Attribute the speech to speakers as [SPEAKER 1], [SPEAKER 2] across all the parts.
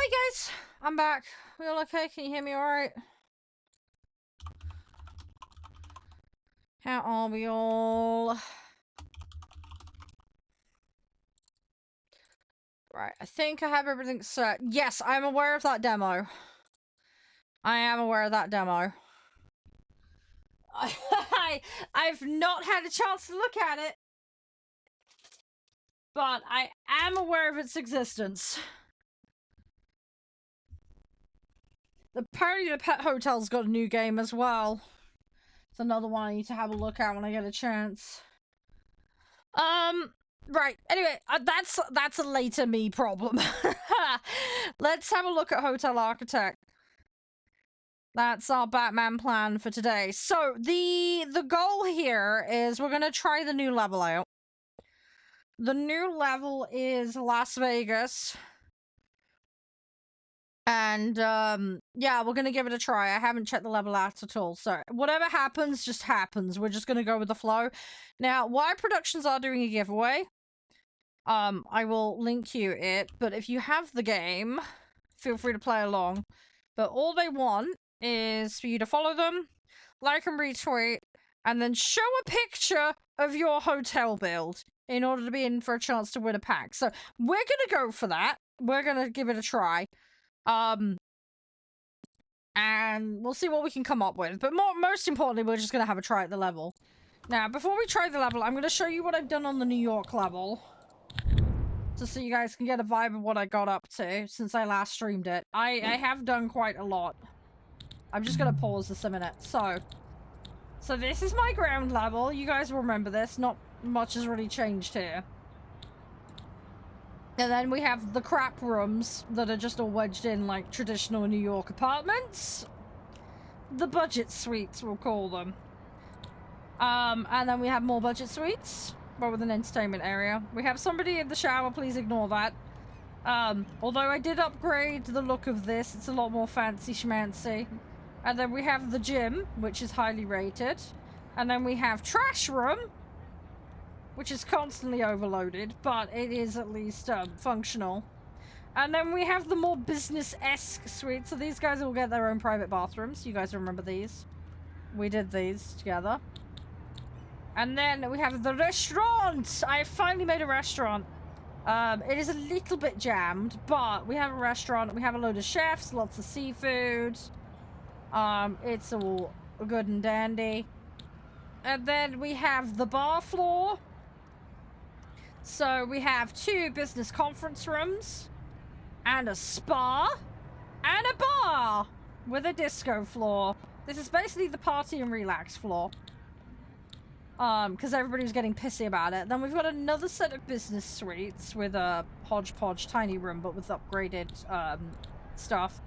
[SPEAKER 1] Hi guys, I'm back. We all okay? Can you hear me alright? How are we all? Right, I think I have everything set. Yes, I'm aware of that demo. I am aware of that demo. I've not had a chance to look at it, but I am aware of its existence. Apparently the Pet Hotel's got a new game as well. It's another one I need to have a look at when I get a chance. Right. Anyway, that's a later me problem. Let's have a look at Hotel Architect. That's our Batman plan for today. So the goal here is we're gonna try the new level out. The new level is Las Vegas. And yeah, we're gonna give it a try. I haven't checked the level out at all, so whatever happens just happens. We're just gonna go with the flow. Now, why Productions are doing a giveaway, I will link you it, but if you have the game, feel free to play along. But all they want is for you to follow them, like and retweet, and then show a picture of your hotel build in order to be in for a chance to win a pack. So we're gonna go for that. We're gonna give it a try. And we'll see what we can come up with. But most importantly, we're just gonna have a try at the level. Now, before we try the level, I'm gonna show you what I've done on the New York level, just so you guys can get a vibe of what I got up to since I last streamed it. I have done quite a lot. I'm just gonna pause this a minute. So this is my ground level. You guys will remember this. Not much has really changed here. And then we have the crap rooms that are just all wedged in like traditional New York apartments. The budget suites, we'll call them. And then we have more budget suites, but with an entertainment area. We have somebody in the shower, please ignore that. Although I did upgrade the look of this, it's a lot more fancy schmancy. And then we have the gym, which is highly rated. And then we have trash room, which is constantly overloaded, but it is at least functional. And then we have the more business-esque suite, so these guys will get their own private bathrooms. You guys remember these? We did these together. And then we have the restaurant! I finally made a restaurant. It is a little bit jammed, but we have a restaurant. We have a load of chefs, lots of seafood. It's all good and dandy. And then we have the bar floor. So we have 2 business conference rooms, and a spa, and a bar with a disco floor. This is basically the party and relax floor. Because everybody was getting pissy about it. Then we've got another set of business suites with a hodgepodge tiny room, but with upgraded stuff.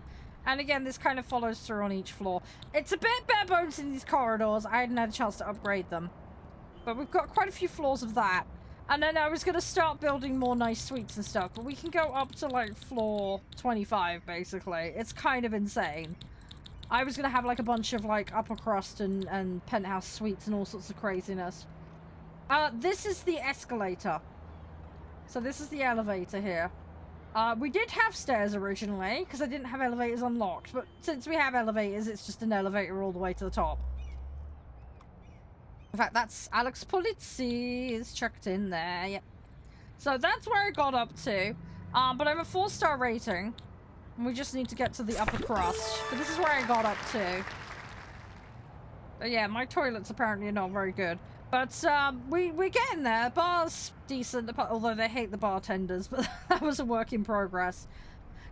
[SPEAKER 1] And again, this kind of follows through on each floor. It's a bit bare bones in these corridors. I hadn't had a chance to upgrade them. But we've got quite a few floors of that. And then I was going to start building more nice suites and stuff, but we can go up to, like, floor 25, basically. It's kind of insane. I was going to have, like, a bunch of, like, upper crust and penthouse suites and all sorts of craziness. This is the escalator. So this is the elevator here. We did have stairs originally, because I didn't have elevators unlocked, but since we have elevators, it's just an elevator all the way to the top. In fact, that's Alex Polizzi is checked in there. Yep. So that's where I got up to. But I'm a 4-star rating. And we just need to get to the upper crust. But this is where I got up to. But yeah, my toilets apparently are not very good. But we're getting there. Bar's decent, although they hate the bartenders. But that was a work in progress.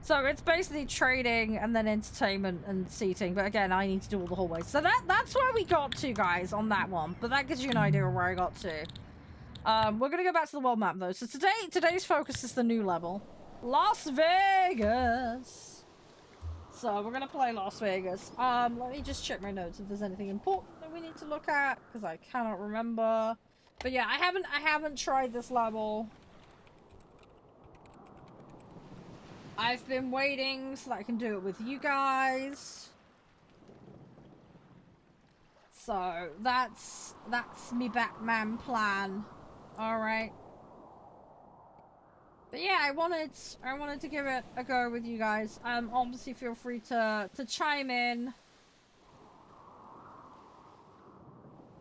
[SPEAKER 1] So it's basically trading and then entertainment and seating. But again, I need to do all the hallways. So that's where we got to, guys, on that one. But that gives you an idea of where I got to. We're going to go back to the world map, though. So today's focus is the new level. Las Vegas. So we're going to play Las Vegas. Let me just check my notes if there's anything important that we need to look at. Because I cannot remember. But yeah, I haven't tried this level. I've been waiting so that I can do it with you guys. So that's me Batman plan. Alright. But yeah, I wanted to give it a go with you guys. Obviously feel free to chime in.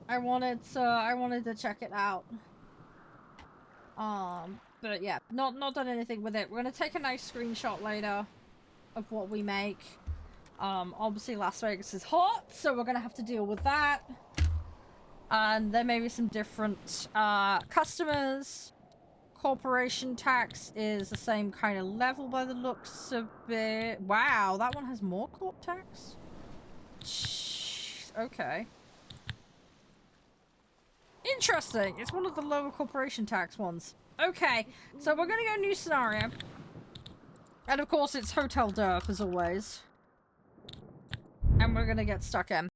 [SPEAKER 1] I wanted to check it out. But yeah, not done anything with it. We're gonna take a nice screenshot later of what we make. Obviously Las Vegas is hot, so we're gonna have to deal with that. And there may be some different customers. Corporation tax is the same kind of level by the looks of it. Wow, that one has more corp tax? Jeez, okay. Interesting. It's one of the lower corporation tax ones. Okay, so we're gonna go new scenario. And of course it's Hotel Derp as always. And we're gonna get stuck in.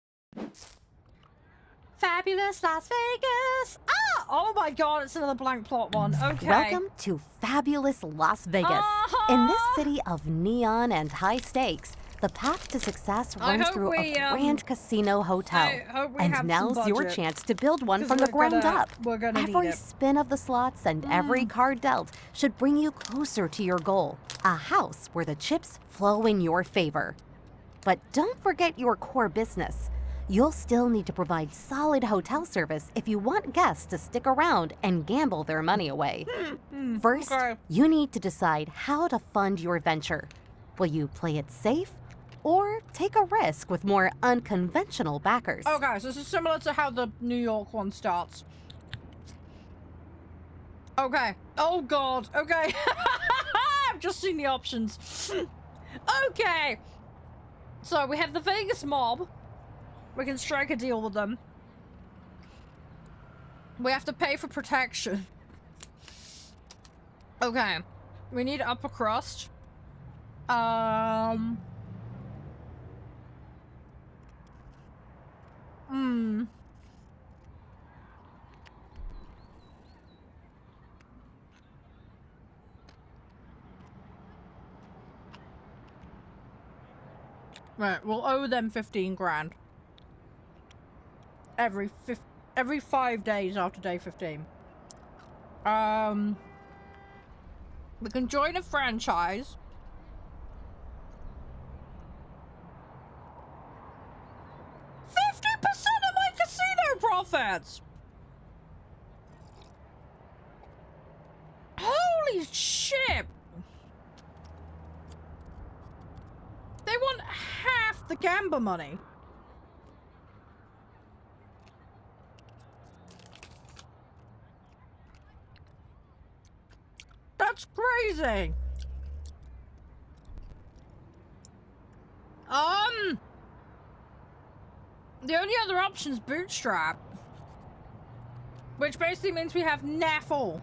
[SPEAKER 1] Fabulous Las Vegas! Ah! Oh my god, it's another blank plot one. Okay.
[SPEAKER 2] Welcome to fabulous Las Vegas. In this city of neon and high stakes, the path to success runs through a grand casino hotel. And now's your chance to build one from the ground up. Every spin of the slots and every card dealt should bring you closer to your goal. A house where the chips flow in your favor. But don't forget your core business. You'll still need to provide solid hotel service if you want guests to stick around and gamble their money away. First, you need to decide how to fund your venture. Will you play it safe or take a risk with more unconventional backers?
[SPEAKER 1] Okay, so this is similar to how the New York one starts. Okay. Oh god. Okay. I've just seen the options. Okay. So we have the Vegas mob. We can strike a deal with them. We have to pay for protection. Okay. We need upper crust. Right, we'll owe them 15 grand. Every 5 days after day 15. We can join a franchise. $50% of my casino profits! Holy shit! They want half the gambler money. That's crazy. The only other option is bootstrap, which basically means we have naffle.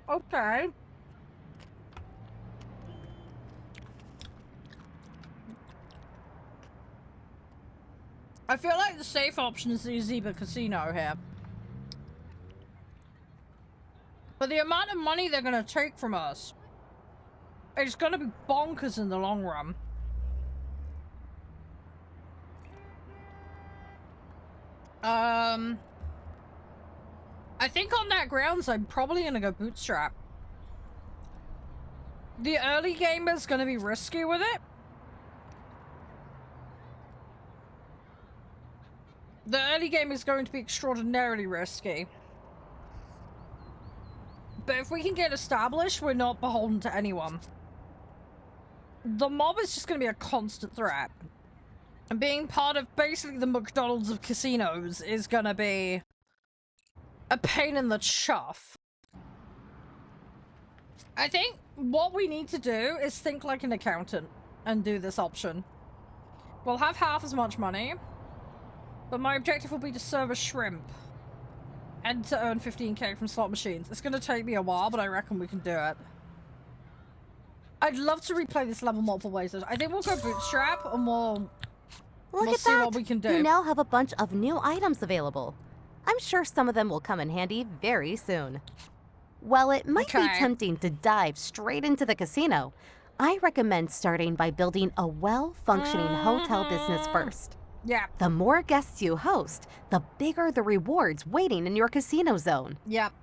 [SPEAKER 1] Okay. I feel like the safe option is the Zebra Casino here. But the amount of money they're gonna take from us, it's gonna be bonkers in the long run. I think on that grounds, I'm probably gonna go bootstrap. The early game is gonna be risky with it. The early game is going to be extraordinarily risky. But if we can get established, we're not beholden to anyone. The mob is just going to be a constant threat. And being part of basically the McDonald's of casinos is going to be a pain in the chuff. I think what we need to do is think like an accountant and do this option. We'll have half as much money. But my objective will be to serve a shrimp. And to earn 15k from slot machines. It's gonna take me a while, but I reckon we can do it. I'd love to replay this level multiple ways. I think we'll go bootstrap and we'll see what we can do.
[SPEAKER 2] You now have a bunch of new items available. I'm sure some of them will come in handy very soon. While it might be tempting to dive straight into the casino, I recommend starting by building a well-functioning hotel business first.
[SPEAKER 1] Yeah.
[SPEAKER 2] The more guests you host, the bigger the rewards waiting in your casino zone.
[SPEAKER 1] Yep.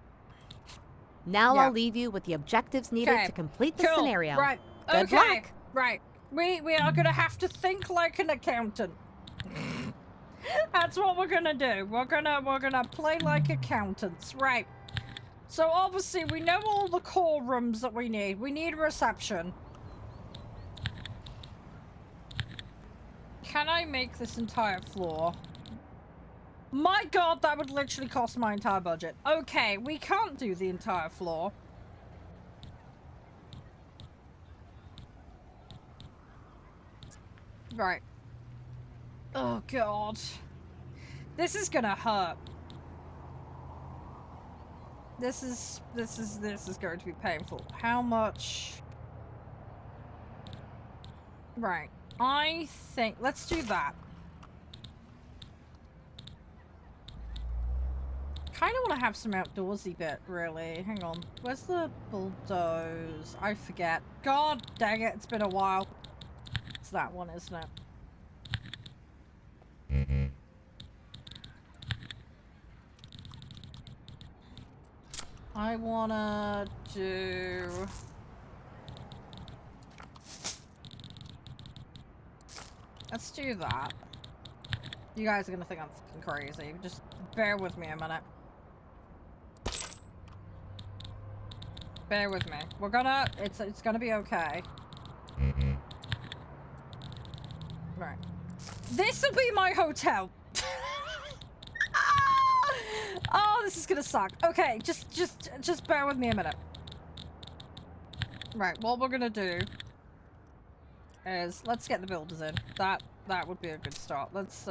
[SPEAKER 2] Now I'll leave you with the objectives needed to complete the scenario.
[SPEAKER 1] Right.
[SPEAKER 2] Good luck.
[SPEAKER 1] Right. We are gonna have to think like an accountant. That's what we're gonna do. We're gonna play like accountants. Right. So obviously we know all the core rooms that we need. We need reception. Can I make this entire floor? My god, that would literally cost my entire budget. Okay, we can't do the entire floor. Right. Oh god. This is gonna hurt. This is going to be painful. How much? Right. I think let's do that. Kind of want to have some outdoorsy bit, really. Hang on. Where's the bulldoze? I forget. God dang it, it's been a while. It's that one, isn't it? I wanna do... Let's do that. You guys are gonna think I'm fucking crazy. Just bear with me a minute. Bear with me. We're gonna... It's gonna be okay. Right. This'll be my hotel. Oh, this is gonna suck. Okay, just bear with me a minute. Right, what we're gonna do is let's get the builders in. That would be a good start. Let's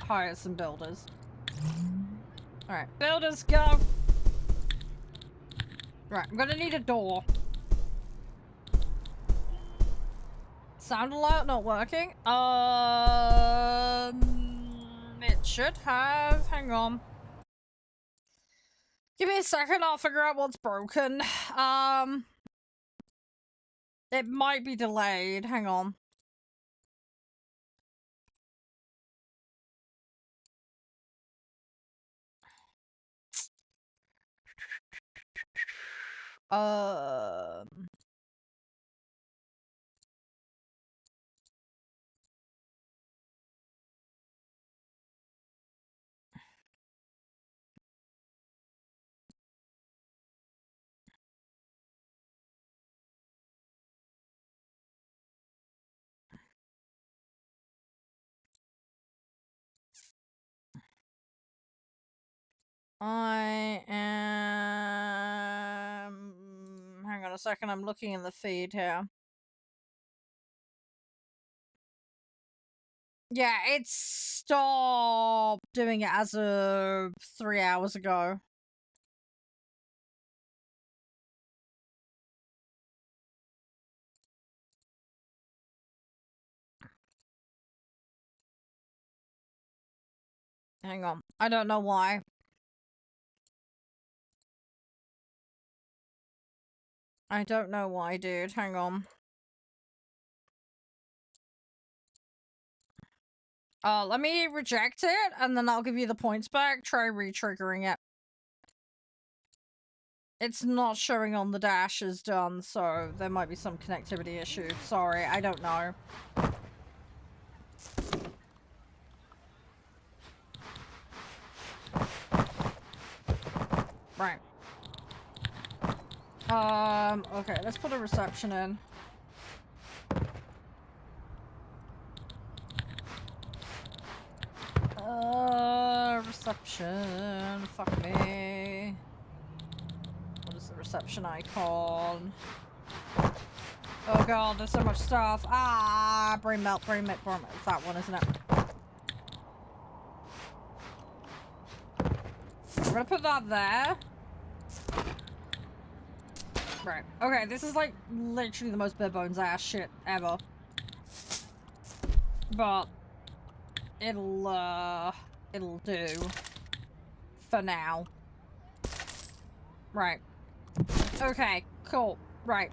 [SPEAKER 1] hire some builders. All right, builders, go. Right, I'm gonna need a door. Sound alert not working. It should have. Hang on. Give me a second, I'll figure out what's broken. It might be delayed. Hang on. I am... Hang on a second, I'm looking in the feed here. Yeah, it stopped doing it as of 3 hours ago. Hang on, I don't know why. I don't know why, dude. Hang on. Let me reject it, and then I'll give you the points back. Try re-triggering it. It's not showing on the dash as done, so there might be some connectivity issue. Sorry, I don't know. Right. Okay, let's put a reception in. Reception. Fuck me. What is the reception icon? Oh god, there's so much stuff. Ah, brain melt, brain melt, brain melt. It's that one, isn't it? I'm gonna put that there. Right. Okay, this is like literally the most bare bones ass shit ever. But it'll do for now. Right. Okay, cool. Right.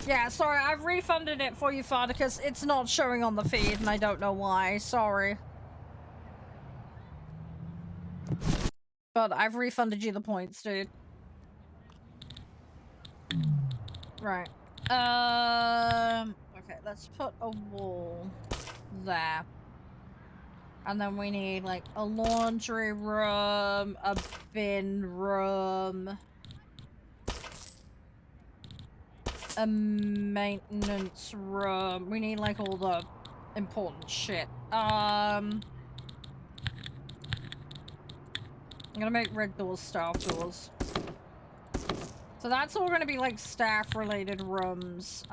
[SPEAKER 1] Yeah, sorry, I've refunded it for you, Father, because it's not showing on the feed, and I don't know why. Sorry. But I've refunded you the points, dude. Right. Okay, let's put a wall there. And then we need, like, a laundry room, a bin room, a maintenance room. We need, like, all the important shit. I'm gonna make red doors staff doors. So that's all gonna be, like, staff-related rooms.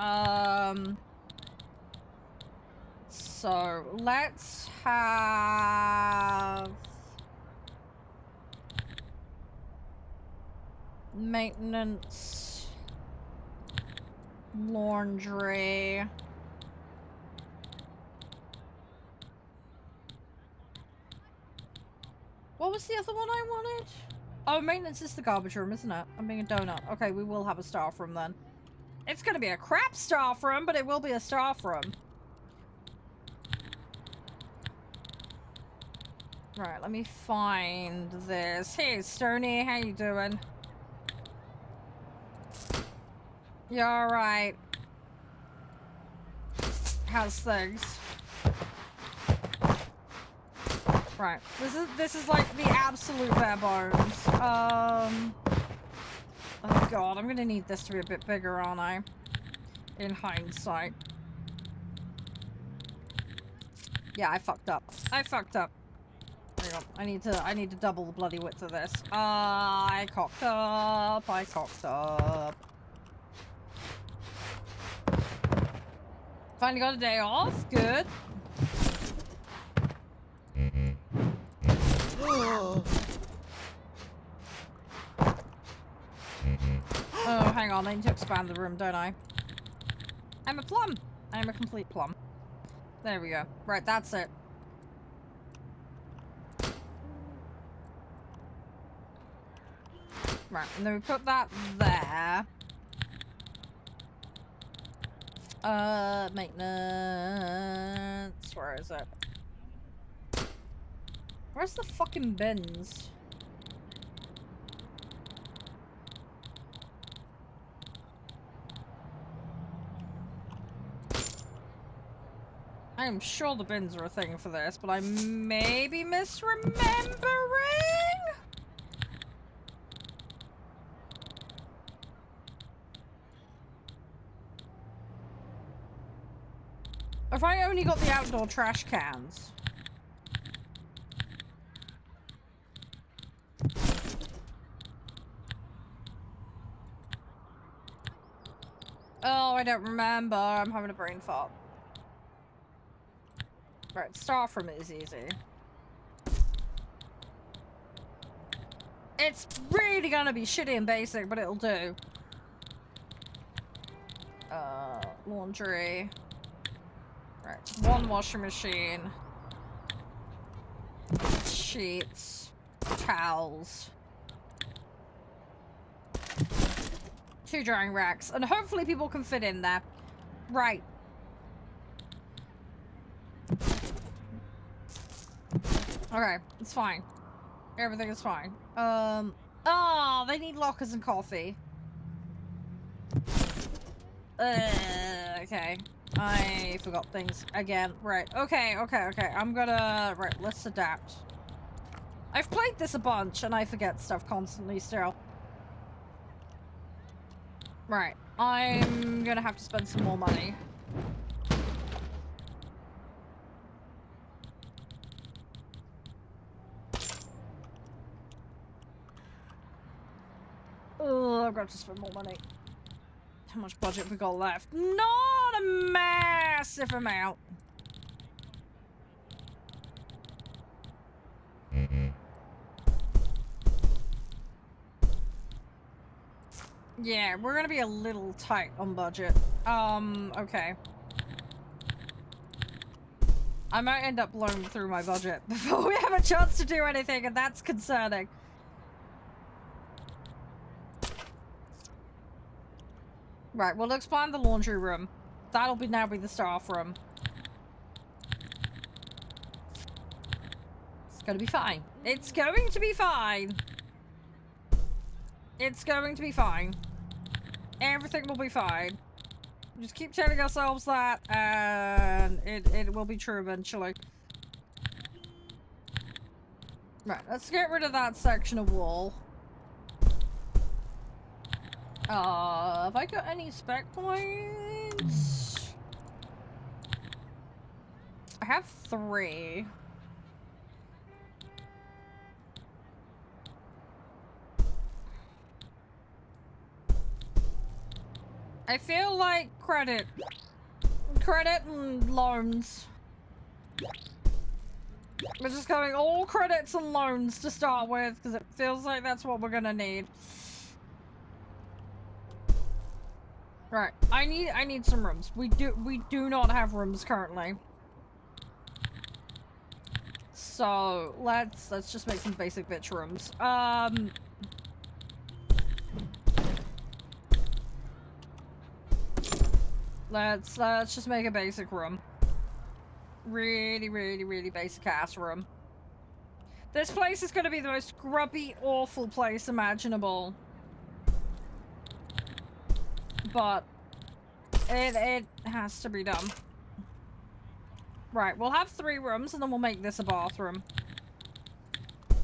[SPEAKER 1] So let's have maintenance, laundry. What was the other one I wanted? Oh, maintenance is the garbage room, isn't it? I'm being a donut. Okay, we will have a staff room then. It's gonna be a crap staff room, but it will be a staff room. Right, let me find this. Hey, Stony, how you doing? You alright? How's things? Right, this is like the absolute bare bones. Oh god, I'm gonna need this to be a bit bigger, aren't I? In hindsight. Yeah, I fucked up. I fucked up. Hang on, I need to double the bloody width of this. I cocked up. I cocked up. Finally got a day off. Good. Oh, hang on. I need to expand the room, don't I? I'm a plum. I'm a complete plum. There we go. Right, that's it. Right, and then we put that there. Maintenance. Where is it? Where's the fucking bins? I am sure the bins are a thing for this, but I may be misremembering? If I only got the outdoor trash cans. Oh, I don't remember. I'm having a brain fart. Right, start from it is easy. It's really gonna be shitty and basic, but it'll do. Laundry. Right, one washing machine. Sheets. Towels. 2 drying racks. And hopefully people can fit in there. Right. Okay, it's fine. Everything is fine. Oh, they need lockers and coffee. Okay. I forgot things again. Right, okay. I'm gonna... Right, let's adapt. I've played this a bunch, and I forget stuff constantly still. Right, I'm gonna have to spend some more money. Oh, I've got to spend more money. How much budget we got left? Not a massive amount. Yeah, we're gonna be a little tight on budget. Okay. I might end up blowing through my budget before we have a chance to do anything, and that's concerning. Right, we'll expand the laundry room. That'll now be the staff room. It's gonna be fine. It's going to be fine. It's going to be fine. Everything will be fine. Just keep telling ourselves that, and it will be true eventually. Right, let's get rid of that section of wall. Have I got any spec points? I have 3. I feel like credit and loans. We're just going all credits and loans to start with, because it feels like that's what we're gonna need. Right, I need some rooms. We do not have rooms currently. So let's just make some basic bitch rooms. Let's just make a basic room. Really basic ass room. This place is gonna be the most grubby, awful place imaginable. But it has to be done. Right, we'll have 3 rooms and then we'll make this a bathroom.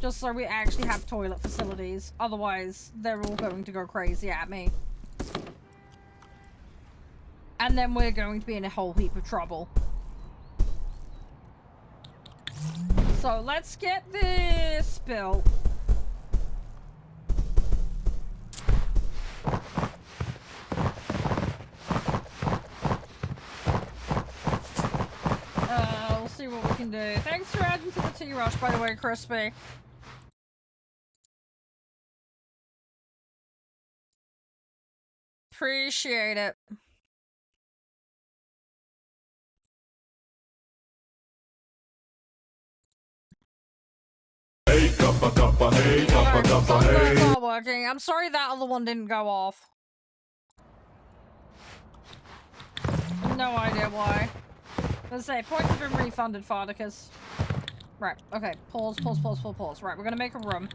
[SPEAKER 1] Just so we actually have toilet facilities. Otherwise, they're all going to go crazy at me. And then we're going to be in a whole heap of trouble. So let's get this built. We'll see what we can do. Thanks for adding to the tea rush, by the way, Crispy. Appreciate it.
[SPEAKER 3] Hey, cuppa, hey, cuppa, hey.
[SPEAKER 1] It's not working. I'm sorry that other one didn't go off. No idea why. Let's say points have been refunded, Farticus. Right, okay. Pause. Right, we're gonna make a room.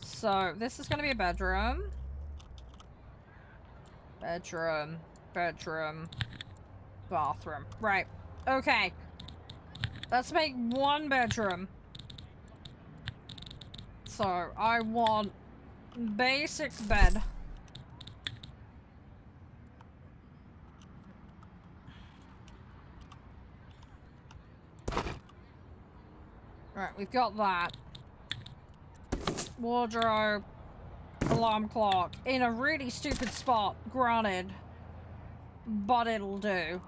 [SPEAKER 1] So, this is gonna be a bedroom. Bedroom. Bathroom. Right. Okay. Let's make 1 bedroom. So, I want basic bed. Right, we've got that. Wardrobe. Alarm clock. In a really stupid spot, granted. But it'll do.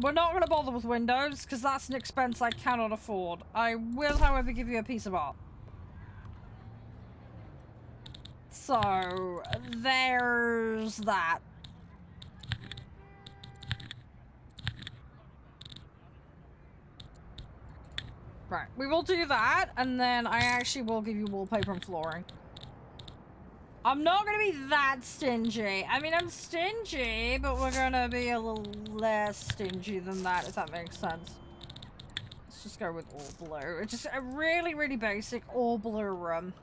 [SPEAKER 1] We're not gonna bother with windows, because that's an expense I cannot afford. I will, however, give you a piece of art. So, there's that. Right, we will do that, and then I actually will give you wallpaper and flooring. I'm not gonna be that stingy. I mean, I'm stingy, but we're gonna be a little less stingy than that, if that makes sense. Let's just go with all blue. It's just a really basic all blue room.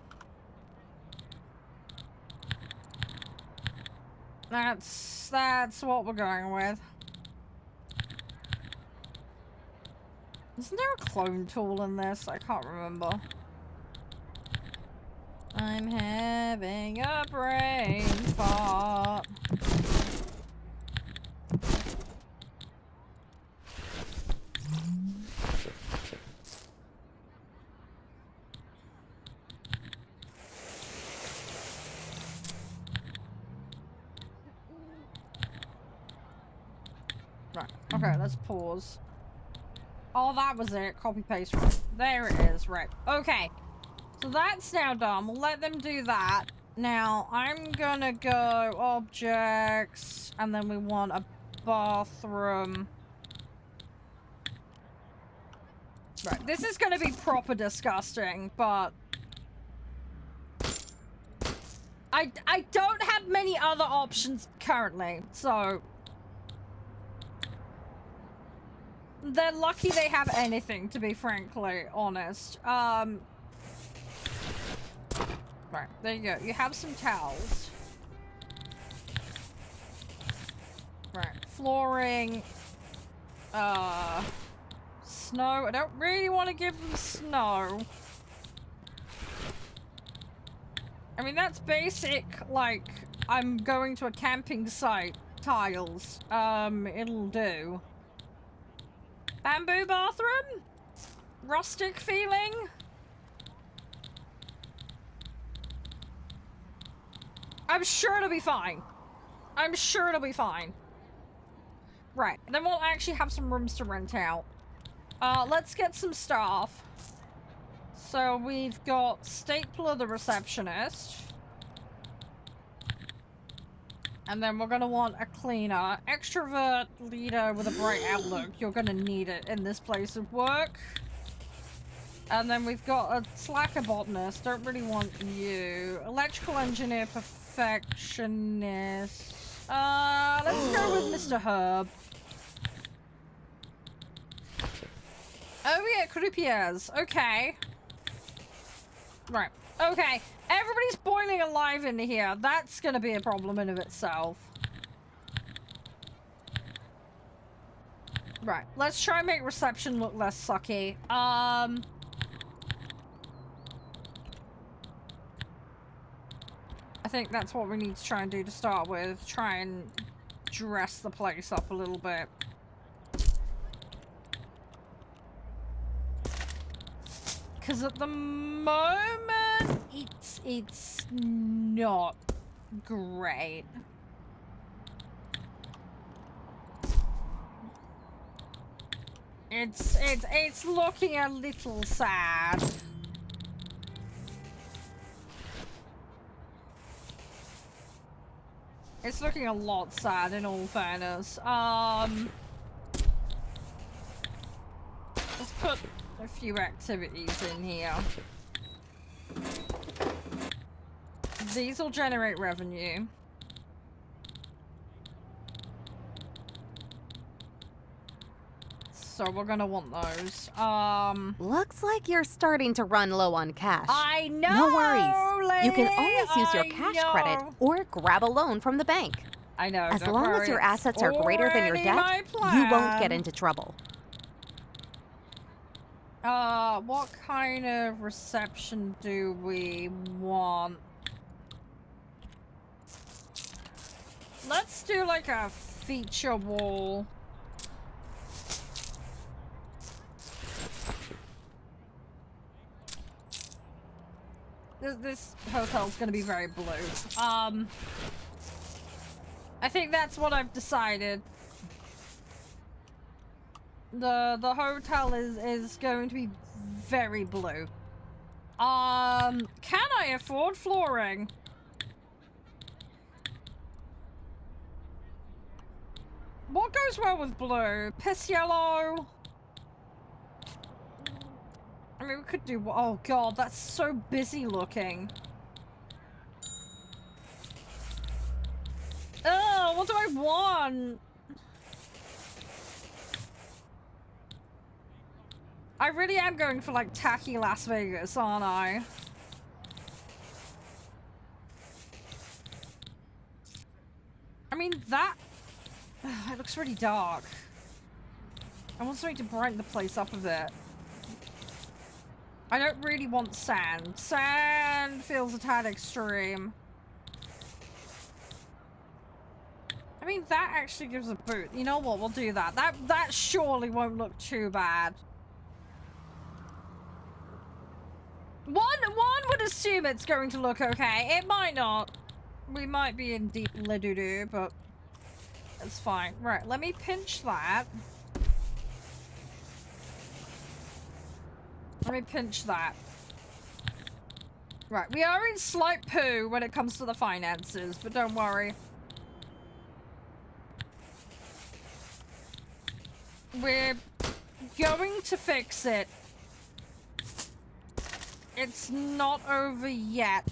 [SPEAKER 1] That's what we're going with. Isn't there a clone tool in this? I can't remember. I'm having a brain fart. Right, okay, let's pause. Oh, that was it. Copy paste. Right. There it is. Right. Okay. So that's now done. We'll let them do that. Now, I'm gonna go objects, and then we want a bathroom. Right. This is gonna be proper disgusting, but I don't have many other options currently, so they're lucky they have anything, to be frankly honest. Right, there you go. You have some towels. Right, flooring. Snow. I don't really want to give them snow. I mean, that's basic, like, I'm going to a camping site tiles. It'll do. Bamboo bathroom? Rustic feeling? I'm sure it'll be fine. I'm sure it'll be fine. Right, then we'll actually have some rooms to rent out. Let's get some staff. So we've got Stapler the receptionist. And then we're gonna want a cleaner. Extrovert leader with a bright outlook. You're gonna need it in this place of work. And then we've got a slacker botanist. Don't really want you. Electrical engineer perfectionist. Let's go with Mr. Herb. Oh yeah, croupiers. Okay. Right. Okay. Everybody's boiling alive in here. That's gonna be a problem in of itself. Right. Let's try and make reception look less sucky. I think that's what we need to try and do to start with. Try and dress the place up a little bit. Because at the moment, it's not great. It's looking a little sad. It's looking a lot sad, in all fairness. Let's put a few activities in here. These will generate revenue. So we're gonna want those.
[SPEAKER 2] Looks like you're starting to run low on cash.
[SPEAKER 1] I know.
[SPEAKER 2] No worries.
[SPEAKER 1] Lady,
[SPEAKER 2] You can always use your cash credit or grab a loan from the bank.
[SPEAKER 1] I know.
[SPEAKER 2] As long as your assets are greater than your debt, you won't get into trouble.
[SPEAKER 1] What kind of reception do we want? Let's do like a feature wall. This hotel's gonna be very blue. I think that's what I've decided. The hotel is going to be very blue. Can I afford flooring? What goes well with blue? Piss yellow? I mean, we could do... Oh god, that's so busy looking. Oh, what do I want? I really am going for, like, tacky Las Vegas, aren't I? I mean, that... it looks really dark. I want something to brighten the place up a bit. I don't really want sand. Sand feels a tad extreme. I mean, that actually gives a boot. You know what? We'll do that. That surely won't look too bad. One would assume it's going to look okay. It might not. We might be in deep le-doo-doo, but it's fine. Right, let me pinch that. Let me pinch that. Right, we are in slight poo when it comes to the finances, but don't worry. We're going to fix it. It's not over yet.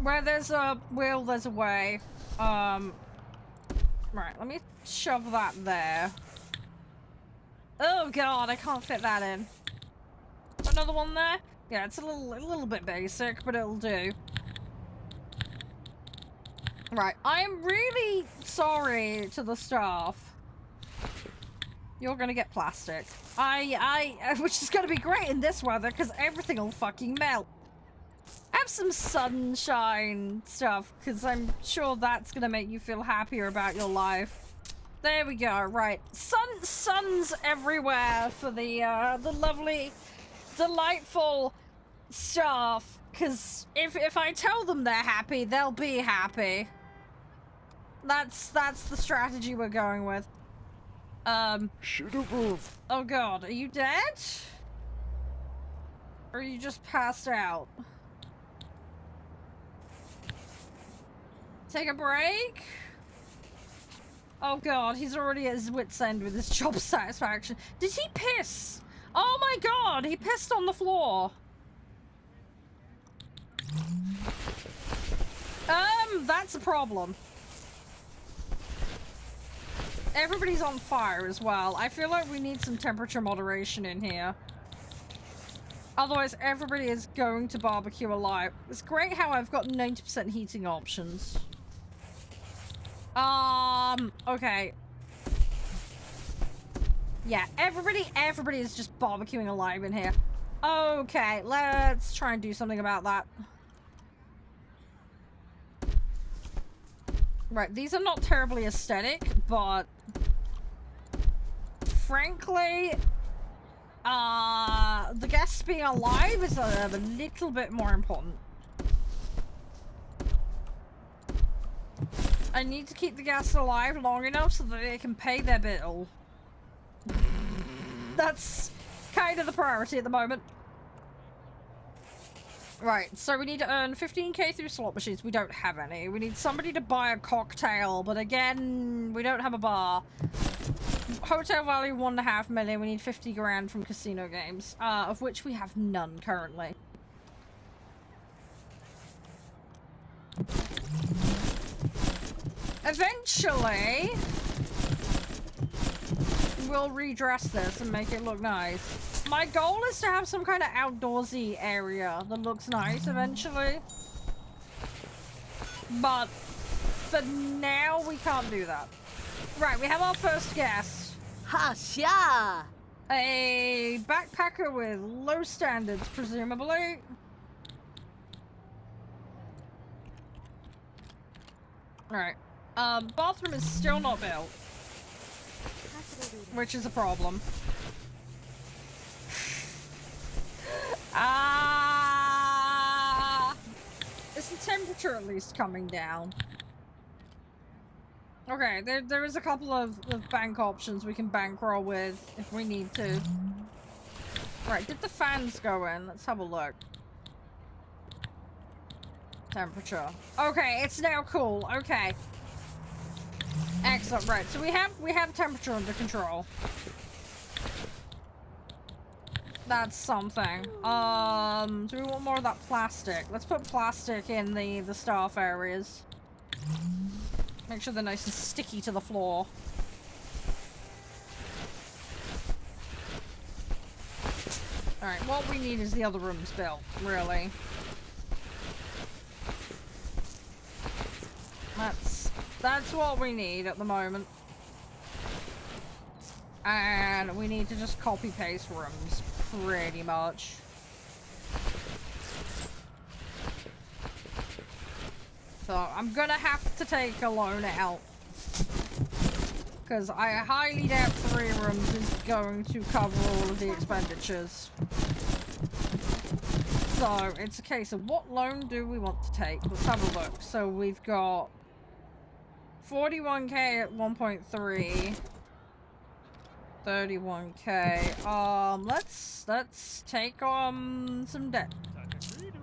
[SPEAKER 1] Where there's a will, there's a way. Right, let me shove that there. Oh god, I can't fit that in. Another one there? Yeah, it's a little bit basic, but it'll do. Right, I am really sorry to the staff. You're gonna get plastic. Which is gonna be great in this weather, because everything will fucking melt. Have some sunshine stuff, because I'm sure that's gonna make you feel happier about your life. There we go, right. Suns everywhere for the lovely, delightful staff, because if I tell them they're happy, they'll be happy. That's the strategy we're going with. Oh god, are you dead? Or are you just passed out? Take a break? Oh god, he's already at his wit's end with his job satisfaction. Did he piss? Oh my god, he pissed on the floor. That's a problem. Everybody's on fire as well. I feel like we need some temperature moderation in here. Otherwise, everybody is going to barbecue alive. It's great how I've got 90% heating options. Okay. Yeah, everybody is just barbecuing alive in here. Okay, let's try and do something about that. Right, these are not terribly aesthetic, but frankly, the guests being alive is a little bit more important. I need to keep the guests alive long enough so that they can pay their bill. That's kind of the priority at the moment. Right, so we need to earn 15k through slot machines. We don't have any. We need somebody to buy a cocktail, but again, we don't have a bar. Hotel value 1.5 million. We need 50 grand from casino games, of which we have none currently. Eventually, we'll redress this and make it look nice. My goal is to have some kind of outdoorsy area that looks nice eventually. But for now, we can't do that. Right, we have our first guest.
[SPEAKER 2] Ha-sha!
[SPEAKER 1] A backpacker with low standards, presumably. Alright. Bathroom is still not built. Which is a problem. Is the temperature at least coming down? Okay, there is a couple of bank options we can bankroll with if we need to. Right, did the fans go in? Let's have a look. Temperature. Okay, it's now cool. Okay. Excellent. Right, so we have temperature under control. That's something. Do we want more of that plastic? Let's put plastic in the staff areas. Make sure they're nice and sticky to the floor. Alright, what we need is the other rooms built, really. That's what we need at the moment. And we need to just copy-paste rooms, pretty much. So I'm gonna have to take a loan out. Because I highly doubt 3 rooms is going to cover all of the expenditures. So it's a case of what loan do we want to take? Let's have a look. So we've got 41k at 1.3. 31k. Let's take on some debt.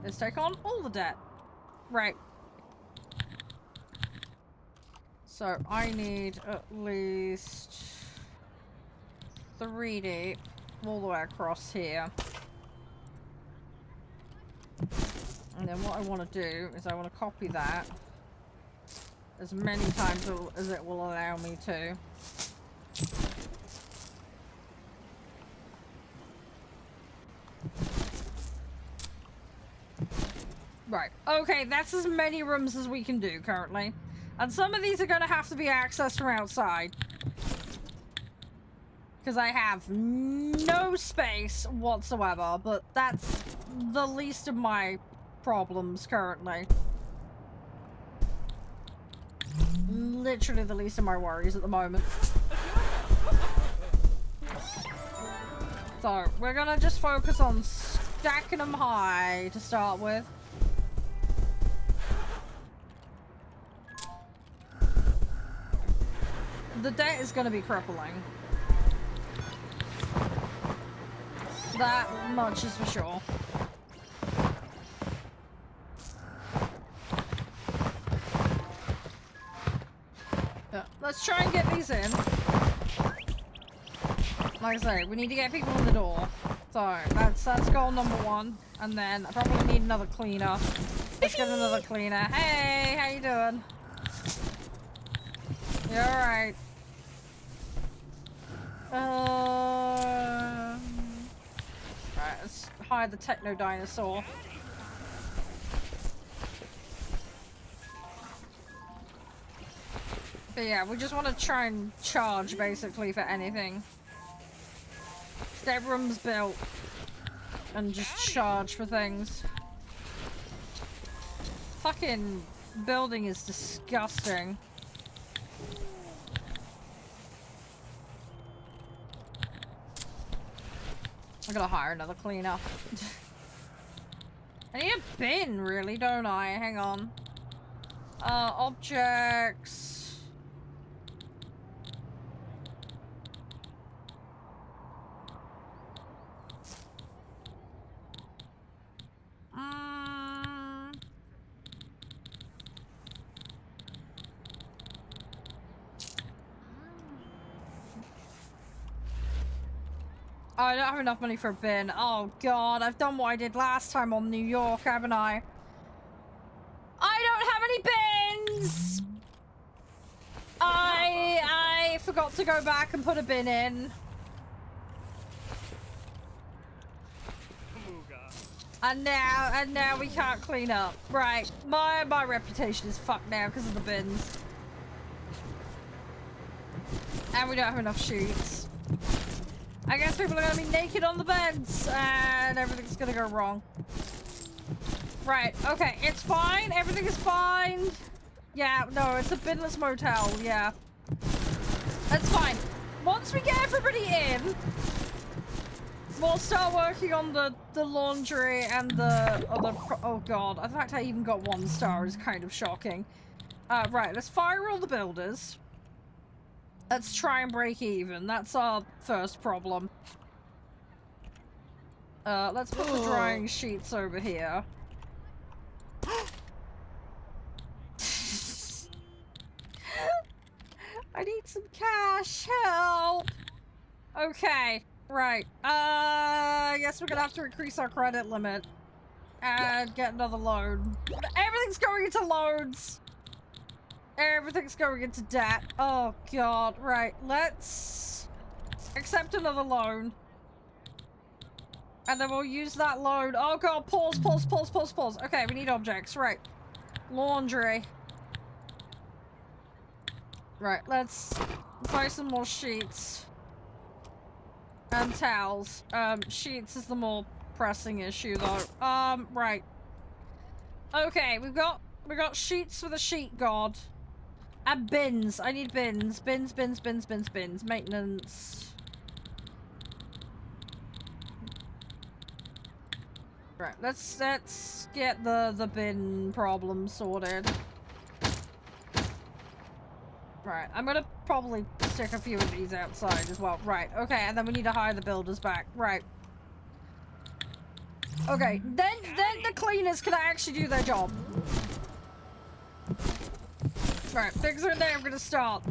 [SPEAKER 1] Let's take on all the debt. Right. So I need at least 3 deep all the way across here. And then what I want to do is I want to copy that as many times as it will allow me to. Right. Okay, that's as many rooms as we can do currently. And some of these are going to have to be accessed from outside. Because I have no space whatsoever, but that's the least of my problems currently. Literally the least of my worries at the moment. So, we're gonna just focus on stacking them high to start with. The debt is gonna be crippling. That much is for sure. Yeah, let's try and get these in. Like I say, we need to get people in the door. So, that's goal number one. And then I probably need another cleaner. Let's get another cleaner. Hey, how you doing? You alright? Right, let's hide the techno dinosaur. But yeah, we just want to try and charge basically for anything. Get rooms built and just charge for things. Fucking building is disgusting. I gotta hire another cleaner. I need a bin, really, don't I? Hang on. Objects. Oh, I don't have enough money for a bin. Oh god, I've done what I did last time on New York, haven't I? I don't have any bins! I forgot to go back and put a bin in. And now we can't clean up. Right, my reputation is fucked now because of the bins. And we don't have enough sheets. I guess people are gonna be naked on the beds and everything's gonna go wrong. Right, okay, it's fine. Everything is fine. Yeah, no, it's a binless motel, yeah. That's fine. Once we get everybody in, we'll start working on the laundry and the other oh god, the fact I even got 1 star is kind of shocking. Right, let's fire all the builders. Let's try and break even. That's our first problem. Let's put the drying sheets over here. I need some cash. Help! Okay. Right. I guess we're gonna have to increase our credit limit. And get another loan. Everything's going into loans! Everything's going into debt. Oh god. Right. Let's accept another loan. And then we'll use that loan. Oh god. Pause. Okay, we need objects. Right. Laundry. Right. Let's buy some more sheets. And towels. Sheets is the more pressing issue though. Right. Okay, we got sheets for the sheet god. And bins. I need bins. Bins. Maintenance. Right, let's get the bin problem sorted. Right, I'm gonna probably stick a few of these outside as well. Right, okay, and then we need to hire the builders back. Right. Okay, then the cleaners can actually do their job. Right, things are now gonna start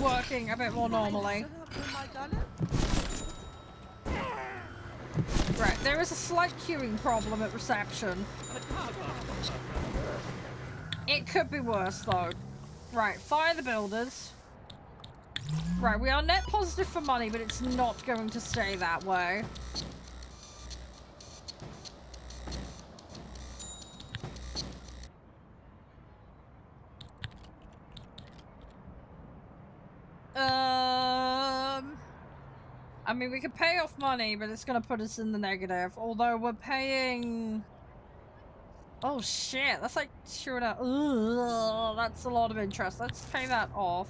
[SPEAKER 1] working a bit more normally. Right, there is a slight queuing problem at reception. It could be worse, though. Right, fire the builders. Right, we are net positive for money, but it's not going to stay that way. I mean, we could pay off money, but it's gonna put us in the negative. Although we're paying... Oh shit, that's like 2.5... Ugh, that's a lot of interest. Let's pay that off.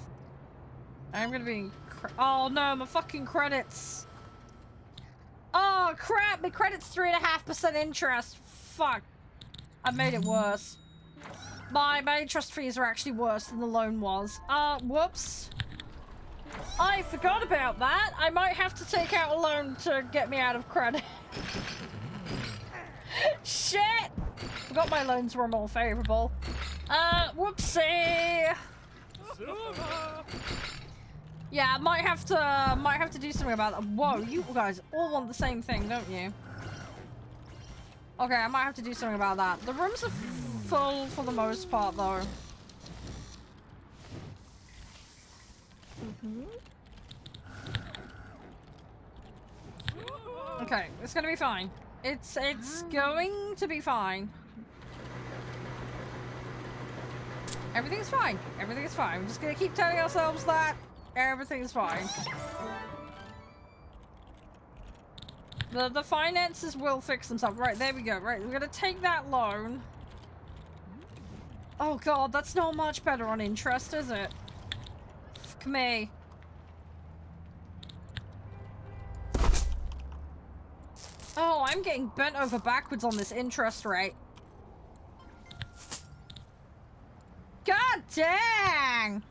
[SPEAKER 1] I'm gonna be... Oh no, my fucking credits. Oh crap, my credit's 3.5% interest. Fuck. I made it worse. My interest fees are actually worse than the loan was. Whoops. I forgot about that. I might have to take out a loan to get me out of credit. Shit! Forgot my loans were more favorable. Whoopsie. Yeah, I might have to do something about that. Whoa, you guys all want the same thing, don't you? Okay, I might have to do something about that. The rooms are full for the most part, though. Okay, it's gonna be fine. It's going to be fine. Everything's fine. Everything's fine. We're just gonna keep telling ourselves that everything's fine. The finances will fix themselves. Right, there we go. Right, we're gonna take that loan. Oh god, that's not much better on interest, is it? Fuck me. Oh, I'm getting bent over backwards on this interest rate. God dang!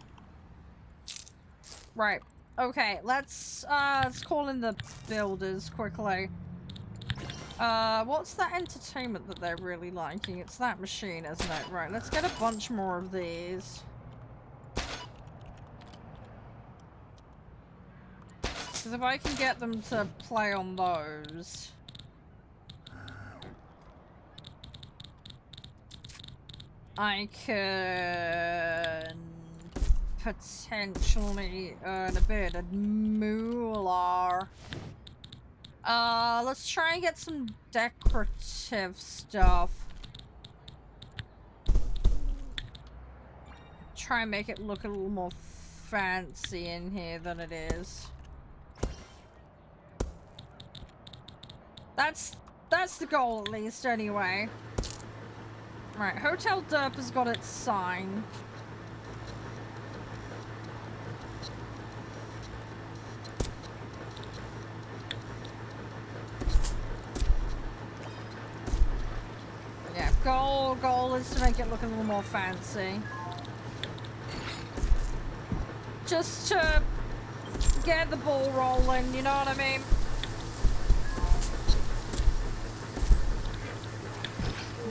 [SPEAKER 1] Right. Okay, let's call in the builders quickly. What's that entertainment that they're really liking? It's that machine, isn't it? Right, let's get a bunch more of these. Because if I can get them to play on those... I can potentially earn a bit of moolah. Let's try and get some decorative stuff. Try and make it look a little more fancy in here than it is. That's the goal, at least, anyway. Right, Hotel Derp has got its sign. Yeah, goal is to make it look a little more fancy. Just to get the ball rolling, you know what I mean?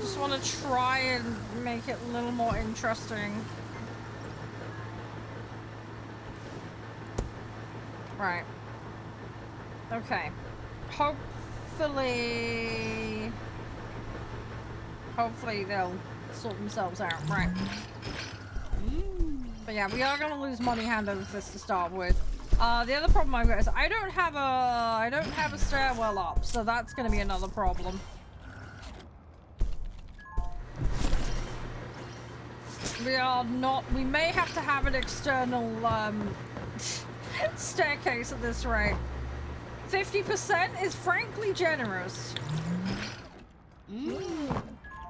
[SPEAKER 1] Just want to try and make it a little more interesting. Right. Okay. Hopefully they'll sort themselves out. Right. But yeah, we are gonna lose money hand over fist to start with. The other problem I've got is I don't have a stairwell up, so that's gonna be another problem. We may have to have an external, staircase at this rate. 50% is frankly generous.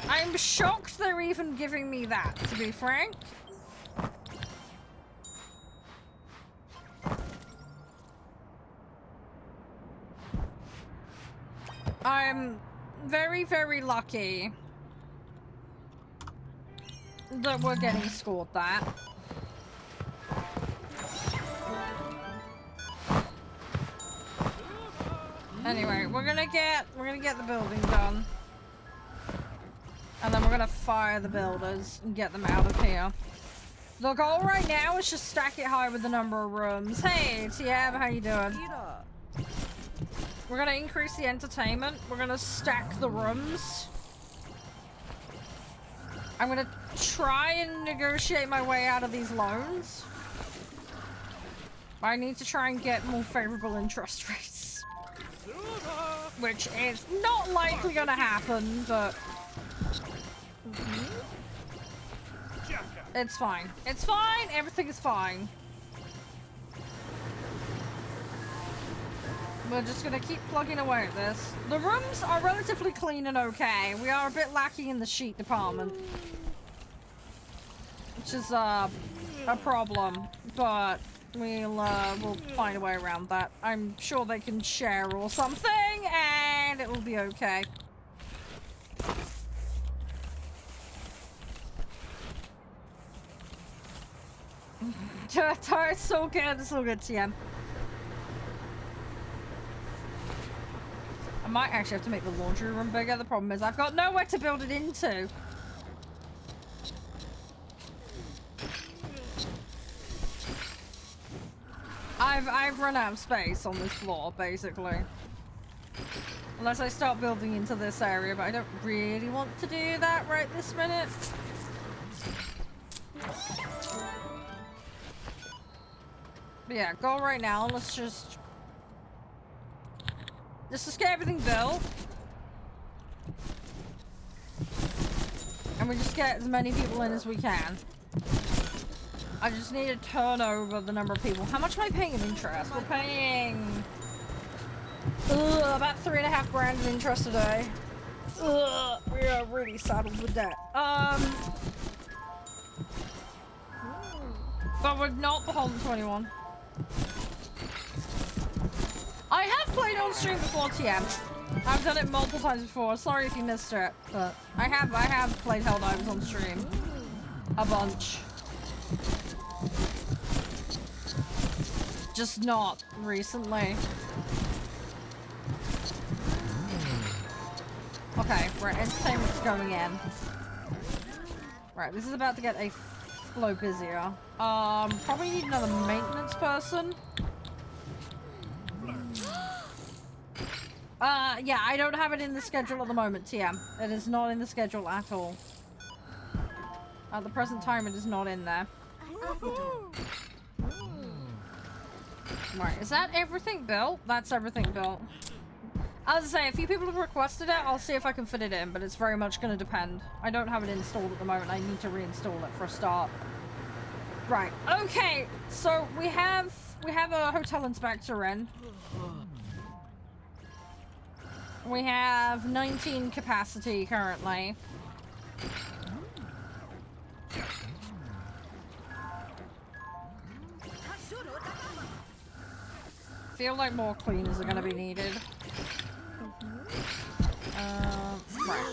[SPEAKER 1] I'm shocked they're even giving me that, to be frank. I'm very, very lucky that we're getting scored that. Anyway, we're gonna get the building done. And then we're gonna fire the builders and get them out of here. The goal right now is just stack it high with the number of rooms. Hey, TM, how you doing? We're gonna increase the entertainment. We're gonna stack the rooms. I'm gonna try and negotiate my way out of these loans. I need to try and get more favorable interest rates. Which is not likely gonna happen, but... It's fine. It's fine! Everything is fine. We're just gonna keep plugging away at this. The rooms are relatively clean and okay. We are a bit lacking in the sheet department. Which is a problem, but we'll find a way around that. I'm sure they can share or something, and it will be okay. It's so good, it's so good, TM. I might actually have to make the laundry room bigger. The problem is I've got nowhere to build it into. I've run out of space on this floor, basically. Unless I start building into this area, but I don't really want to do that right this minute. But yeah, go right now. Let's just get everything built. And we just get as many people in as we can. I just need to turn over the number of people. How much am I paying in interest? We're paying about 3.5 grand in interest a day. We are really saddled with debt. But we're not beholden to anyone. I have played on stream before, TM. I've done it multiple times before. Sorry if you missed it, but I have played Helldivers on stream. A bunch. Just not recently. Okay, right, entertainment's going in. Right, this is about to get a flow busier. Probably need another maintenance person. Yeah, I don't have it in the schedule at the moment, TM. It is not in the schedule at all. At the present time, it is not in there. Right, is that everything built? That's everything built. I was gonna say, a few people have requested it. I'll see if I can fit it in, but it's very much gonna depend. I don't have it installed at the moment. I need to reinstall it for a start. Right, okay, so we have a hotel inspector in. We have 19 capacity currently. Feel like more cleaners are gonna be needed. Right.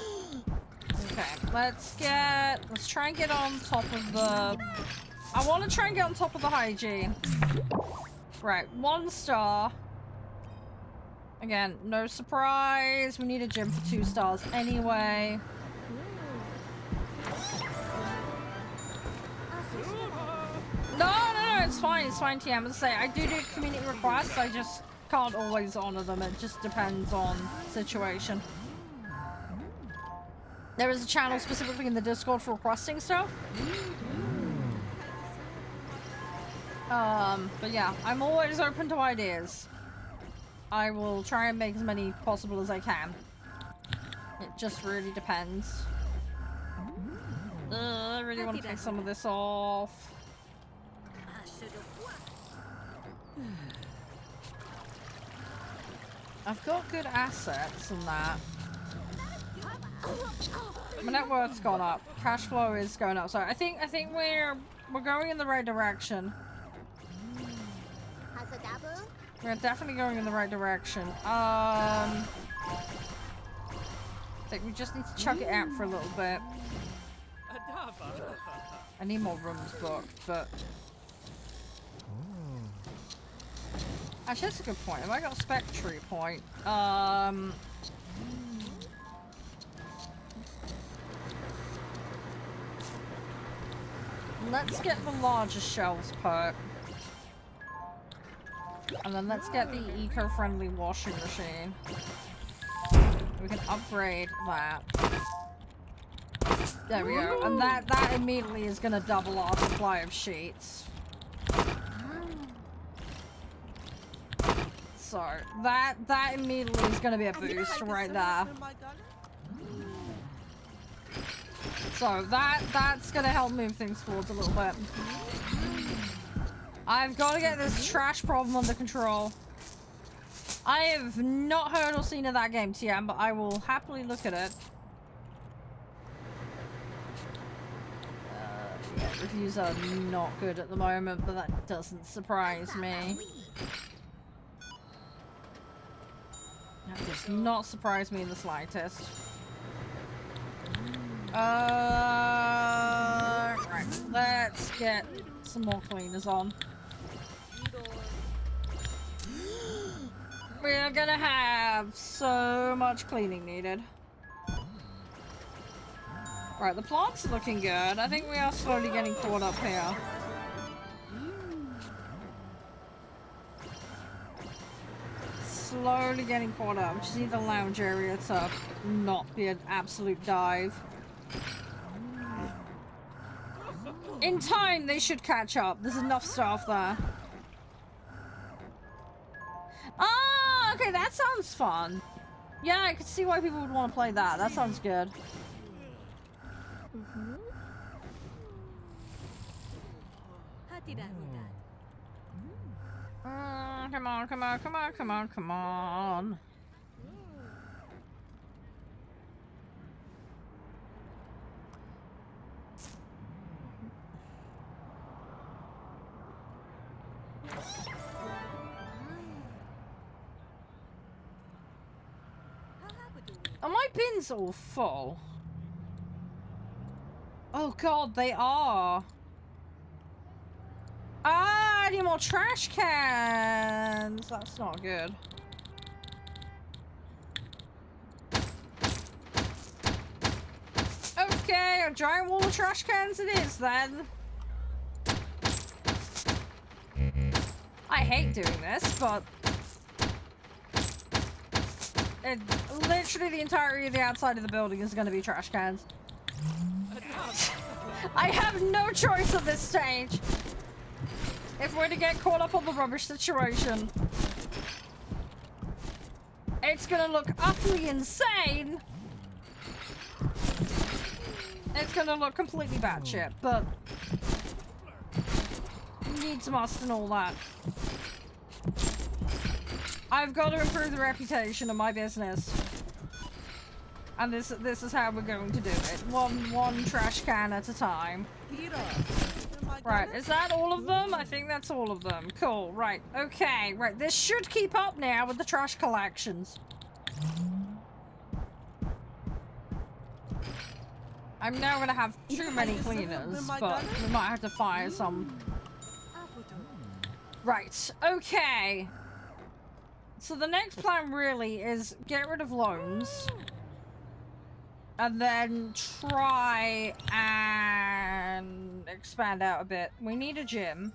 [SPEAKER 1] Okay, let's try and get on top of the... I want to try and get on top of the hygiene. Right, 1 star. Again, no surprise. We need a gym for 2 stars anyway. No, it's fine, TM. As I say, I do community requests, I just can't always honor them. It just depends on situation. There is a channel specifically in the Discord for requesting stuff. But yeah, I'm always open to ideas. I will try and make as many possible as I can. It just really depends. I really want to take some of this off. I've got good assets and that. My net worth's gone up. Cash flow is going up. So I think we're going in the right direction. We're definitely going in the right direction. I think we just need to chuck it out for a little bit. I need more rooms booked, but... Actually, that's a good point. Have I got a spectry point? Let's get the larger shelves perk. And then let's get the eco-friendly washing machine. We can upgrade that. There we go. And that immediately is going to double our supply of sheets. So, that immediately is going to be a boost right there. So, that's going to help move things forward a little bit. I've got to get this trash problem under control. I have not heard or seen of that game, TM, but I will happily look at it. Yeah, reviews are not good at the moment, but that doesn't surprise me. That does not surprise me in the slightest. Right, let's get some more cleaners on. We're gonna have so much cleaning needed. Right, the plants are looking good. I think we are slowly getting caught up here. Slowly getting caught up. Just need the lounge area to not be an absolute dive. In time, they should catch up. There's enough stuff there. Ah, okay, that sounds fun. Yeah, I could see why people would want to play that. That sounds good. Come on, come on, come on, come on, come on. Are my bins all full? Oh god, they are. Ah, I need more trash cans. That's not good. Okay, a giant wall of trash cans it is then. I hate doing this, but literally the entirety of the outside of the building is going to be trash cans. I have no choice at this stage. If we're to get caught up on the rubbish situation, it's gonna look utterly insane. It's gonna look completely batshit, but needs must and all that. I've got to improve the reputation of my business. And this is how we're going to do it. One trash can at a time. Right, is that all of them? I think that's all of them. Cool, right, okay, right. This should keep up now with the trash collections. I'm now gonna have too many cleaners, but we might have to fire some. Right, okay. So the next plan really is get rid of loans. And then try and expand out a bit. We need a gym.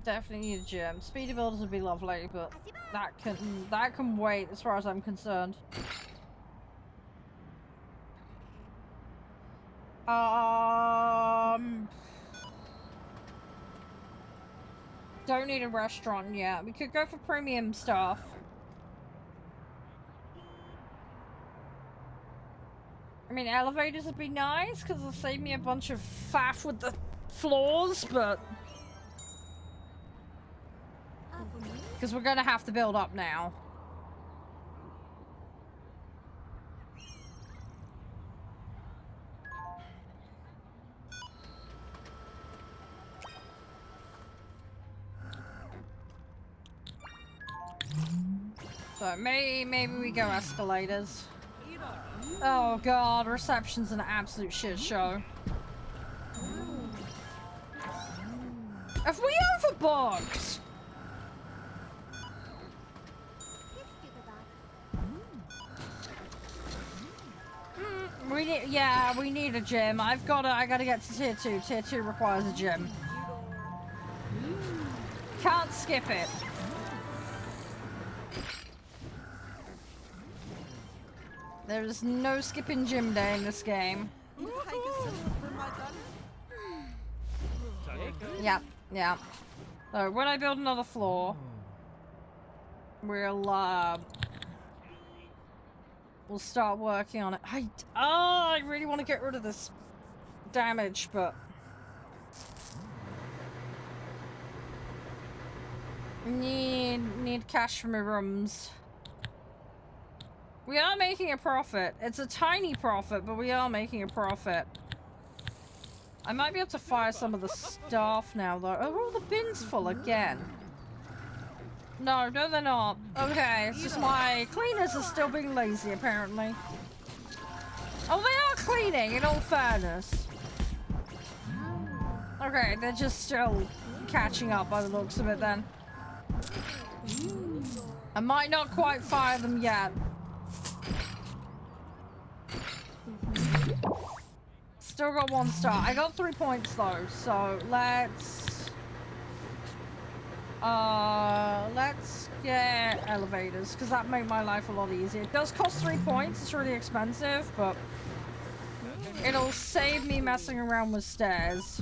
[SPEAKER 1] Definitely need a gym. Speedy builders would be lovely, but that can wait as far as I'm concerned. Don't need a restaurant yet. We could go for premium stuff. I mean, elevators would be nice, because they'll save me a bunch of faff with the floors, but... because we're gonna have to build up now. So maybe we go escalators. Oh god, reception's an absolute shit show. Have we overbooked? We need a gym. I gotta get to tier 2. Tier 2 requires a gym. Can't skip it. There's no skipping gym day in this game. Yeah, yeah. So when I build another floor, we'll start working on it. I really want to get rid of this damage, but need cash for my rooms. We are making a profit. It's a tiny profit, but we are making a profit. I might be able to fire some of the staff now, though. Oh, are all the bins full again? No, they're not. Okay, it's just my cleaners are still being lazy, apparently. Oh, they are cleaning, in all fairness. Okay, they're just still catching up by the looks of it, then. I might not quite fire them yet. Still got 1 star. I got 3 points though, so let's get elevators, because that made my life a lot easier. It does cost 3 points, it's really expensive, but it'll save me messing around with stairs.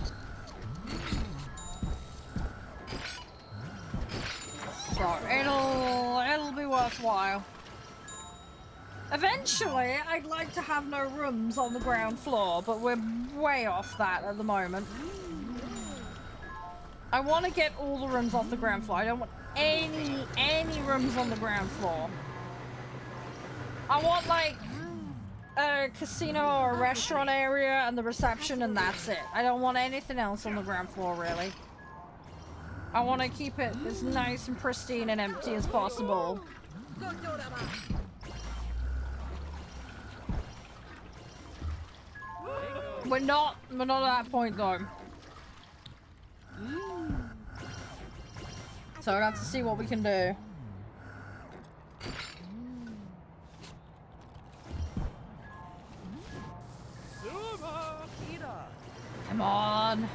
[SPEAKER 1] So it'll be worthwhile. Eventually, I'd like to have no rooms on the ground floor, but we're way off that at the moment. I want to get all the rooms off the ground floor. I don't want any rooms on the ground floor. I want, like, a casino or a restaurant area and the reception, and that's it. I don't want anything else on the ground floor, really. I want to keep it as nice and pristine and empty as possible. We're not at that point though. So we'll have to see what we can do. Come on.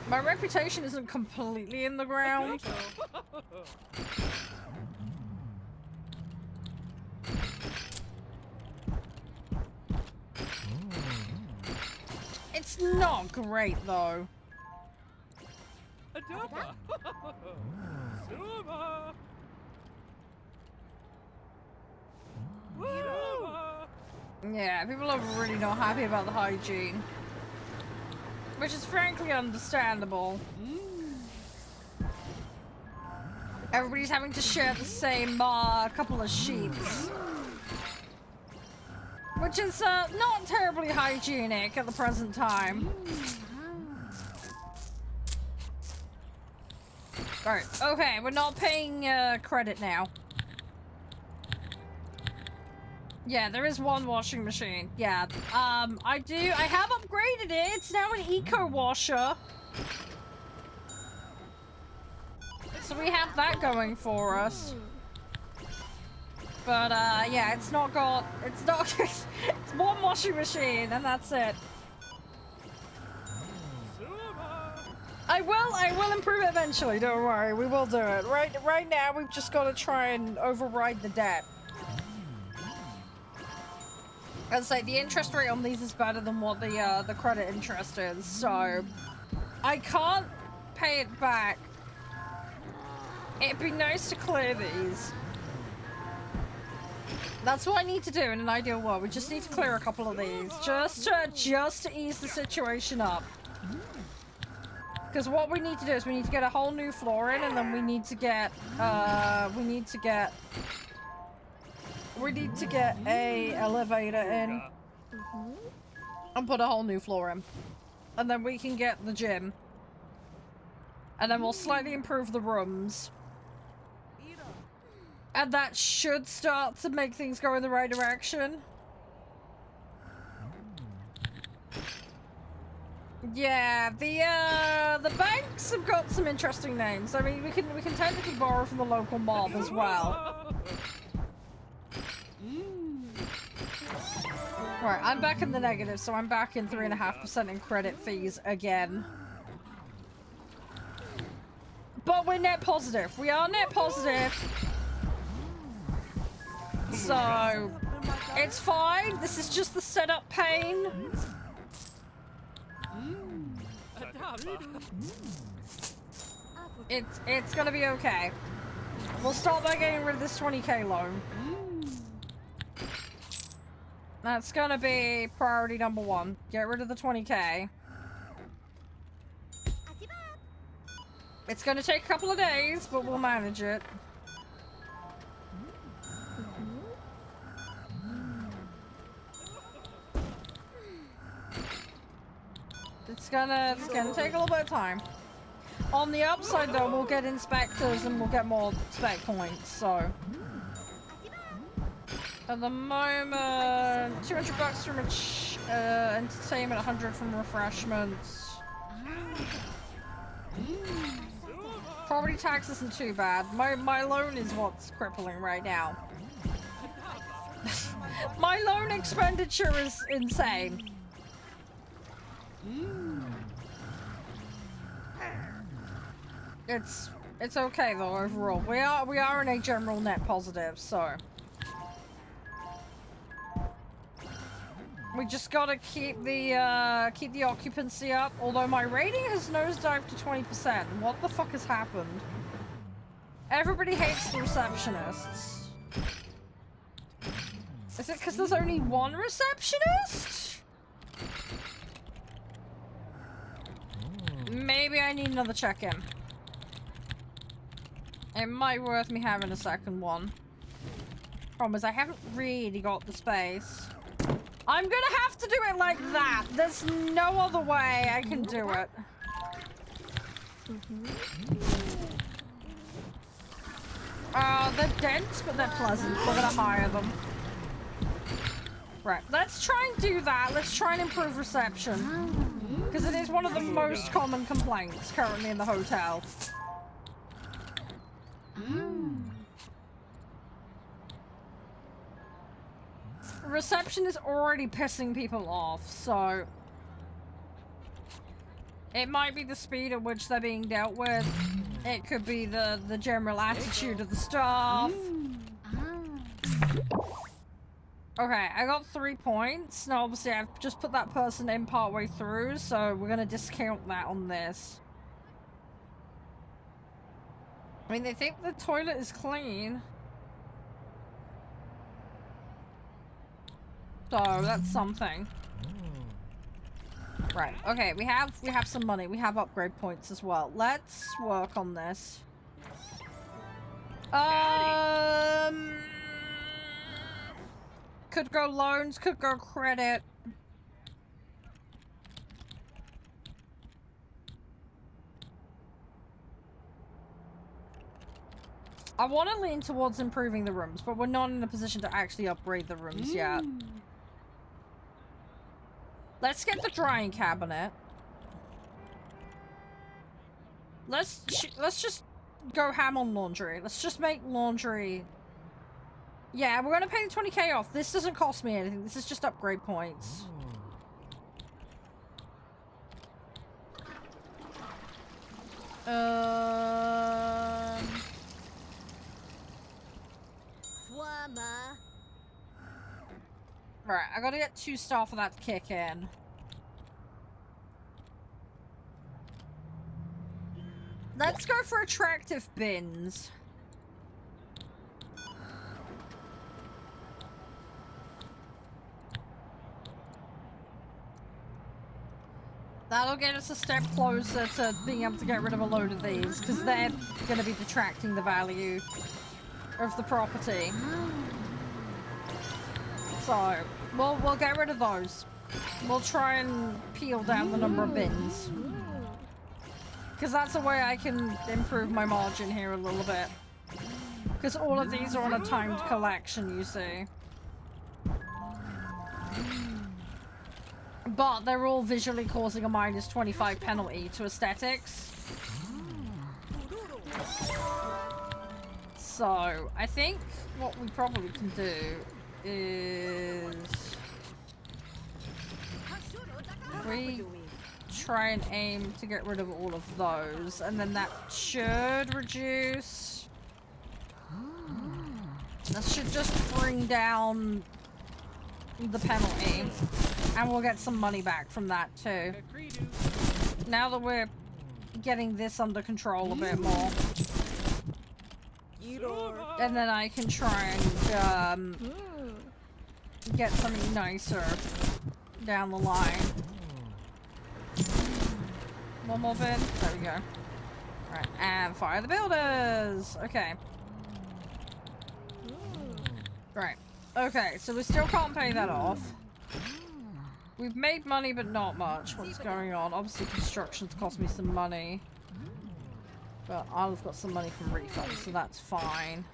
[SPEAKER 1] My reputation isn't completely in the ground. It's not great though. Yeah, people are really not happy about the hygiene. Which is frankly understandable. Everybody's having to share the same couple of sheets. Which is not terribly hygienic at the present time. Alright, okay, we're not paying credit now. Yeah, there is 1 washing machine. Yeah, I have upgraded it. It's now an eco washer. So we have that going for us. But yeah, it's 1 washing machine and that's it. I will improve it eventually, don't worry, we will do it. Right now we've just got to try and override the debt. As I say, the interest rate on these is better than what the credit interest is, so I can't pay it back. It'd be nice to clear these. That's what I need to do in an ideal world. We just need to clear a couple of these, just to ease the situation up. Because what we need to do is we need to get a whole new floor in, and then we need to get a elevator in and put a whole new floor in, and then we can get the gym, and then we'll slightly improve the rooms, and that should start to make things go in the right direction. Yeah, the banks have got some interesting names. I mean, we can technically borrow from the local mob as well. Right, I'm back in the negative, so I'm back in 3.5% in credit fees again. But we're net positive. We are net positive. So, it's fine. This is just the setup pain. It's gonna be okay. We'll start by getting rid of this 20k loan. That's gonna be priority number 1. Get rid of the 20k. It's gonna take a couple of days, but we'll manage it. It's gonna take a little bit of time. On the upside though, we'll get inspectors and we'll get more spec points, so. At the moment, 200 bucks from entertainment, 100 from refreshments. Property tax isn't too bad. My loan is what's crippling right now. My loan expenditure is insane. It's okay though overall. We are in a general net positive, so we just gotta keep the occupancy up. Although my rating has nosedived to 20%. What the fuck has happened? Everybody hates the receptionists. Is it because there's only one receptionist? Maybe I need another check-in. It might be worth me having a second one. Problem is I haven't really got the space. I'm gonna have to do it like that. There's no other way I can do it. They're dense, but they're pleasant. We're gonna hire them. Right, let's try and do that. Let's try and improve reception. Because it is one of the most common complaints currently in the hotel. Reception is already pissing people off, so it might be the speed at which they're being dealt with. It could be the general attitude of the staff. Okay, I got 3 points. Now, obviously, I've just put that person in partway through, so we're gonna discount that on this. I mean, they think the toilet is clean. So, that's something. Right, okay, we have some money. We have upgrade points as well. Let's work on this. Could go loans, could go credit. I want to lean towards improving the rooms, but we're not in a position to actually upgrade the rooms yet. Let's get the drying cabinet. Let's just go ham on laundry. Let's just make laundry. Yeah, we're gonna pay the 20k off. This doesn't cost me anything. This is just upgrade points. Right, I gotta get 2 star for that to kick in. Let's go for attractive bins. That'll get us a step closer to being able to get rid of a load of these, because they're going to be detracting the value of the property. So, we'll get rid of those. We'll try and peel down the number of bins. Because that's a way I can improve my margin here a little bit. Because all of these are on a timed collection, you see. But they're all visually causing a -25 penalty to aesthetics. So, I think what we probably can do is... we try and aim to get rid of all of those, and then that should reduce. That should just bring down the penalty, and we'll get some money back from that too. Now that we're getting this under control a bit more, and then I can try and get something nicer down the line. One more bin. There we go. Right, and fire the builders. Okay. Right. Okay, so we still can't pay that off. We've made money, but not much. What's going on? Obviously, construction's cost me some money. But I've got some money from refunds, so that's fine.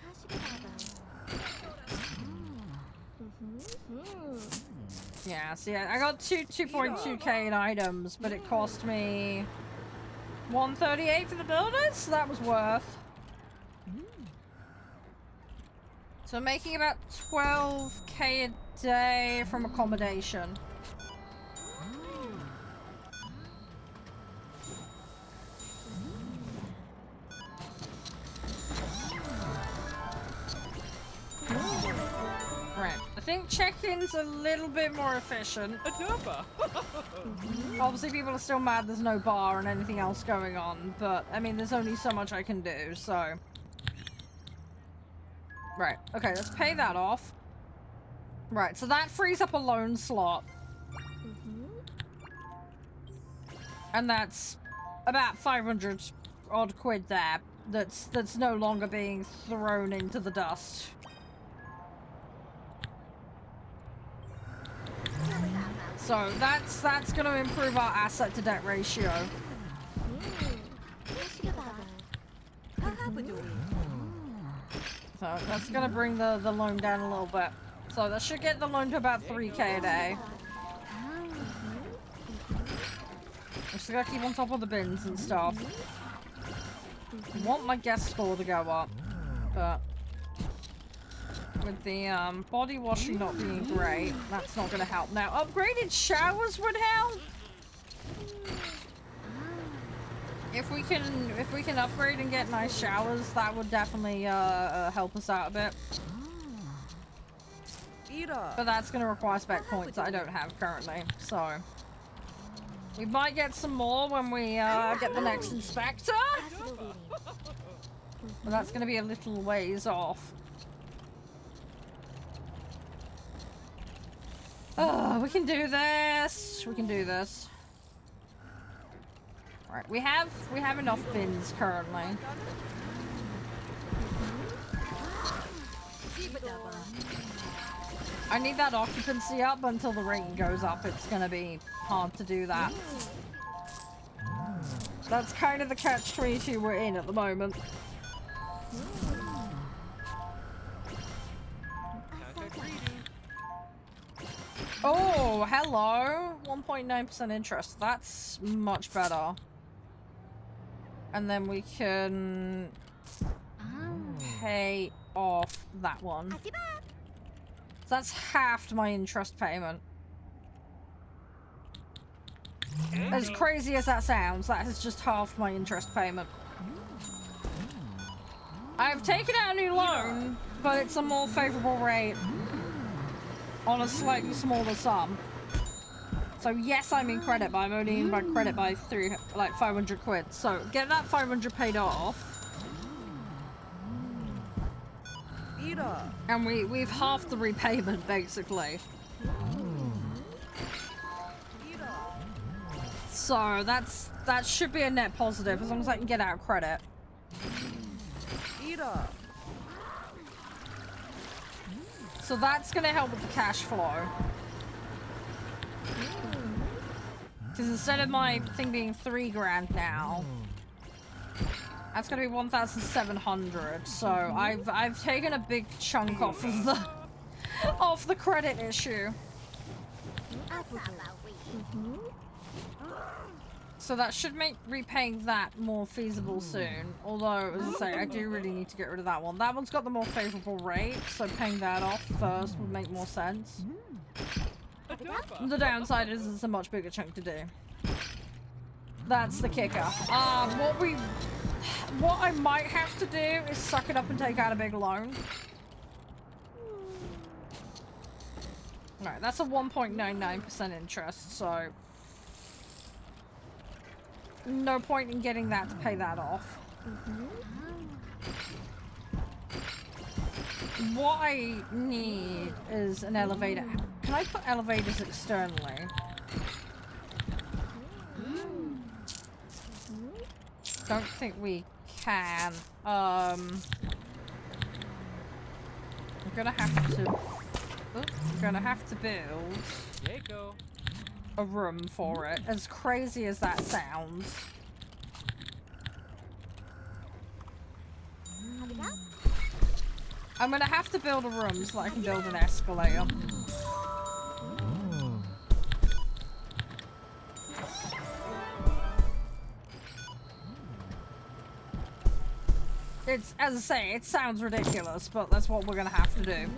[SPEAKER 1] Yeah, so yeah, I got 2.2k in items, but it cost me 138 for the builders, so that was worth. So I'm making about 12k a day from accommodation. Right, I think check-in's a little bit more efficient. Obviously people are still mad there's no bar and anything else going on, but I mean there's only so much I can do, so... Right, okay, let's pay that off. Right, so that frees up a loan slot. And that's about 500 odd quid there. That's no longer being thrown into the dust. So that's going to improve our asset to debt ratio. So that's going to bring the loan down a little bit. So that should get the loan to about 3k a day. I'm just going to keep on top of the bins and stuff. I want my guest score to go up, but with the body washing not being great, that's not going to help. Now, upgraded showers would help. If we can upgrade and get nice showers, that would definitely help us out a bit. But that's going to require spec points that I don't have currently, so we might get some more when we get the next inspector. But that's going to be a little ways off. Oh, we can do this. We can do this. Right, we have enough bins currently. I need that occupancy up until the rating goes up. It's gonna be hard to do that. That's kind of the catch-22 we're in at the moment. Oh, hello! 1.9% interest. That's much better. And then we can pay off that one. So that's halved my interest payment. As crazy as that sounds, that has just halved my interest payment. I've taken out a new loan, but it's a more favorable rate on a slightly smaller sum. So yes, I'm in credit, but I'm only in by credit by 500 quid. So get that 500 paid off. And we've halved the repayment basically. So that should be a net positive as long as I can get out credit. So that's gonna help with the cash flow. Because instead of my thing being 3 grand now, that's gonna be 1,700. So I've taken a big chunk off of the credit issue. So that should make repaying that more feasible soon. Although, as I say, I do really need to get rid of that one. That one's got the more favorable rate, so paying that off first would make more sense. The downside is it's a much bigger chunk to do. That's the kicker. What I might have to do is suck it up and take out a big loan. Alright, that's a 1.99% interest, so... no point in getting that to pay that off. What I need is an elevator. Can I put elevators externally? Don't think we can. I'm gonna have to build a room for it, as crazy as that sounds. I'm gonna have to build a room so I can build an escalator. It's, as I say, it sounds ridiculous, but that's what we're gonna have to do.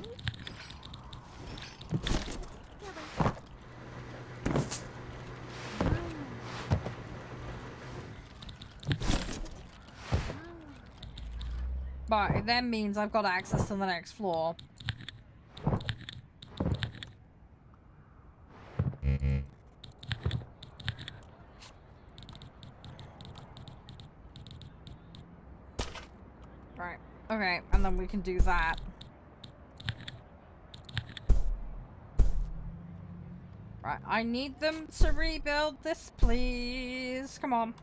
[SPEAKER 1] But it then means I've got access to the next floor. Right. Okay, and then we can do that. Right, I need them to rebuild this, please. Come on.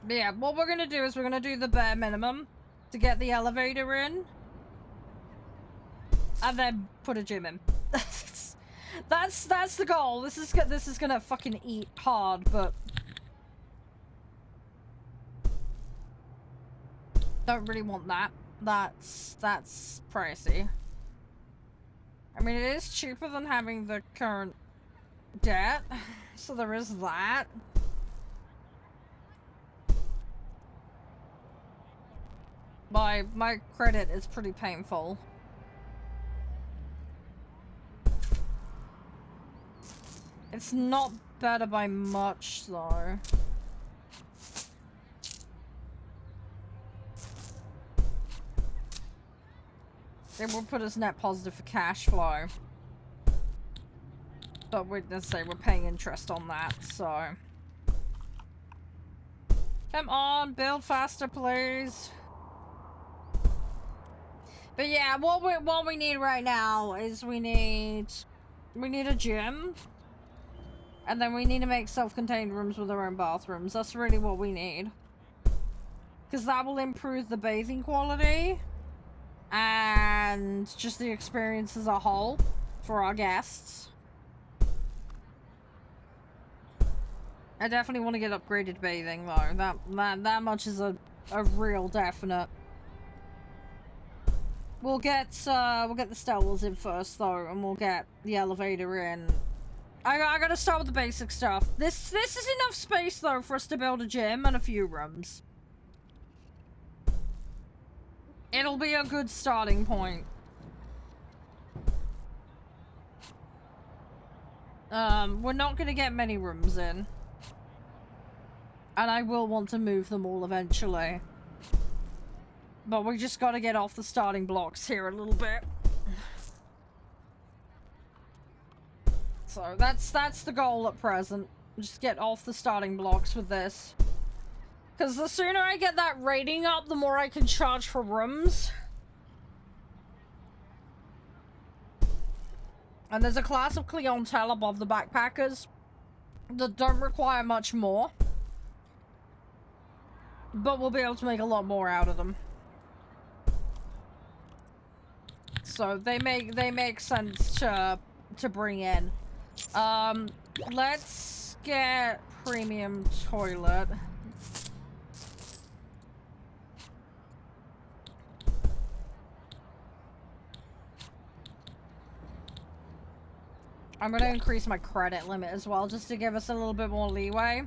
[SPEAKER 1] But yeah, what we're gonna do is we're gonna do the bare minimum to get the elevator in, and then put a gym in. that's the goal. This is gonna fucking eat hard, but don't really want that. That's pricey. I mean, it is cheaper than having the current debt, so there is that. My credit is pretty painful. It's not better by much, though. It will put us net positive for cash flow. But let's say we're paying interest on that, so... Come on, build faster, please. But yeah, what we need right now is we need a gym, and then we need to make self-contained rooms with our own bathrooms. That's really what we need, because that will improve the bathing quality and just the experience as a whole for our guests. I definitely want to get upgraded bathing though. That much is a real definite. We'll get the stairwells in first though, and we'll get the elevator in. I gotta start with the basic stuff. This is enough space though for us to build a gym and a few rooms. It'll be a good starting point. We're not gonna get many rooms in. And I will want to move them all eventually. But we just gotta get off the starting blocks here a little bit. So that's the goal at present. Just get off the starting blocks with this. Because the sooner I get that rating up, the more I can charge for rooms. And there's a class of clientele above the backpackers that don't require much more. But we'll be able to make a lot more out of them. So they make sense to bring in. Let's get premium toilet. I'm gonna increase my credit limit as well, just to give us a little bit more leeway.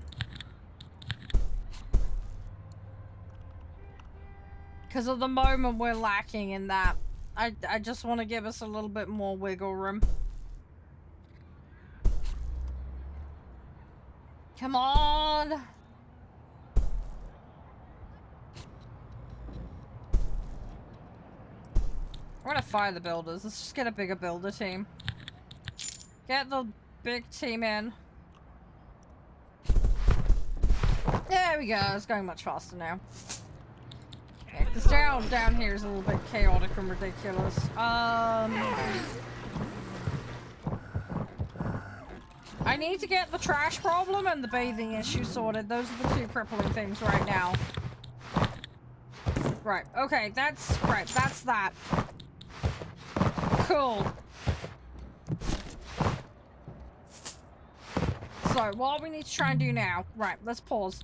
[SPEAKER 1] Because at the moment we're lacking in that. I just want to give us a little bit more wiggle room. Come on! We're gonna fire the builders. Let's just get a bigger builder team. Get the big team in. There we go. It's going much faster now. Yeah, because down here is a little bit chaotic and ridiculous. I need to get the trash problem and the bathing issue sorted. Those are the two crippling things right now. Right. Okay. That's right. That's that. Cool. So, what we need to try and do now... Right, let's pause.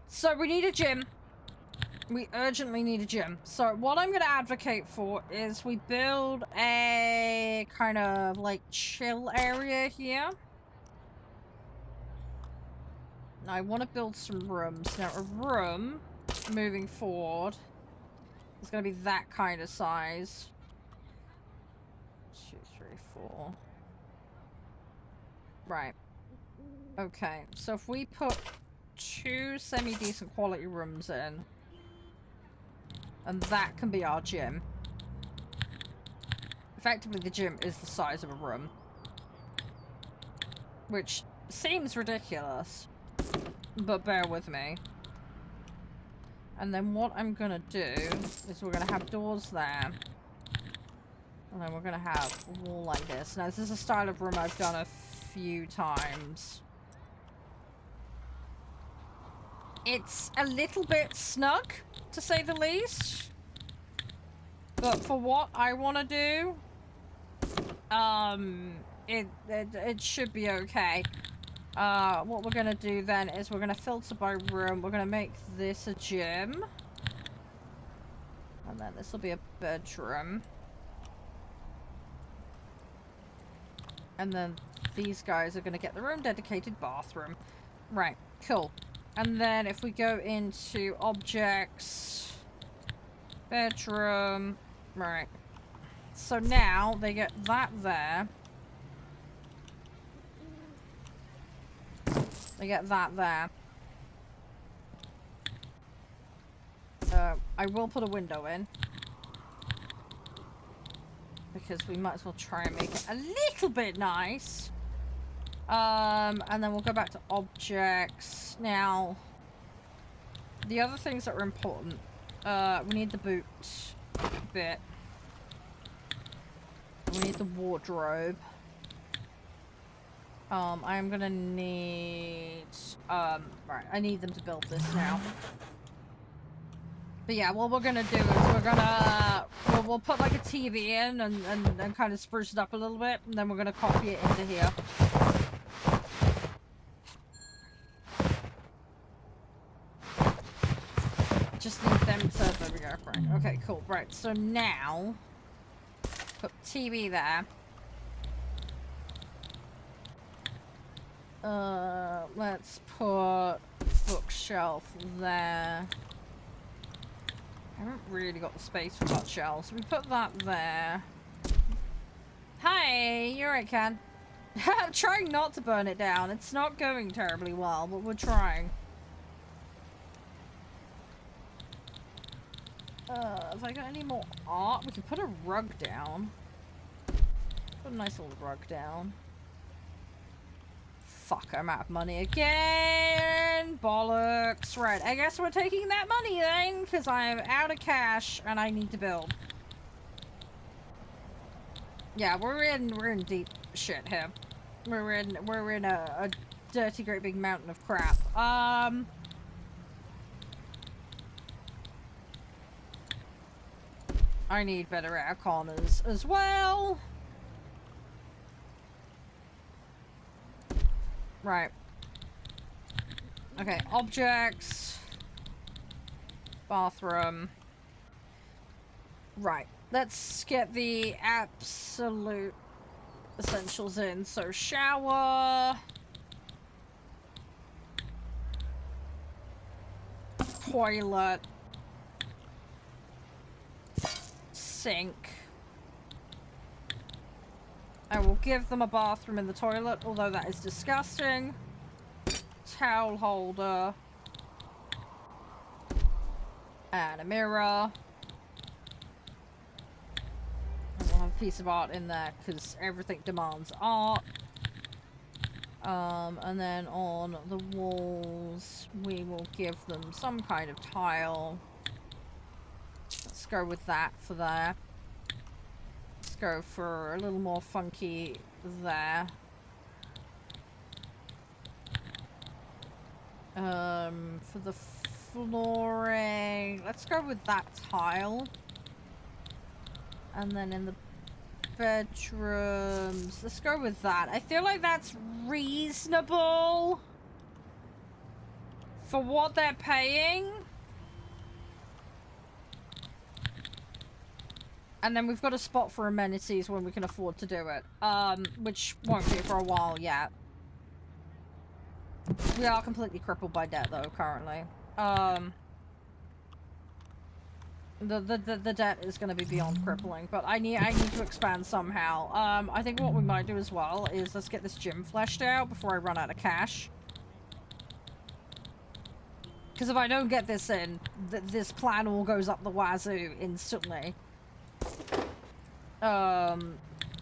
[SPEAKER 1] So, we need a gym. We urgently need a gym. So, what I'm going to advocate for is we build a kind of, like, chill area here. Now, I want to build some rooms. Now, a room, moving forward, is going to be that kind of size. 2, 3, 4. Right. Okay, so if we put 2 semi-decent quality rooms in, and that can be our gym. Effectively, the gym is the size of a room. Which seems ridiculous, but bear with me. And then what I'm gonna do is we're gonna have doors there. And then we're gonna have a wall like this. Now, this is a style of room I've done a few times. It's a little bit snug, to say the least. But for what I want to do, it should be okay. What we're gonna do then is we're gonna filter by room. We're gonna make this a gym. And then this will be a bedroom. And then these guys are gonna get their own dedicated bathroom. Right, cool. And then if we go into objects, bedroom, right. So now they get that there. They get that there. I will put a window in. Because we might as well try and make it a little bit nice. And then we'll go back to objects. Now, the other things that are important. We need the boot bit. We need the wardrobe. I'm gonna need... right, I need them to build this now. But yeah, what we're gonna do is we're gonna... We'll put like a TV in and kind of spruce it up a little bit. And then we're gonna copy it into here. Just need them to... There we go. Right. Okay, cool. Right, so now... Put TV there. Let's put bookshelf there. I haven't really got the space for that shelf, so we put that there. Hi, you're right, Ken. I'm trying not to burn it down. It's not going terribly well, but we're trying. Have I got any more art? We can put a rug down. Put a nice little rug down. Fuck, I'm out of money again. Bollocks. Right, I guess we're taking that money then, because I'm out of cash and I need to build. Yeah, we're in deep shit here. We're in a dirty great big mountain of crap. I need better air corners as well. Right. Okay, objects. Bathroom. Right. Let's get the absolute essentials in. So, shower. Toilet. Sink. I will give them a bathroom in the toilet, although that is disgusting. towel holder. And a mirror. And we'll have a piece of art in there because everything demands art. And then on the walls, we will give them some kind of tile. Let's go with that for there. Let's go for a little more funky there. For the flooring, let's go with that tile. And then in the bedrooms, let's go with that. I feel like that's reasonable for what they're paying. And then we've got a spot for amenities when we can afford to do it. Which won't be for a while yet. We are completely crippled by debt though, currently. The debt is going to be beyond crippling, but I need to expand somehow. I think what we might do as well is let's get this gym fleshed out before I run out of cash. Because if I don't get this in, this plan all goes up the wazoo instantly.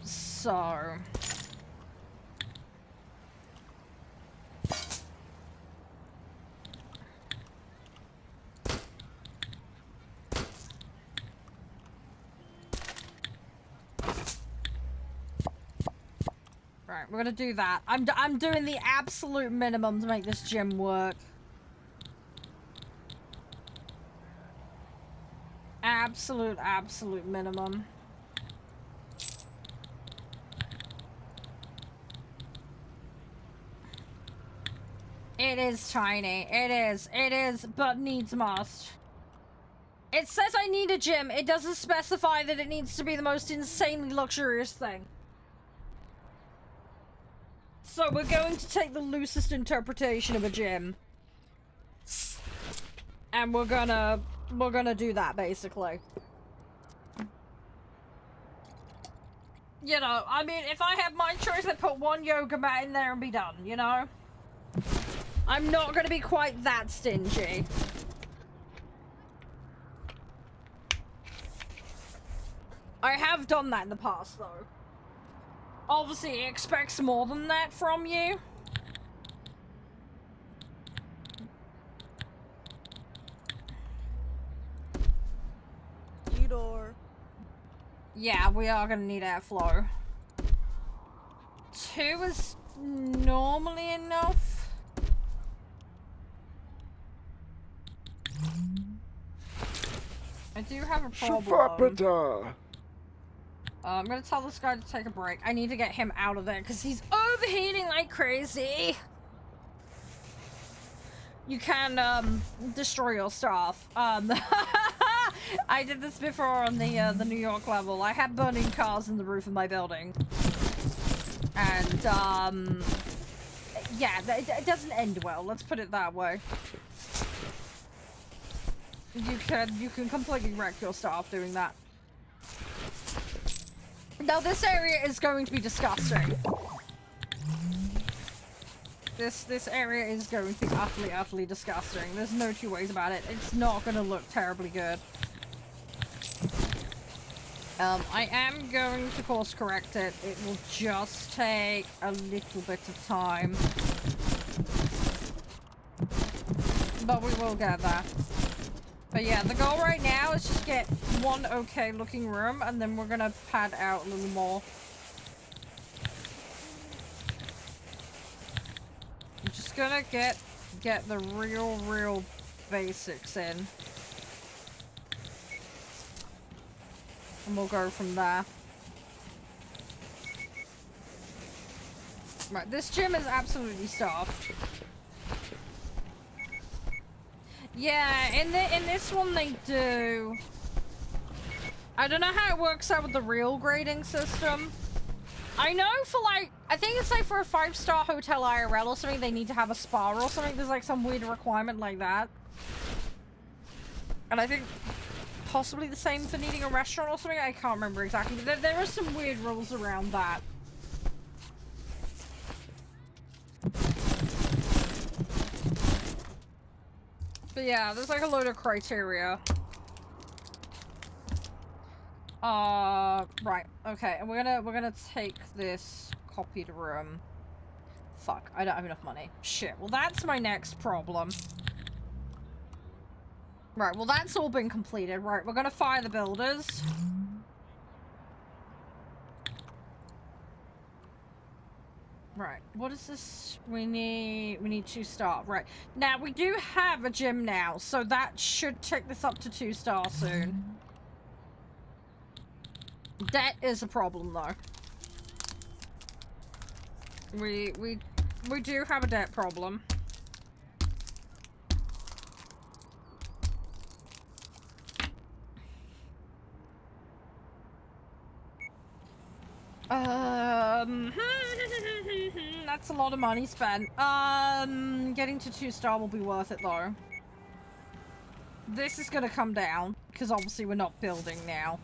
[SPEAKER 1] So... Right, we're gonna do that. I'm doing the absolute minimum to make this gym work. Absolute minimum. It is tiny. It is, but needs must. It says I need a gym. It doesn't specify that it needs to be the most insanely luxurious thing. So we're going to take the loosest interpretation of a gym. And we're gonna do that, basically. You know, I mean, if I have my choice, I'd put one yoga mat in there and be done, you know? I'm not gonna be quite that stingy. I have done that in the past, though. Obviously, it expects more than that from you.
[SPEAKER 4] Door.
[SPEAKER 1] Yeah, we are gonna need airflow. 2 is normally enough. I do have a problem. I'm gonna tell this guy to take a break. I need to get him out of there because he's overheating like crazy. You can destroy your stuff. I did this before on the New York level. I had burning cars in the roof of my building, and yeah, it doesn't end well. Let's put it that way. You can completely wreck your stuff doing that. Now this area is going to be disgusting. This area is going to be utterly disgusting. There's no two ways about it. It's not going to look terribly good. I am going to course correct it. It will just take a little bit of time. But we will get there. But yeah, the goal right now is just get one okay looking room and then we're gonna pad out a little more. I'm just gonna get the real basics in. And we'll go from there. Right, this gym is absolutely stuffed. Yeah, in this one they do. I don't know how it works out with the real grading system. I know for like, I think it's like for a 5-star hotel IRL or something, they need to have a spa or something. There's like some weird requirement like that. And I think possibly the same for needing a restaurant or something. I can't remember exactly. There are some weird rules around that. But yeah, there's like a load of criteria. Right, okay, and we're gonna take this copied room. Fuck, I don't have enough money. Shit, well that's my next problem. Right, well that's all been completed. Right, we're gonna fire the builders. Right, what is this? We need 2-star. Right, now we do have a gym now, so that should take this up to 2-star soon. Debt is a problem though. We do have a debt problem. That's a lot of money spent. Getting to 2-star will be worth it though. This is gonna come down because obviously we're not building now.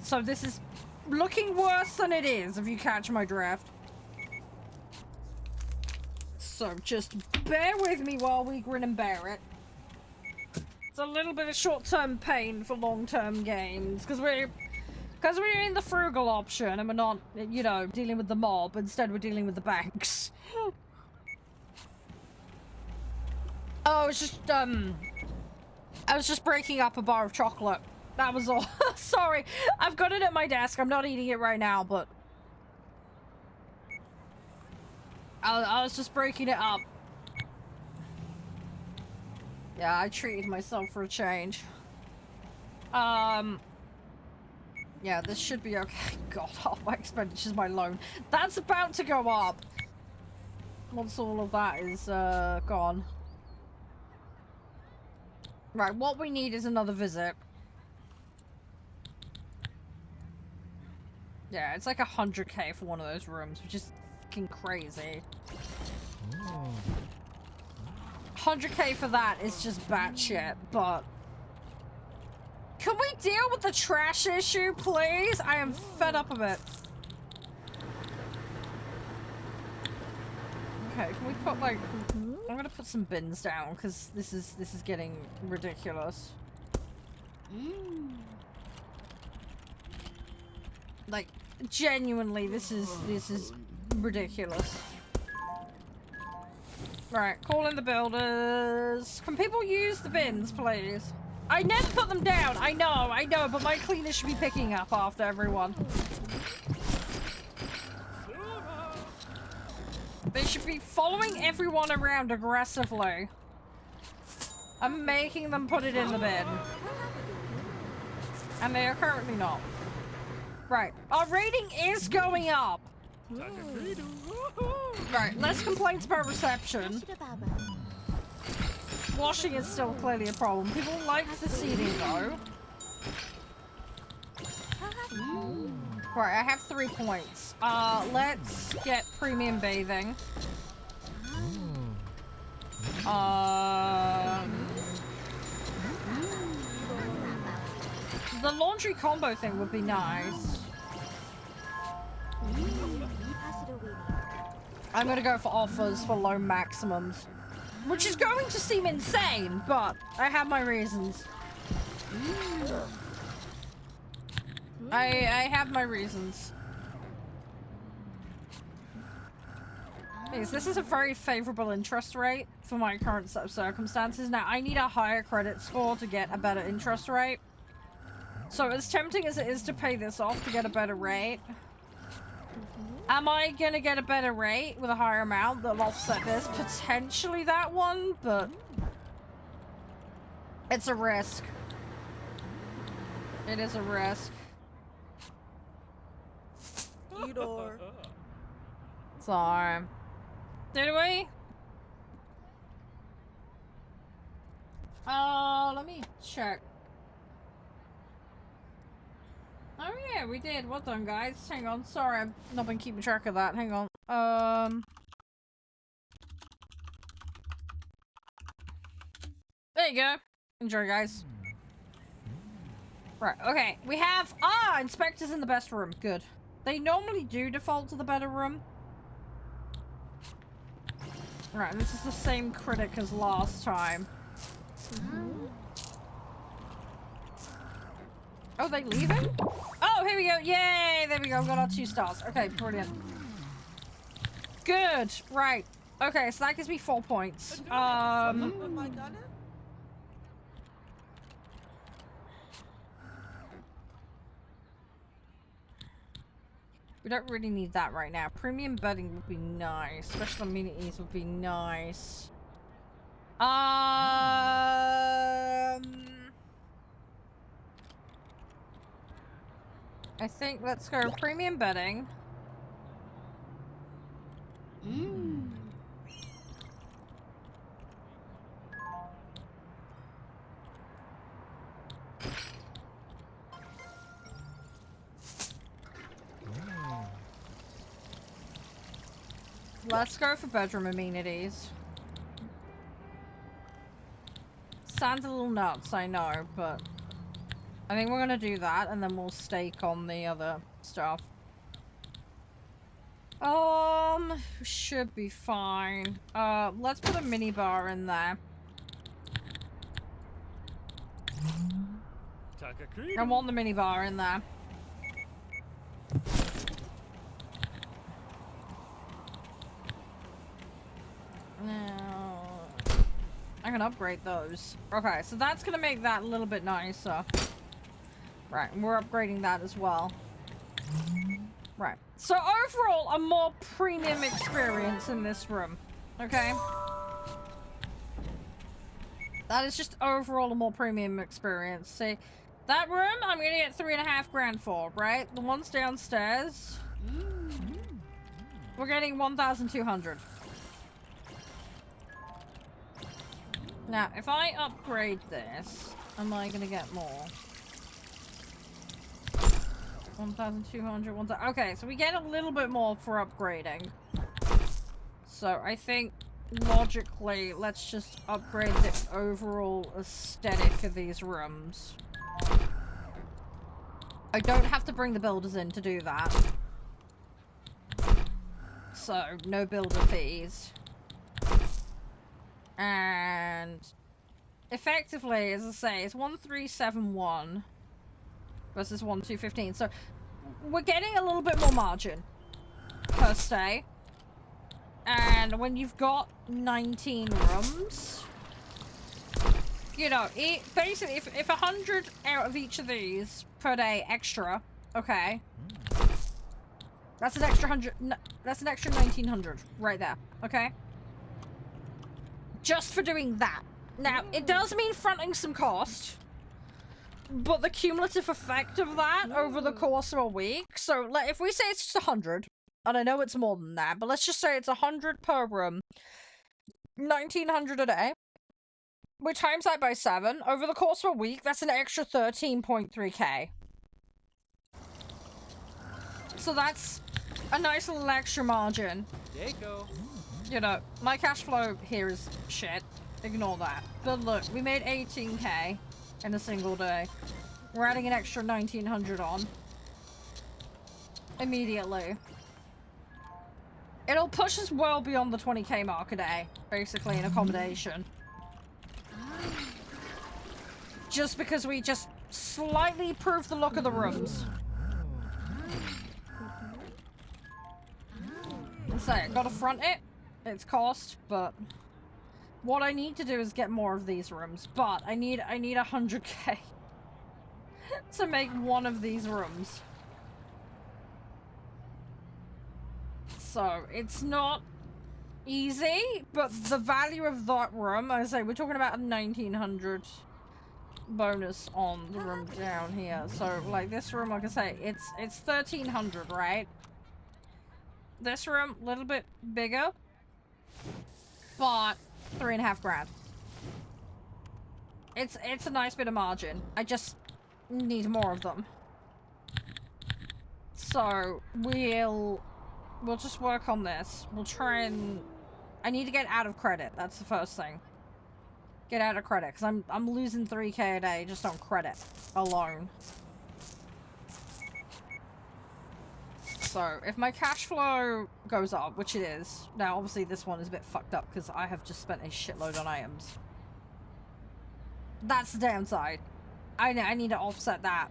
[SPEAKER 1] So this is looking worse than it is, if you catch my drift. So just bear with me while we grin and bear it. It's a little bit of short-term pain for long-term gains, because we're in the frugal option and we're not, you know, dealing with the mob. Instead, we're dealing with the banks. Oh, it's just, I was just breaking up a bar of chocolate. That was all. Sorry. I've got it at my desk. I'm not eating it right now, but I was just breaking it up. Yeah, I treated myself for a change. Yeah, this should be okay. God, half my expenditures, my loan. That's about to go up. Once all of that is, gone. Right, what we need is another visit. Yeah, it's like 100k for one of those rooms, which is fucking crazy. 100k for that is just batshit, but... Can we deal with the trash issue, please? I am fed up of it. Okay, can we put like... I'm gonna put some bins down, because this is getting ridiculous. Like, genuinely, this is ridiculous. Right, call in the builders. Can people use the bins, please? I never put them down. I know, but my cleaner should be picking up after everyone. They should be following everyone around aggressively. I'm making them put it in the bin. And they are currently not. Right, our rating is going up. Right, less complaints about reception. Washing is still clearly a problem. People like the seating though. Right, I have 3 points. Let's get premium bathing. The laundry combo thing would be nice. I'm gonna go for offers for low maximums. Which is going to seem insane, but I have my reasons. I have my reasons. Yes, this is a very favorable interest rate for my current set of circumstances. Now, I need a higher credit score to get a better interest rate. So as tempting as it is to pay this off to get a better rate, am I gonna get a better rate with a higher amount that'll offset this? Potentially that one, but it's a risk. It is a risk. Sorry. Did we? Let me check. Oh yeah, we did. Well done, guys. Hang on. Sorry, I've not been keeping track of that. Hang on. There you go. Enjoy, guys. Right, okay. We have... inspectors in the best room. Good. They normally do default to the better room. Right, this is the same critic as last time. Oh, they leaving? Oh, here we go. Yay! There we go. Got our 2 stars. Okay, brilliant. Good. Right. Okay, so that gives me 4 points. We don't really need that right now. Premium bedding would be nice. Special amenities would be nice. I think let's go premium bedding. Let's go for bedroom amenities. Sounds a little nuts, I know, but I think we're gonna do that and then we'll stake on the other stuff. Should be fine. Let's put a minibar in there. I want the minibar in there. Now, I can upgrade those. Okay, so that's gonna make that a little bit nicer. Right, and we're upgrading that as well. Right. So overall, a more premium experience in this room. Okay? That is just overall a more premium experience. See, that room, I'm gonna get 3.5 grand for, right? The ones downstairs, we're getting 1,200. Now, if I upgrade this, am I gonna get more? 1,200, 1,000. Okay, so we get a little bit more for upgrading. So I think logically, let's just upgrade the overall aesthetic of these rooms. I don't have to bring the builders in to do that. So, no builder fees. And effectively, as I say, it's 1,371 versus 1,215. So we're getting a little bit more margin per stay. And when you've got 19 rooms, you know, basically if 100 out of each of these per day extra, okay, that's an extra 100. That's an extra 1,900 right there. Okay. Just for doing that. Now, it does mean fronting some cost, but the cumulative effect of that over the course of a week, so if we say it's just 100, and I know it's more than that, but let's just say it's 100 per room, 1,900 a day, we times that by 7, over the course of a week, that's an extra 13.3k. So that's a nice little extra margin.
[SPEAKER 4] There you go.
[SPEAKER 1] You know, my cash flow here is shit. Ignore that. But look, we made 18k in a single day. We're adding an extra 1,900 on. Immediately. It'll push us well beyond the 20k mark a day, basically, in accommodation. Just because we just slightly improved the look of the rooms. So, gotta front it. It's cost, but what I need to do is get more of these rooms. But I need 100k to make one of these rooms. So it's not easy, but the value of that room, as I say, we're talking about a 1,900 bonus on the room down here. So like this room, like I say, it's 1,300, right? This room, a little bit bigger, but 3.5 grand. It's a nice bit of margin. I just need more of them. So we'll just work on this. We'll try and I need to get out of credit. That's the first thing. Get out of credit because I'm losing 3k a day just on credit alone. So, if my cash flow goes up, which it is, now obviously this one is a bit fucked up because I have just spent a shitload on items. That's the downside. I need to offset that.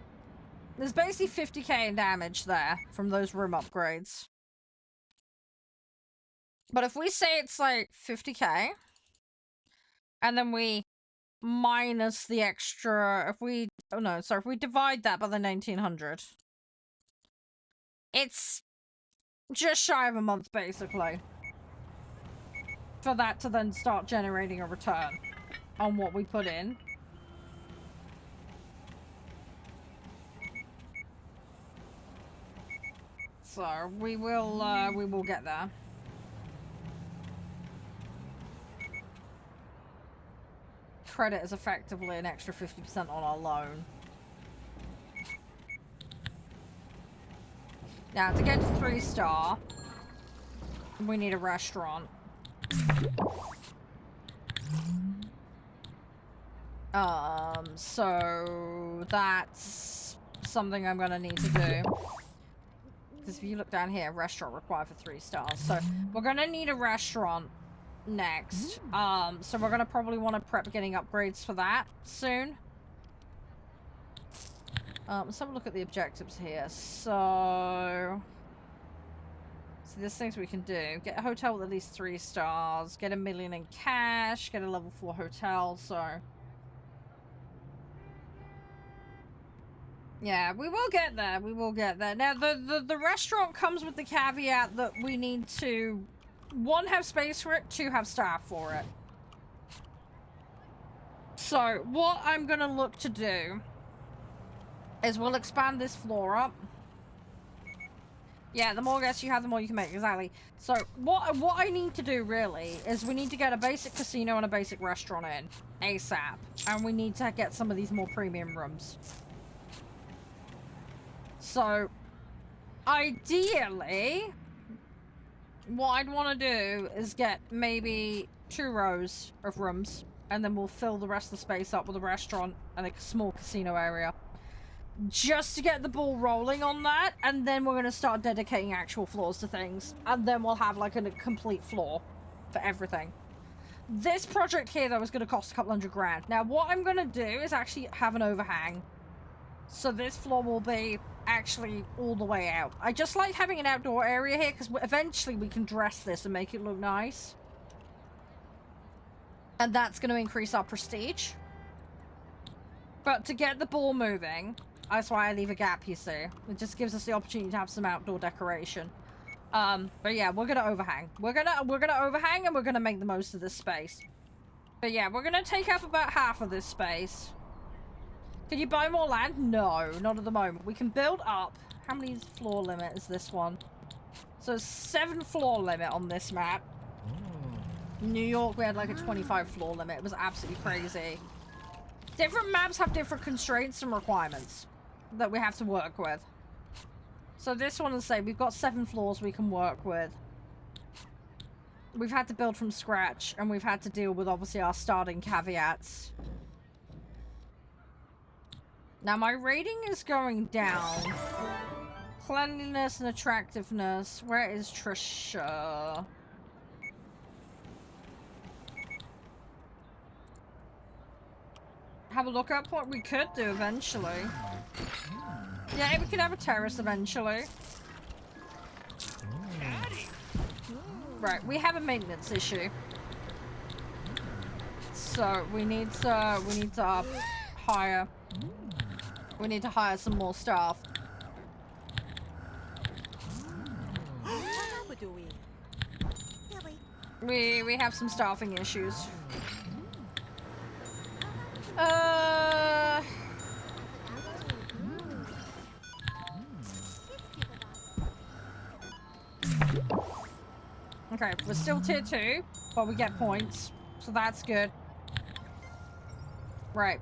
[SPEAKER 1] There's basically 50k in damage there from those room upgrades. But if we say it's like 50k, and then we minus the extra, if we, oh no, sorry, if we divide that by the 1900, it's just shy of a month, basically, for that to then start generating a return on what we put in. So we will get there. Credit is effectively an extra 50% on our loan. Now, to get to 3-star, we need a restaurant. So that's something I'm gonna need to do. Because if you look down here, restaurant required for 3 stars. So we're gonna need a restaurant next. So we're gonna probably want to prep getting upgrades for that soon. Let's have a look at the objectives here. So there's things we can do. Get a hotel with at least 3 stars. Get $1 million in cash. Get a level 4 hotel. So yeah, we will get there. We will get there. Now, the restaurant comes with the caveat that we need to, 1, have space for it, 2, have staff for it. So, what I'm going to look to do is we'll expand this floor up. Yeah, the more guests you have, the more you can make. Exactly. So, what I need to do, really, is we need to get a basic casino and a basic restaurant in ASAP. And we need to get some of these more premium rooms. So, ideally, what I'd want to do is get maybe 2 rows of rooms, and then we'll fill the rest of the space up with a restaurant and a small casino area. Just to get the ball rolling on that, and then we're going to start dedicating actual floors to things, and then we'll have like a complete floor for everything. This project here, though, is going to cost a couple $100,000. Now, what I'm going to do is actually have an overhang. So this floor will be actually all the way out. I just like having an outdoor area here because eventually we can dress this and make it look nice. And that's going to increase our prestige. But to get the ball moving, that's why I leave a gap, you see. It just gives us the opportunity to have some outdoor decoration. But yeah, we're going to overhang. We're going to overhang and we're going to make the most of this space. But yeah, we're going to take up about half of this space. Can you buy more land? No, not at the moment. We can build up. How many floor limit is this one? So 7 floor limit on this map. New York, we had like a 25 floor limit. It was absolutely crazy. Different maps have different constraints and requirements that we have to work with. So this one, let's say, we've got 7 floors we can work with. We've had to build from scratch, and we've had to deal with, obviously, our starting caveats. Now, my rating is going down. Cleanliness and attractiveness. Where is Trisha? Have a look at what we could do eventually. Yeah, we could have a terrace eventually. Right, we have a maintenance issue. So we need to hire. We need to hire some more staff. We have some staffing issues. Okay, we're still tier 2, but we get points, so that's good. Right.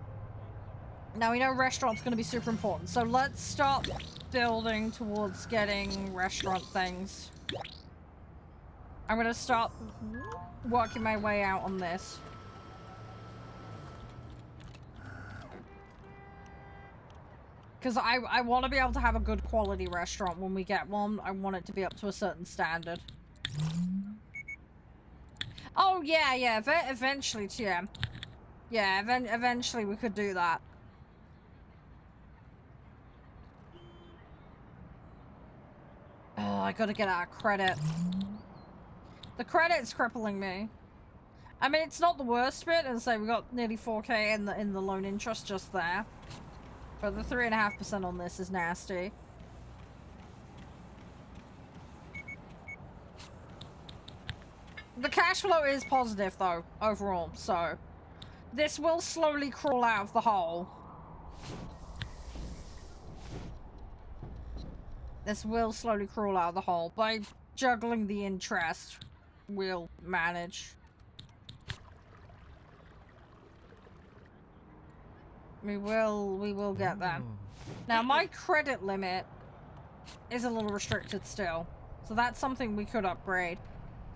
[SPEAKER 1] Now we know restaurant's going to be super important, so let's start building towards getting restaurant things. I'm going to start working my way out on this. Because I want to be able to have a good quality restaurant when we get one. I want it to be up to a certain standard. Oh, yeah, eventually, yeah. Yeah, eventually we could do that. Oh, I gotta get out of credit. The credit's crippling me. I mean, it's not the worst bit, and so we got nearly 4K in the loan interest just there. But the 3.5% on this is nasty. The cash flow is positive though, overall, so this will slowly crawl out of the hole. This will slowly crawl out of the hole. By juggling the interest, we'll manage. We will get there. Now, my credit limit is a little restricted still. So that's something we could upgrade.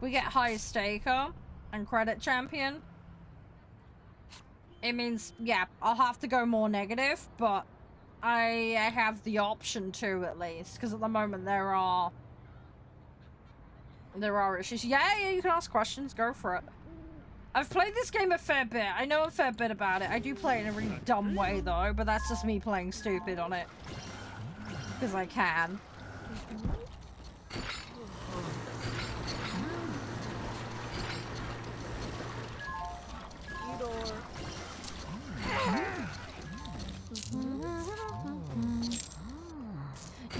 [SPEAKER 1] We get high staker and credit champion. It means, yeah, I'll have to go more negative, but I have the option to, at least, because at the moment there are issues. Yeah, you can ask questions. Go for it. I've played this game a fair bit. I know a fair bit about it. I do play it in a really dumb way, though, but that's just me playing stupid on it. Because I can.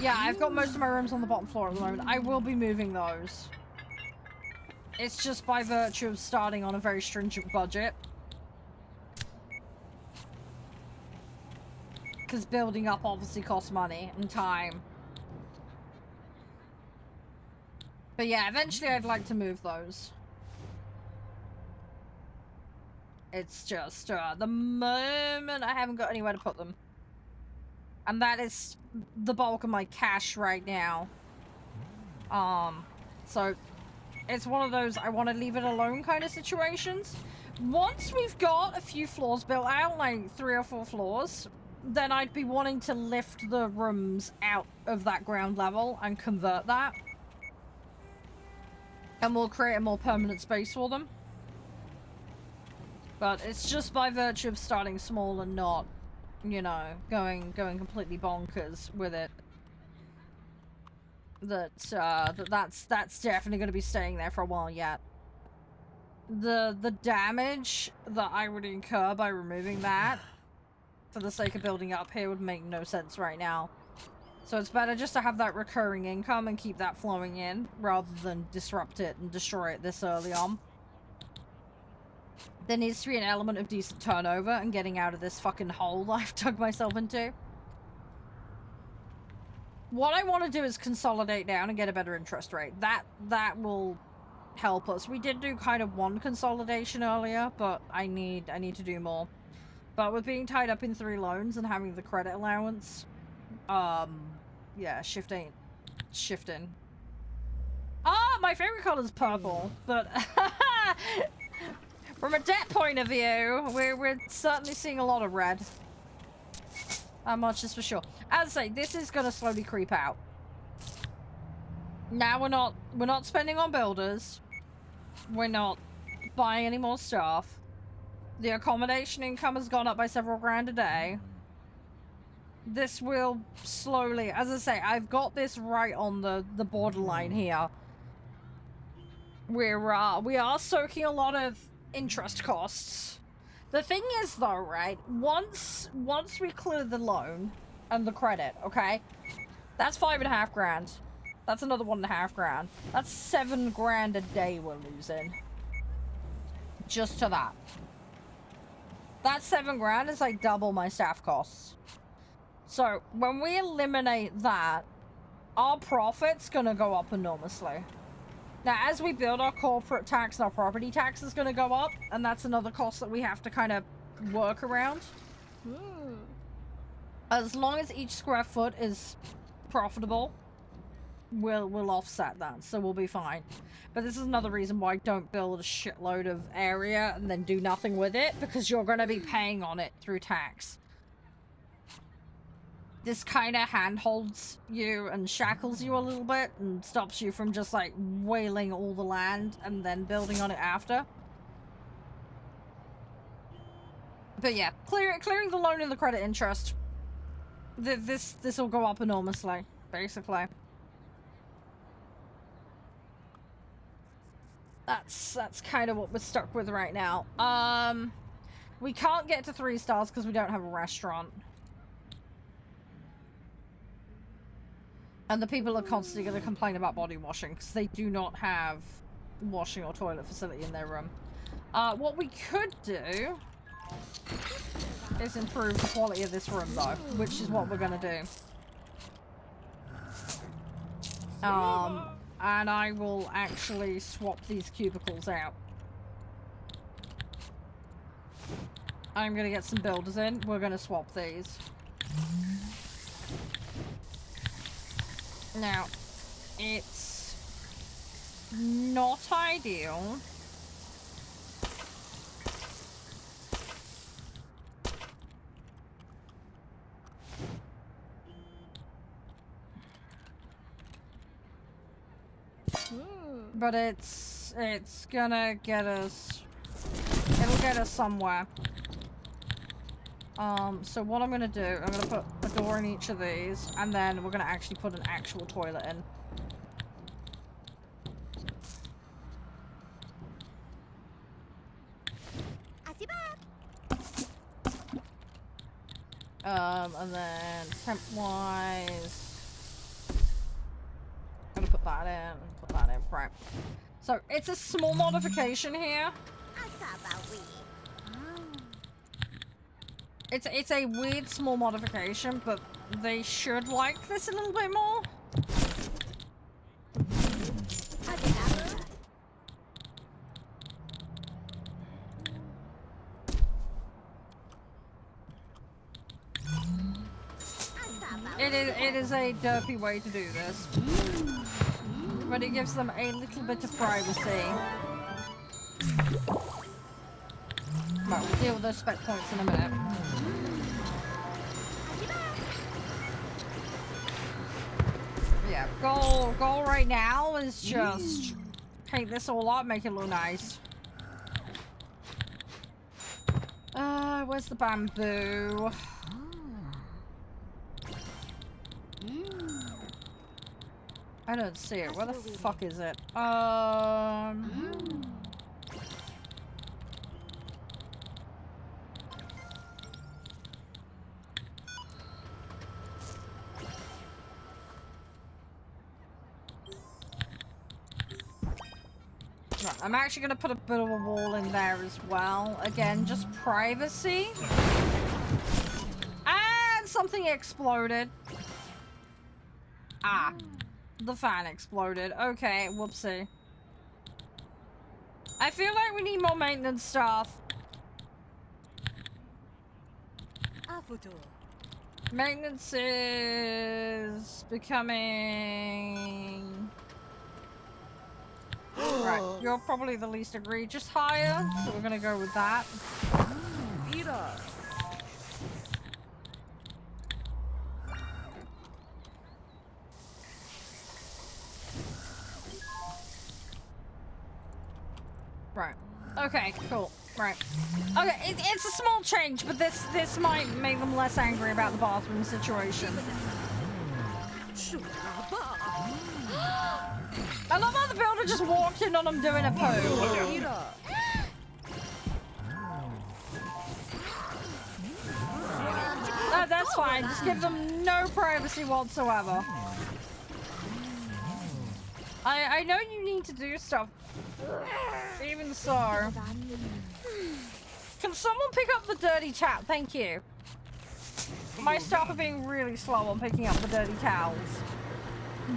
[SPEAKER 1] Yeah, I've got most of my rooms on the bottom floor at the moment. I will be moving those. It's just by virtue of starting on a very stringent budget. Because building up obviously costs money and time. But yeah, eventually I'd like to move those. It's just, the moment I haven't got anywhere to put them. And that is the bulk of my cash right now. So it's one of those I want to leave it alone kind of situations. Once we've got a few floors built out, like 3 or 4 floors, then I'd be wanting to lift the rooms out of that ground level and convert that. And we'll create a more permanent space for them. But it's just by virtue of starting small and not, you know, going completely bonkers with it. That's definitely going to be staying there for a while yet. The damage that I would incur by removing that for the sake of building up here would make no sense right now. So it's better just to have that recurring income and keep that flowing in rather than disrupt it and destroy it this early on. There needs to be an element of decent turnover and getting out of this fucking hole that I've dug myself into. What I want to do is consolidate down and get a better interest rate. That will help us. We did do kind of one consolidation earlier, but I need to do more. But with being tied up in 3 loans and having the credit allowance, yeah, shift ain't shifting. Ah, my favorite color is purple, but from a debt point of view, we're certainly seeing a lot of red. That much is for sure. As I say, this is gonna slowly creep out. Now we're not spending on builders. We're not buying any more stuff. The accommodation income has gone up by several grand a day. This will slowly, as I say, I've got this right on the borderline here. We are soaking a lot of interest costs. The thing is though, right, once we clear the loan and the credit, okay, that's 5.5 grand. That's another 1.5 grand. That's 7 grand a day we're losing. Just to that. That 7 grand is like double my staff costs. So when we eliminate that, our profit's gonna go up enormously. Now, as we build our corporate tax and our property tax is gonna go up, and that's another cost that we have to kind of work around. As long as each square foot is profitable, we'll offset that, so we'll be fine. But this is another reason why I don't build a shitload of area and then do nothing with it, because you're gonna be paying on it through tax. This kind of handholds you and shackles you a little bit and stops you from just like whaling all the land and then building on it after. But yeah, clearing the loan and the credit interest. This will go up enormously, basically. That's kind of what we're stuck with right now. We can't get to 3 stars because we don't have a restaurant. And the people are constantly going to complain about body washing because they do not have washing or toilet facility in their room. What we could do is improve the quality of this room though, which is what we're going to do. And I will actually swap these cubicles out. I'm going to get some builders in. We're going to swap these. Now, it's not ideal. But it's gonna get us, it'll get us somewhere. So what I'm gonna do, I'm gonna put a door in each of these, and then we're gonna actually put an actual toilet in. And then temp-wise, I'm gonna put that in, right. So, it's a small modification here. It's a weird small modification, but they should like this a little bit more. It is a derpy way to do this, but it gives them a little bit of privacy. Right, we'll deal with those spec points in a minute. Yeah, goal right now is just paint this all up, make it look nice. Where's the bamboo? I don't see it. Where the fuck is it? Right, I'm actually going to put a bit of a wall in there as well. Again, just privacy. And something exploded. Ah. The fan exploded. Okay, whoopsie. I feel like we need more maintenance staff. Maintenance is becoming... Right, you're probably the least egregious hire, so we're gonna go with that. Right. Okay, cool. Right. Okay, it's a small change, but this might make them less angry about the bathroom situation. I love how the builder just walked in on them doing a poo. No, that's fine. Just give them no privacy whatsoever. I know you need to do stuff. Even so. Can someone pick up the dirty towel? Thank you. My staff are being really slow on picking up the dirty towels.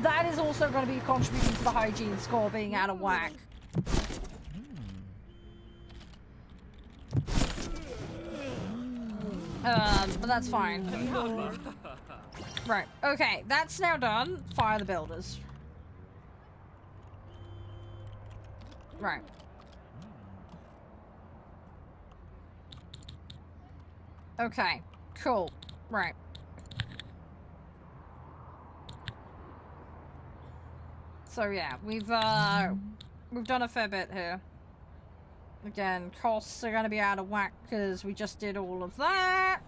[SPEAKER 1] That is also going to be contributing to the hygiene score being out of whack. But that's fine. Right, okay, that's now done. Fire the builders. Right. Okay, cool. Right. So yeah, we've done a fair bit here. Again, costs are going to be out of whack because we just did all of that.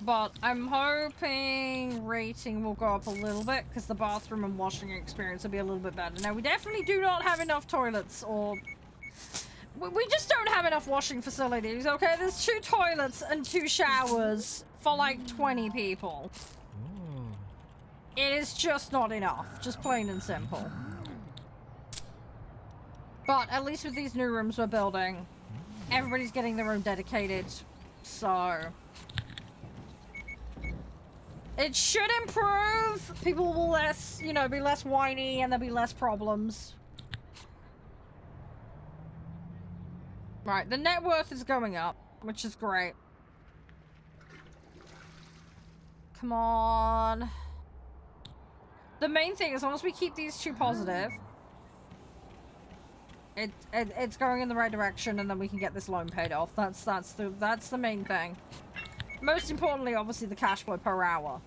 [SPEAKER 1] But I'm hoping rating will go up a little bit because the bathroom and washing experience will be a little bit better. Now, we definitely do not have enough toilets, or... We just don't have enough washing facilities, okay? There's 2 toilets and 2 showers for like 20 people. It is just not enough. Just plain and simple. But at least with these new rooms we're building, everybody's getting their own dedicated, so... It should improve. People will less, you know, be less whiny and there'll be less problems. Right, the net worth is going up, which is great. Come on. The main thing is, as long as we keep these 2 positive, it's going in the right direction, and then we can get this loan paid off. That's the main thing. Most importantly, obviously, the cash flow per hour.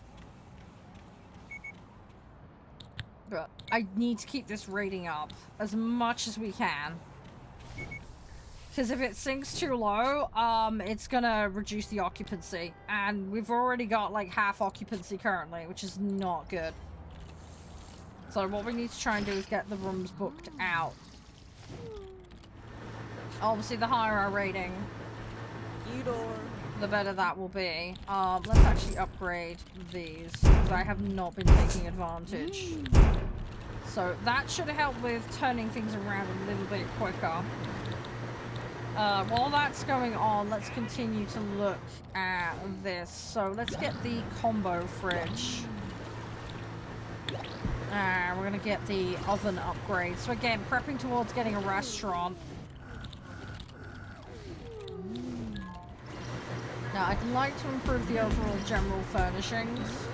[SPEAKER 1] But I need to keep this rating up as much as we can. Because if it sinks too low, it's gonna reduce the occupancy. And we've already got like half occupancy currently, which is not good. So what we need to try and do is get the rooms booked out. Obviously, the higher our rating, the better that will be. Let's actually upgrade these, because I have not been taking advantage. So that should help with turning things around a little bit quicker. While that's going on, let's continue to look at this. So let's get the combo fridge. We're gonna get the oven upgrade. So again, prepping towards getting a restaurant. Now, I'd like to improve the overall general furnishings.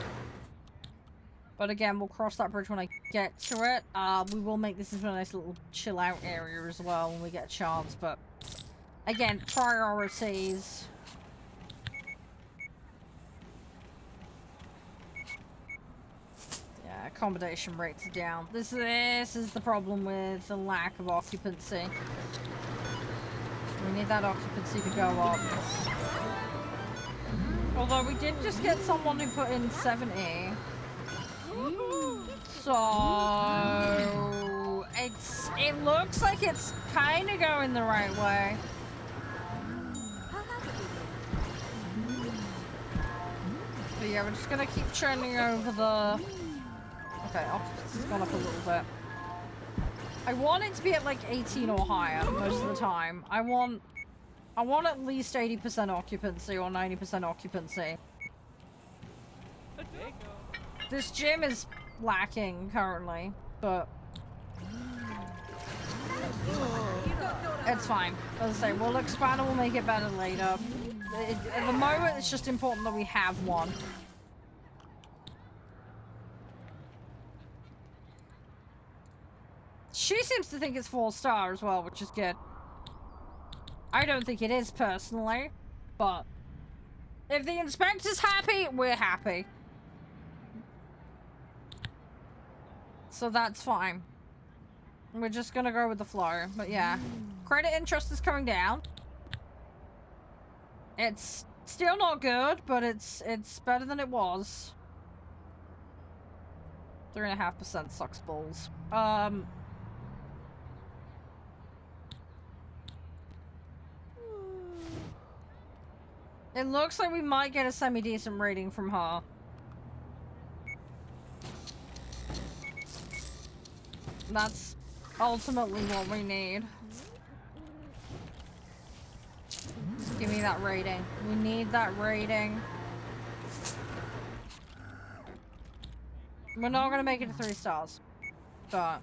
[SPEAKER 1] But again, we'll cross that bridge when I get to it. We will make this into a nice little chill out area as well when we get a chance, but... Again, priorities. Yeah, accommodation rates are down. This is the problem with the lack of occupancy. We need that occupancy to go up. Although we did just get someone who put in 70. So it looks like it's kind of going the right way. But yeah, we're just gonna keep churning over the... Okay, occupancy's gone up a little bit. I want it to be at like 18 or higher most of the time. I want at least 80% occupancy or 90% occupancy. This gym is lacking currently, but it's fine. As I say, we'll expand and we'll make it better later. At the moment, it's just important that we have one. She seems to think it's 4-star as well, which is good. I don't think it is, personally, but if the inspector's happy, we're happy. So that's fine. We're just gonna go with the flow, but yeah. Credit interest is coming down. It's still not good, but it's better than it was. 3.5% sucks balls. It looks like we might get a semi-decent rating from her. That's ultimately what we need. Just give me that rating. We need that rating. We're not gonna make it to 3 stars, but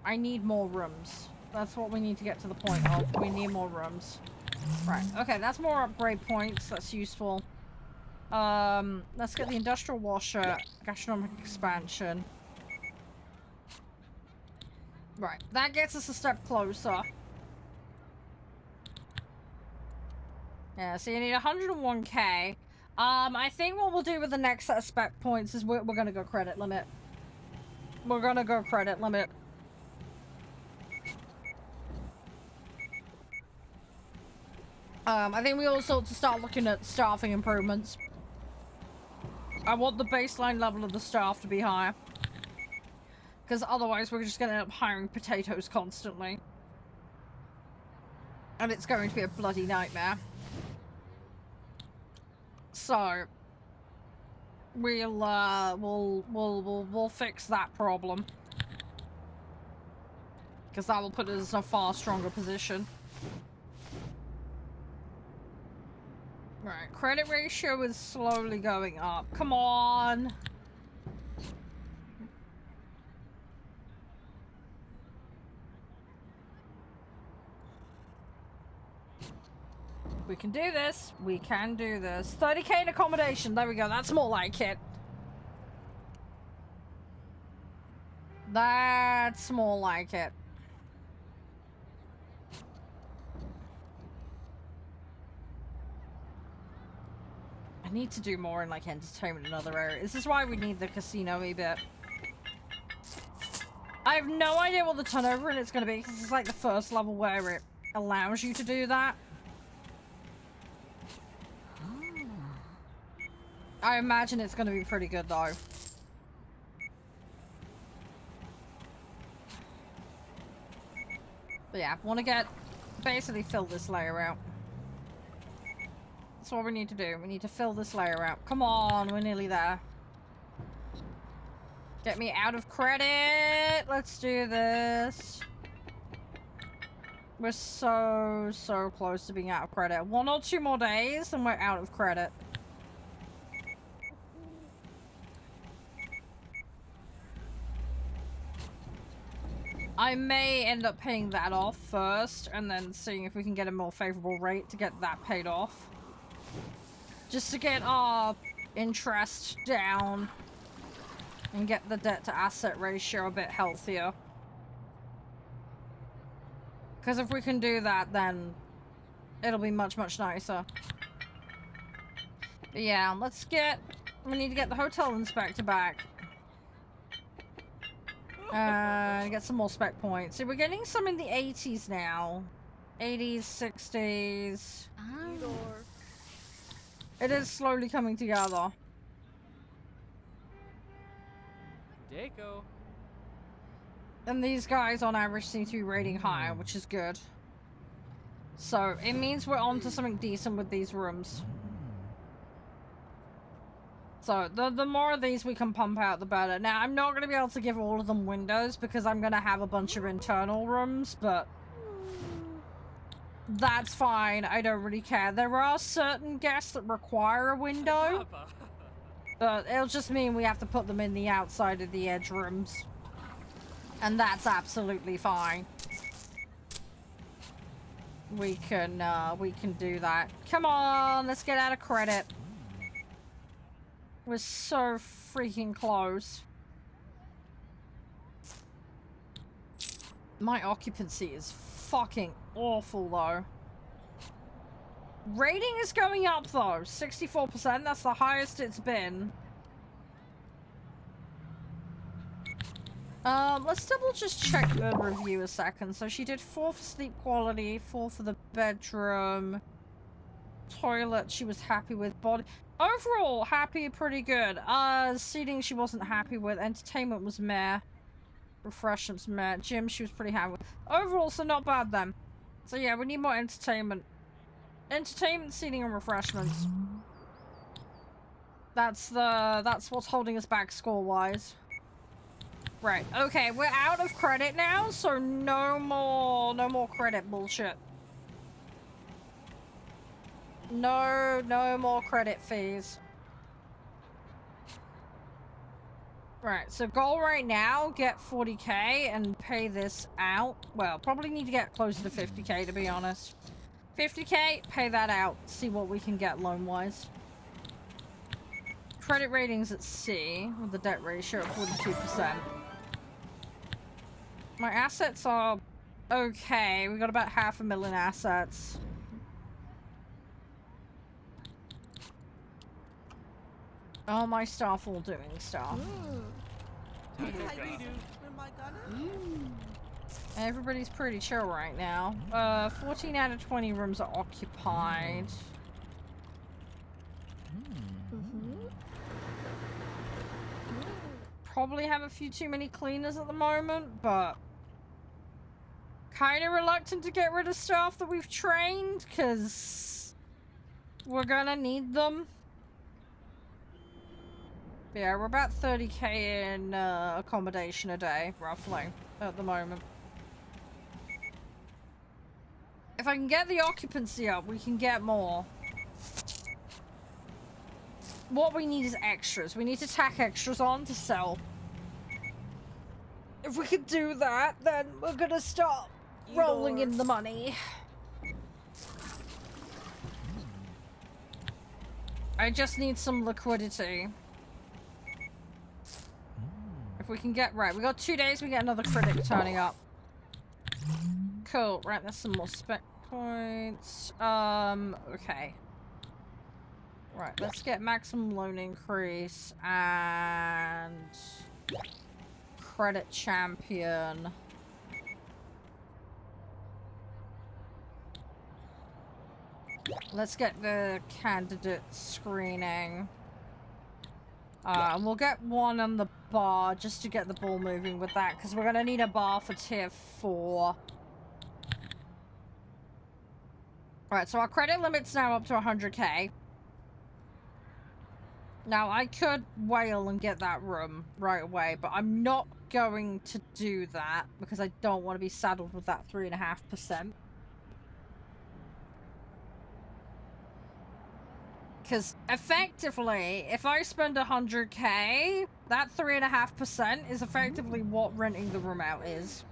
[SPEAKER 1] I need more rooms. That's what we need to get to the point of. We need more rooms. Right, okay, that's more upgrade points. That's useful. Let's get the industrial washer, gastronomic expansion. Right, that gets us a step closer. Yeah, so you need 101k. I think what we'll do with the next set of spec points is we're gonna go credit limit. We're gonna go credit limit. I think we also ought to start looking at staffing improvements. I want the baseline level of the staff to be higher. Because otherwise we're just going to end up hiring potatoes constantly. And it's going to be a bloody nightmare. So we'll fix that problem. Because that will put us in a far stronger position. Right, credit ratio is slowly going up. Come on. We can do this. We can do this. 30k in accommodation. There we go. That's more like it. That's more like it. I need to do more in like entertainment and other areas. This is why we need the casino-y bit. I have no idea what the turnover in it's going to be because it's like the first level where it allows you to do that. I imagine it's going to be pretty good though. But yeah, want to get basically fill this layer out. That's what we need to do. We need to fill this layer out. Come on, we're nearly there. Get me out of credit. Let's do this. We're so close to being out of credit. 1 or 2 more days and we're out of credit. I may end up paying that off first and then seeing if we can get a more favorable rate to get that paid off. Just to get our interest down and get the debt to asset ratio a bit healthier. Because if we can do that, then it'll be much nicer. But yeah, we need to get the hotel inspector back. Get some more spec points. So we're getting some in the 80s now. 80s, 60s. It is slowly coming together.
[SPEAKER 4] Deco.
[SPEAKER 1] And these guys on average seem to be rating higher, which is good. So it means we're on to something decent with these rooms. So the more of these we can pump out, the better. Now, I'm not going to be able to give all of them windows because I'm going to have a bunch of internal rooms, but that's fine. I don't really care. There are certain guests that require a window, but it'll just mean we have to put them in the outside of the edge rooms. And that's absolutely fine. We can do that. Come on, let's get out of credit. We're so freaking close. My occupancy is fucking awful, though. Rating is going up, though. 64%. That's the highest it's been. Let's double just check the review a second. So she did 4 for sleep quality, 4 for the bedroom. Toilet she was happy with. Body overall happy, pretty good. Seating she wasn't happy with. Entertainment was meh. Refreshments meh. Gym she was pretty happy with. Overall, so not bad then. So yeah, we need more entertainment. Entertainment, seating, and refreshments. That's what's holding us back score-wise. Right, okay, we're out of credit now, so no more credit bullshit. No more credit fees. Right, so goal right now, get 40k and pay this out. Well, probably need to get closer to 50k to be honest. 50k, pay that out, see what we can get loan-wise. Credit ratings at C, with the debt ratio at 42%. My assets are okay. We got about 500,000 assets. All my staff all doing stuff. Everybody's pretty chill right now. 14 out of 20 rooms are occupied. Probably have a few too many cleaners at the moment, but kind of reluctant to get rid of staff that we've trained, because we're gonna need them. Yeah, we're about 30k in accommodation a day, roughly, at the moment. If I can get the occupancy up, we can get more. What we need is extras. We need to tack extras on to sell. If we can do that, then we're gonna start rolling in the money. I just need some liquidity. If we can get... Right, we got 2 days, we get another critic turning up. Cool, right, there's some more spec points. Okay. Right, let's get maximum loan increase and credit champion. Let's get the candidate screening. And we'll get one on the bar just to get the ball moving with that, because we're gonna need a bar for tier 4. Alright, so our credit limit's now up to 100k. Now, I could wail and get that room right away, but I'm not going to do that because I don't want to be saddled with that 3.5%. Because effectively, if I spend 100k, that 3.5% is effectively what renting the room out is.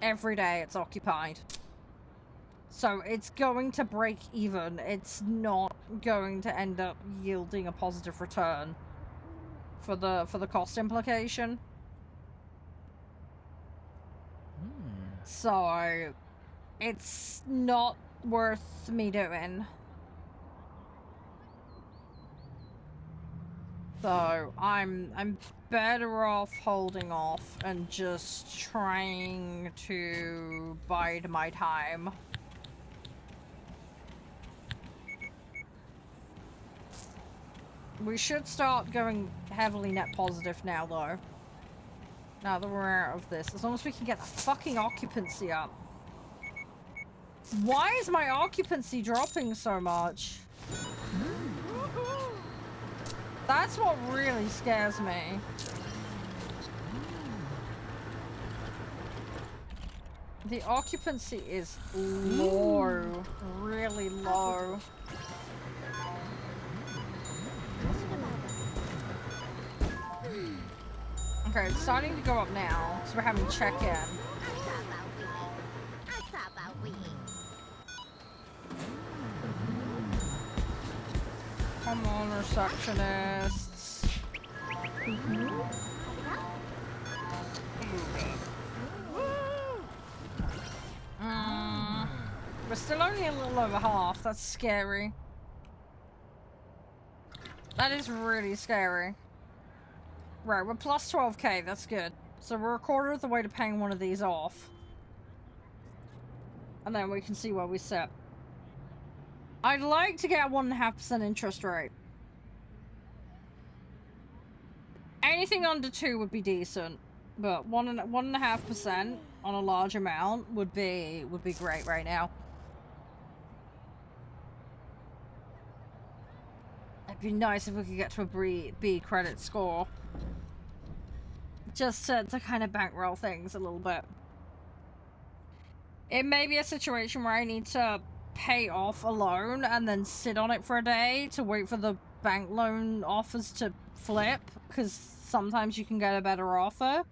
[SPEAKER 1] Every day it's occupied. So it's going to break even. It's not going to end up yielding a positive return for the cost implication. So it's not worth me doing. So I'm better off holding off and just trying to bide my time. We should start going heavily net positive now, though. Now that we're out of this. As long as we can get the fucking occupancy up. Why is my occupancy dropping so much? That's what really scares me. The occupancy is low. Really low. Okay, it's starting to go up now, so we're having check-in. Come on, receptionists. We're still only a little over half. That's scary. That is really scary. Right, we're plus 12k, that's good. So we're a quarter of the way to paying one of these off. And then we can see where we sit. I'd like to get a 1.5% interest rate. Anything under 2 would be decent. But 1.5% on a large amount would be great right now. It'd be nice if we could get to a B credit score. Just to kind of bankroll things a little bit. It may be a situation where I need to pay off a loan and then sit on it for a day to wait for the bank loan offers to flip, because sometimes you can get a better offer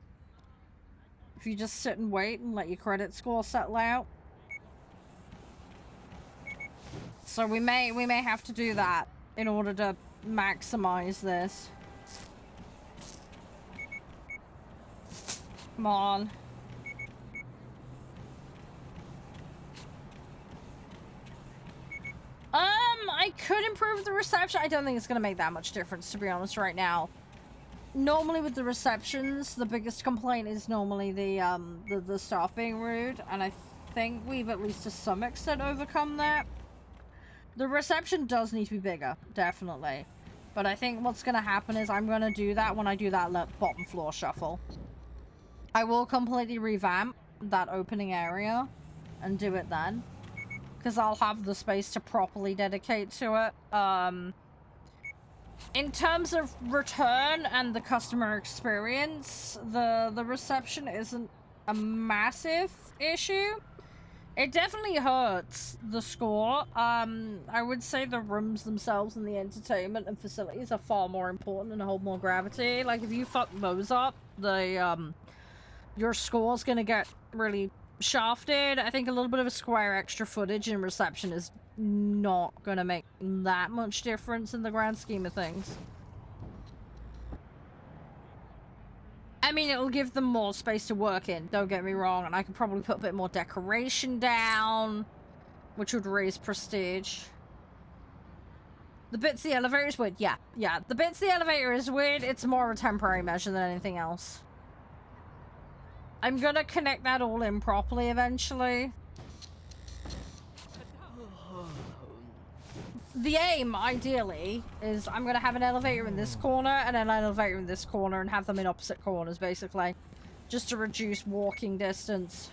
[SPEAKER 1] if you just sit and wait and let your credit score settle out. So we may have to do that in order to maximize this. Come on. I could improve the reception. I don't think it's going to make that much difference, to be honest, right now. normally with the receptions, the biggest complaint is normally the staff being rude, and I think we've at least to some extent overcome that. The reception does need to be bigger, definitely. But I think what's going to happen is I'm going to do that when I do that bottom floor shuffle. I will completely revamp that opening area and do it then. Because I'll have the space to properly dedicate to it. In terms of return and the customer experience, the reception isn't a massive issue. It definitely hurts the score. I would say the rooms themselves and the entertainment and facilities are far more important and hold more gravity. Like, if you fuck those up, your score's gonna get really shafted. I think a little bit of a square extra footage in reception is not gonna make that much difference in the grand scheme of things. I mean, it'll give them more space to work in, don't get me wrong, and I could probably put a bit more decoration down, which would raise prestige. The bits the elevator is weird. Yeah. The bits the elevator is weird. It's more of a temporary measure than anything else. I'm gonna connect that all in properly eventually. The aim, ideally, is I'm going to have an elevator in this corner and an elevator in this corner and have them in opposite corners, basically. Just to reduce walking distance.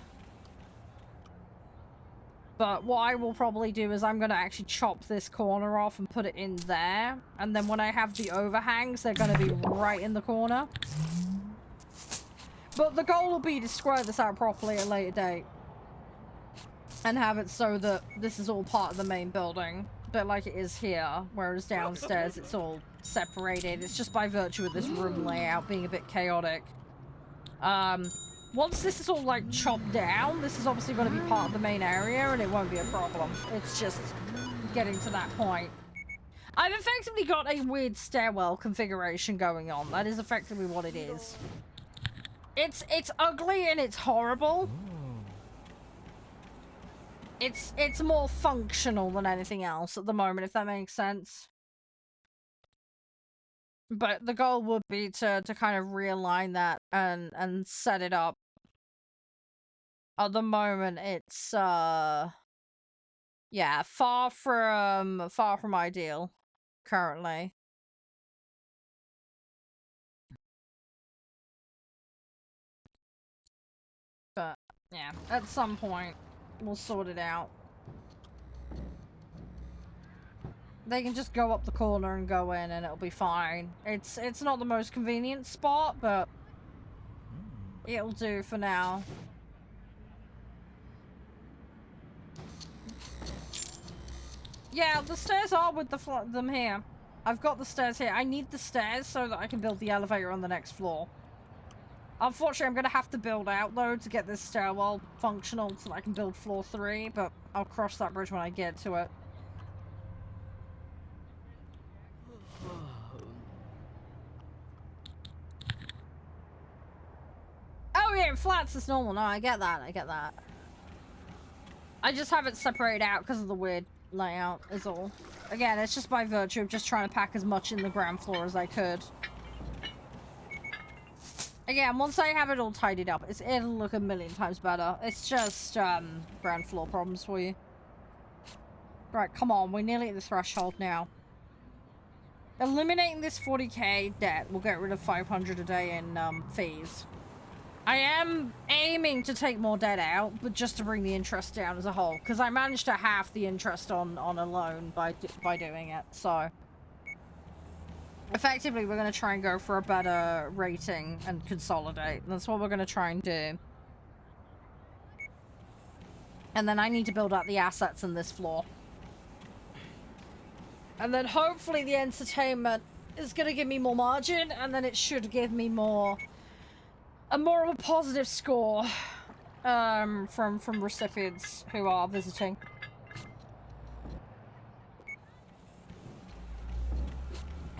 [SPEAKER 1] But what I will probably do is I'm going to actually chop this corner off and put it in there. And then when I have the overhangs, they're going to be right in the corner. But the goal will be to square this out properly at a later date. And have it so that this is all part of the main building. Bit like it is here, whereas downstairs it's all separated. It's just by virtue of this room layout being a bit chaotic. Once this is all like chopped down, this is obviously going to be part of the main area and it won't be a problem. It's just getting to that point. I've effectively got a weird stairwell configuration going on. That is effectively what it is. It's ugly and it's horrible. It's more functional than anything else at the moment, if that makes sense. But the goal would be to kind of realign that and set it up. At the moment, it's yeah, far from ideal currently. But yeah, at some point we'll sort it out. They can just go up the corner and go in and it'll be fine. It's not the most convenient spot, but it'll do for now. Yeah, the stairs are with them here. I've got the stairs here. I need the stairs so that I can build the elevator on the next floor. Unfortunately, I'm going to have to build out, though, to get this stairwell functional so that I can build floor 3, but I'll cross that bridge when I get to it. Oh, yeah, flats is normal. No, I get that. I just have it separated out because of the weird layout, is all. Again, it's just by virtue of just trying to pack as much in the ground floor as I could. Again, once I have it all tidied up, it'll look a million times better. It's just, ground floor problems for you. Right, come on, we're nearly at the threshold now. Eliminating this 40k debt will get rid of 500 a day in, fees. I am aiming to take more debt out, but just to bring the interest down as a whole, because I managed to halve the interest on a loan by doing it, so... Effectively, we're going to try and go for a better rating and consolidate. That's what we're going to try and do. And then I need to build out the assets in this floor. And then hopefully the entertainment is going to give me more margin, and then it should give me more of a positive score from recipients who are visiting.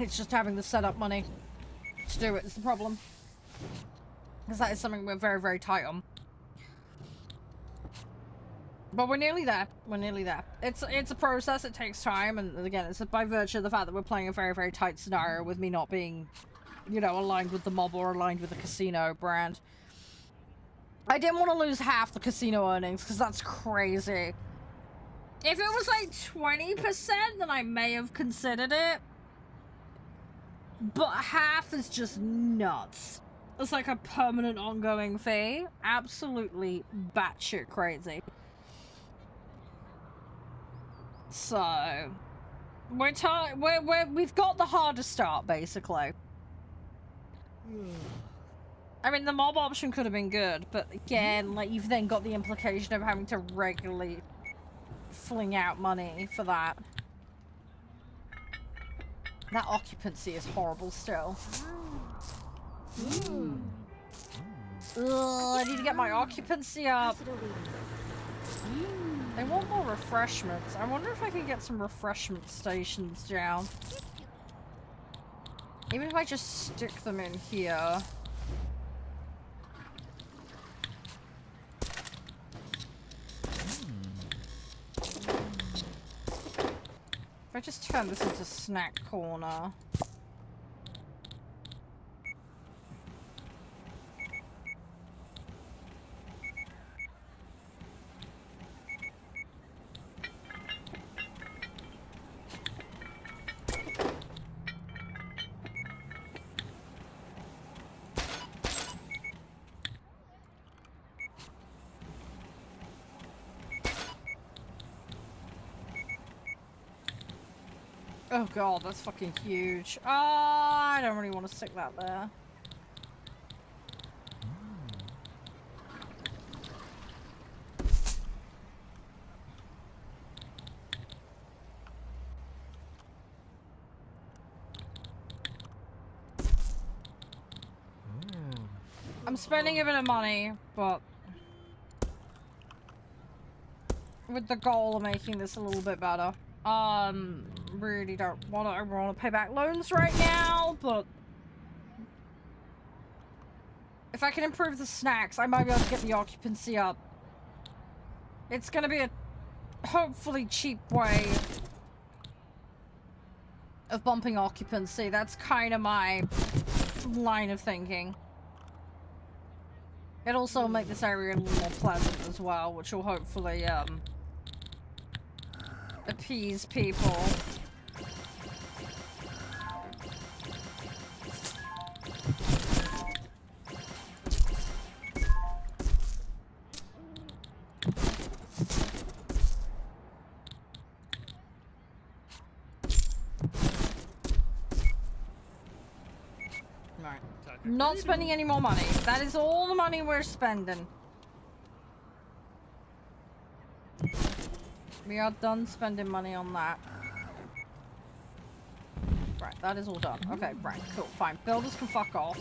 [SPEAKER 1] It's just having the setup money to do it is the problem. Because that is something we're very, very tight on. But we're nearly there. We're nearly there. It's a process. It takes time. And again, it's by virtue of the fact that we're playing a very, very tight scenario with me not being you know, aligned with the mob or aligned with the casino brand. I didn't want to lose half the casino earnings because that's crazy. If it was like 20%, then I may have considered it. But half is just nuts. It's like a permanent ongoing fee. Absolutely batshit crazy. So we've got the hardest start, basically. I mean, the mob option could have been good, but again, like, you've then got the implication of having to regularly fling out money for that. That occupancy is horrible still. Ugh, I need to get my occupancy up. I want more refreshments. I wonder if I can get some refreshment stations down. Even if I just stick them in here. If I just turn this into snack corner. Oh god, that's fucking huge. I don't really want to stick that there. I'm spending a bit of money, but with the goal of making this a little bit better. Really don't want to pay back loans right now, but if I can improve the snacks, I might be able to get the occupancy up. It's gonna be a hopefully cheap way of bumping occupancy. That's kind of my line of thinking. It'll also make this area a little more pleasant as well, which will hopefully, appease people. Right. Not spending any more money. That is all the money we're spending. We are done spending money on that. Right, that is all done. Okay, right, cool, fine. Builders can fuck off.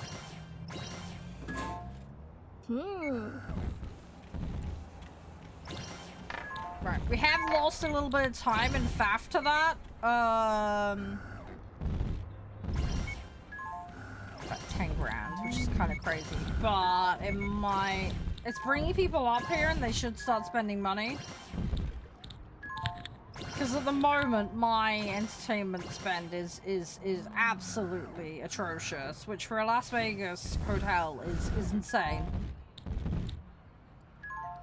[SPEAKER 1] Right, we have lost a little bit of time and faff to that. About 10 grand, which is kind of crazy. But it might... It's bringing people up here and they should start spending money. Because at the moment, my entertainment spend is absolutely atrocious, which for a Las Vegas hotel is insane.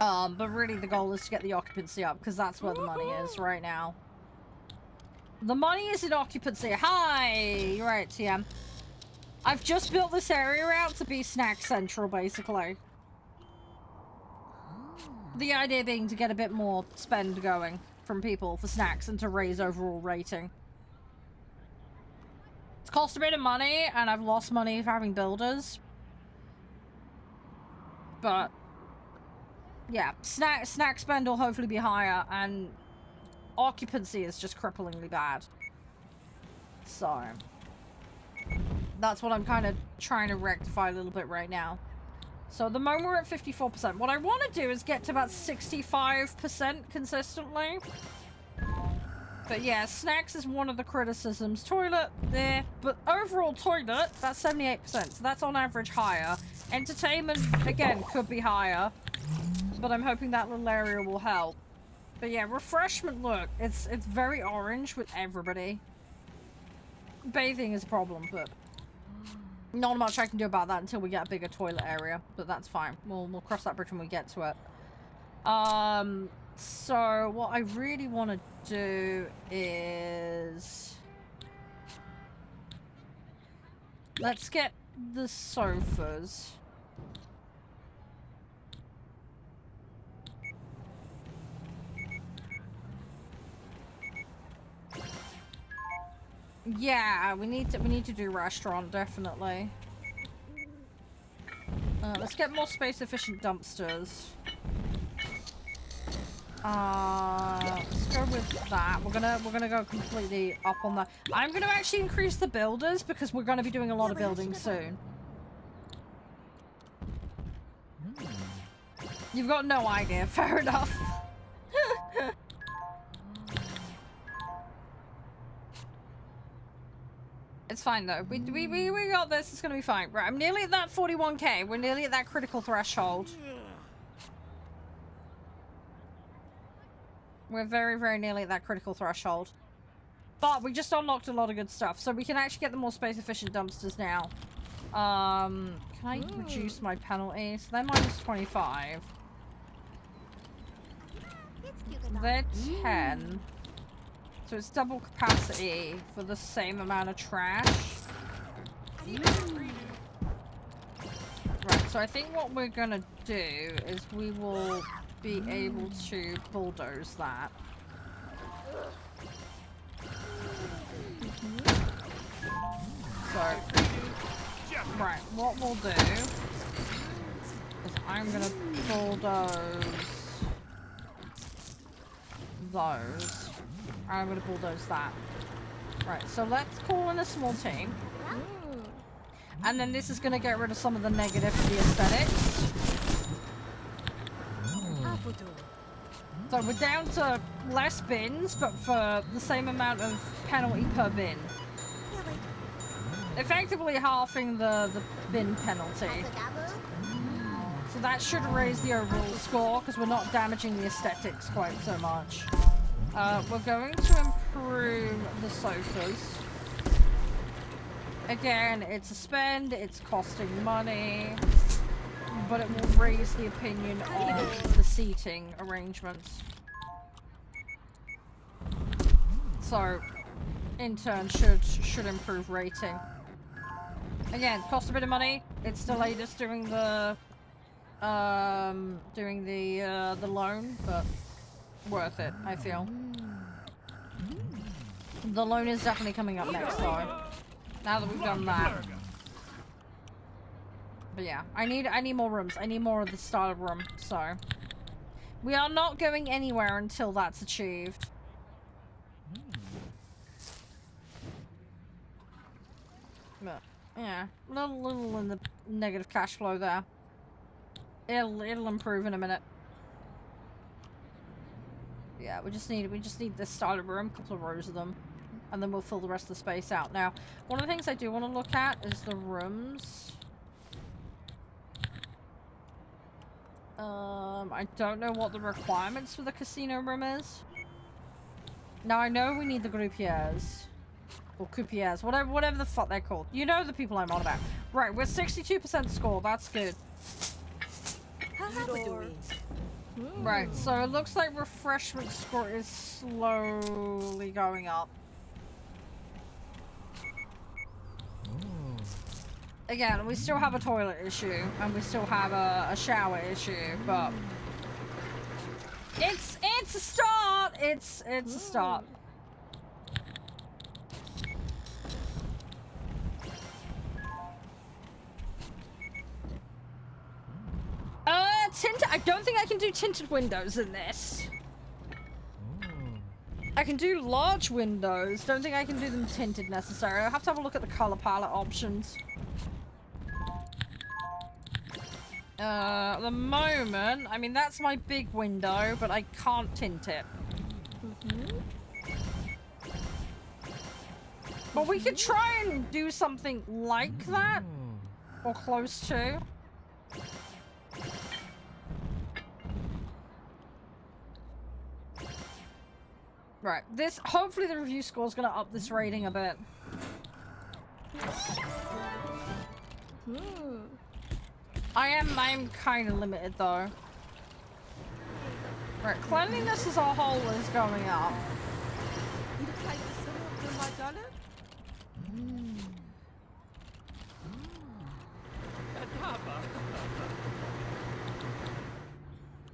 [SPEAKER 1] But really the goal is to get the occupancy up, because that's where the money is right now. The money is in occupancy. Hi! You're right, TM. I've just built this area out to be snack central, basically. The idea being to get a bit more spend going from people for snacks and to raise overall rating. It's cost a bit of money, and I've lost money for having builders. But yeah, snack spend will hopefully be higher, and occupancy is just cripplingly bad. So that's what I'm kind of trying to rectify a little bit right now. So at the moment we're at 54%. What I want to do is get to about 65% consistently. But yeah, snacks is one of the criticisms. Toilet, there. But overall toilet, that's 78%. So that's on average higher. Entertainment, again, could be higher. But I'm hoping that little area will help. But yeah, refreshment, look. It's very orange with everybody. Bathing is a problem, but... Not much I can do about that until we get a bigger toilet area, but that's fine. We'll cross that bridge when we get to it. So what I really want to do is let's get the sofas. Yeah, we need to do restaurant, definitely. Let's get more space efficient dumpsters. Let's go with that. We're gonna go completely up on that. I'm gonna actually increase the builders because we're gonna be doing a lot of building soon. You've got no idea. Fair enough. It's fine though. We got this. It's gonna be fine. Right, I'm nearly at that 41k. We're nearly at that critical threshold. We're very, very nearly at that critical threshold. But we just unlocked a lot of good stuff. So we can actually get the more space efficient dumpsters now. Can I reduce my penalty? So they're minus 25. They're 10. So it's double capacity for the same amount of trash. Right, so I think what we're gonna do is we will be able to bulldoze that. So, right, what we'll do is I'm gonna bulldoze those. I'm gonna bulldoze that. Right, so let's call in a small team. And then this is gonna get rid of some of the negative for the aesthetics. So we're down to less bins, but for the same amount of penalty per bin. Effectively halving the bin penalty. So that should raise the overall score, because we're not damaging the aesthetics quite so much. We're going to improve the sofas. Again, it's a spend, it's costing money, but it will raise the opinion of the seating arrangements. So, in turn, should improve rating. Again, cost a bit of money. It's delayed us doing the loan, but worth it, I feel. The loan is definitely coming up next, though. Now that we've done that. But yeah, I need more rooms. I need more of the style of room, so. We are not going anywhere until that's achieved. But, yeah, little in the negative cash flow there. It'll improve in a minute. Yeah, we just need this style of room, a couple of rows of them. And then we'll fill the rest of the space out. Now, one of the things I do want to look at is the rooms. I don't know what the requirements for the casino room is. Now, I know we need the groupiers. Or coupiers, whatever the fuck they're called. You know the people I'm on about. Right, we're 62% score. That's good. Right, so it looks like refreshment score is slowly going up. Again, we still have a toilet issue, and we still have a shower issue, but it's a start. It's a start. I don't think I can do tinted windows in this. I can do large windows. Don't think I can do them tinted necessarily. I'll have to have a look at the color palette options. At the moment, I mean, that's my big window, but I can't tint it. But we could try and do something like that. Or close to. Right, hopefully the review score is going to up this rating a bit. I'm kind of limited though. Right, cleanliness as a whole is going up.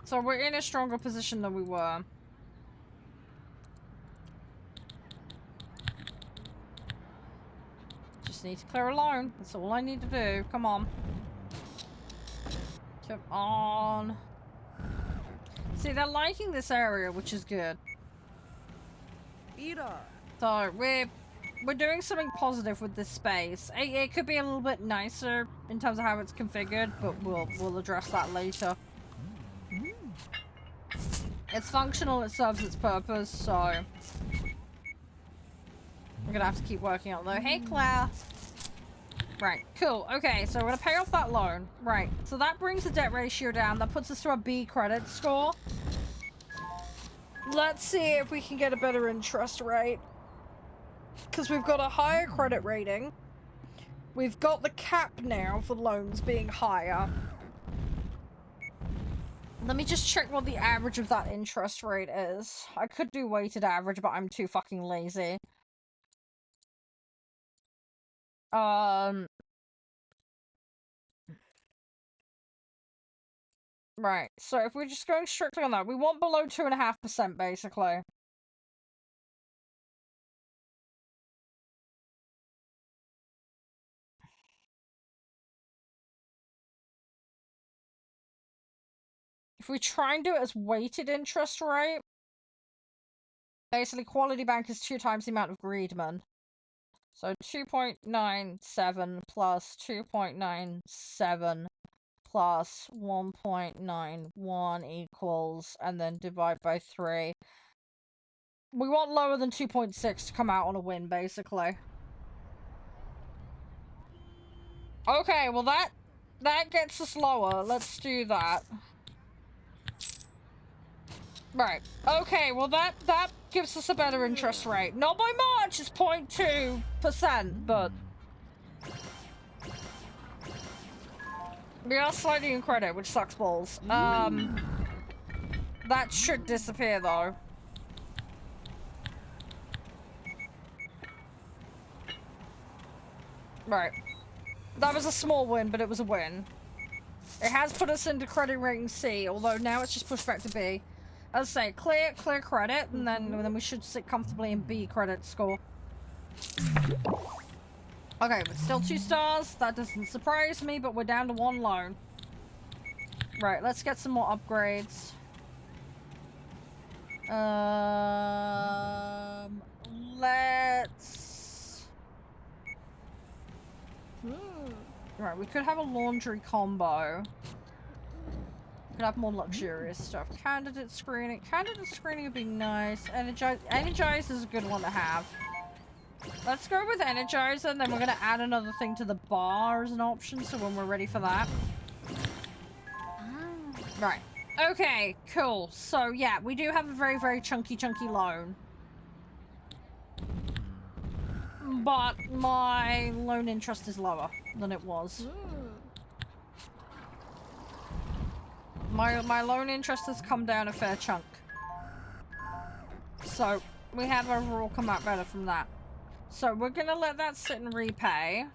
[SPEAKER 1] So we're in a stronger position than we were. Just need to clear a loan. That's all I need to do. Come on. Come on. See, they're liking this area, which is good. So we're doing something positive with this space. It could be a little bit nicer in terms of how it's configured, but we'll address that later. It's functional, it serves its purpose, so I'm gonna have to keep working on it though. Hey, Claire. Right, cool. Okay, so we're gonna pay off that loan. Right, so that brings the debt ratio down. That puts us to a B credit score. Let's see if we can get a better interest rate. Because we've got a higher credit rating. We've got the cap now for loans being higher. Let me just check what the average of that interest rate is. I could do weighted average, but I'm too fucking lazy. Right, so if we're just going strictly on that, we want below 2.5%, basically. If we try and do it as weighted interest rate, basically Quality Bank is 2 times the amount of Greedman. So 2.97 plus 2.97 plus 1.91 equals, and then divide by 3. We want lower than 2.6 to come out on a win, basically. Okay, well that gets us lower. Let's do that. Right. Okay, well that gives us a better interest rate. Not by much, it's 0.2%, but we are slightly in credit, which sucks balls. That should disappear though. Right. That was a small win, but it was a win. It has put us into credit rating C, although now it's just pushed back to B. As I say, clear credit, and then we should sit comfortably in B credit score. Okay, but still 2 stars. That doesn't surprise me, but we're down to 1 loan. Right, let's get some more upgrades. Let's... Right, we could have a laundry combo. Could have more luxurious stuff. Candidate screening. Candidate screening would be nice. Energize is a good one to have. Let's go with Energizer, and then we're going to add another thing to the bar as an option, so when we're ready for that. Right. Okay, cool. So, yeah, we do have a very, very chunky loan. But my loan interest is lower than it was. My loan interest has come down a fair chunk. So, we have overall come out better from that. So, we're gonna let that sit and repay.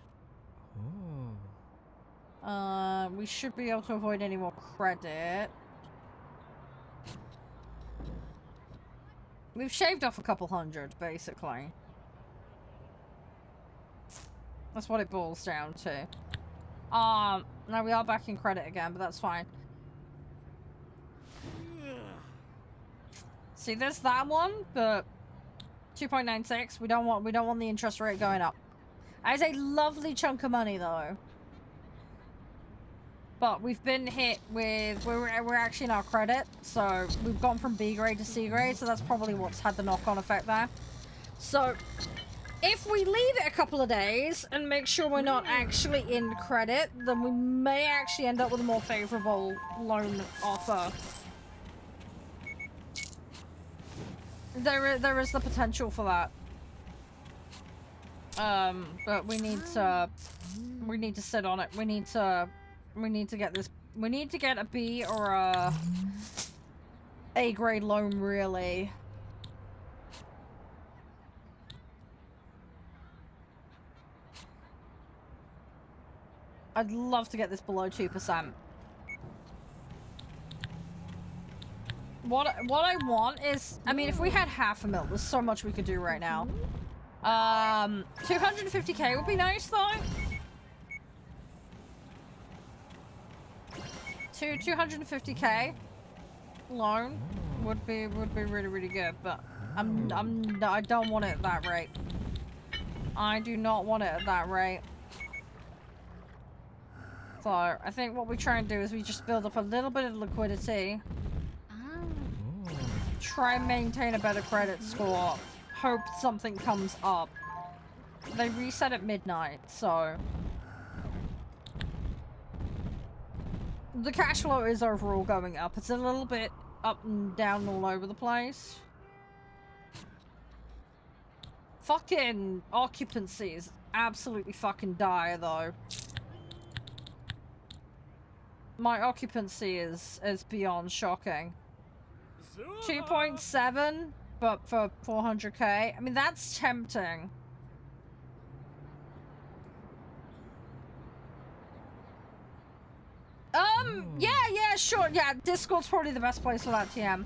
[SPEAKER 1] We should be able to avoid any more credit. We've shaved off a couple hundred, basically. That's what it boils down to. Now we are back in credit again, but that's fine. See, there's that one, but 2.96. We don't want the interest rate going up. That is a lovely chunk of money, though. But we've been hit with we're actually in our credit, so we've gone from B grade to C grade, so that's probably what's had the knock-on effect there. So if we leave it a couple of days and make sure we're not actually in credit, then we may actually end up with a more favorable loan offer. There is the potential for that. But we need to sit on it. We need to get this. We need to get a B or a A grade loan, really. I'd love to get this below 2%. What I want is, I mean, if we had $500,000, there's so much we could do right now. 250k would be nice, though. 250k loan would be really good, but I don't want it at that rate. I do not want it at that rate. So I think what we try and do is we just build up a little bit of liquidity. Try and maintain a better credit score. Hope something comes up. They reset at midnight, so the cash flow is overall going up. It's a little bit up and down all over the place. Fucking occupancy is absolutely fucking dire, though. My occupancy is beyond shocking. 2.7, but for 400k. I mean, that's tempting. Yeah, sure. Yeah, Discord's probably the best place for that, TM.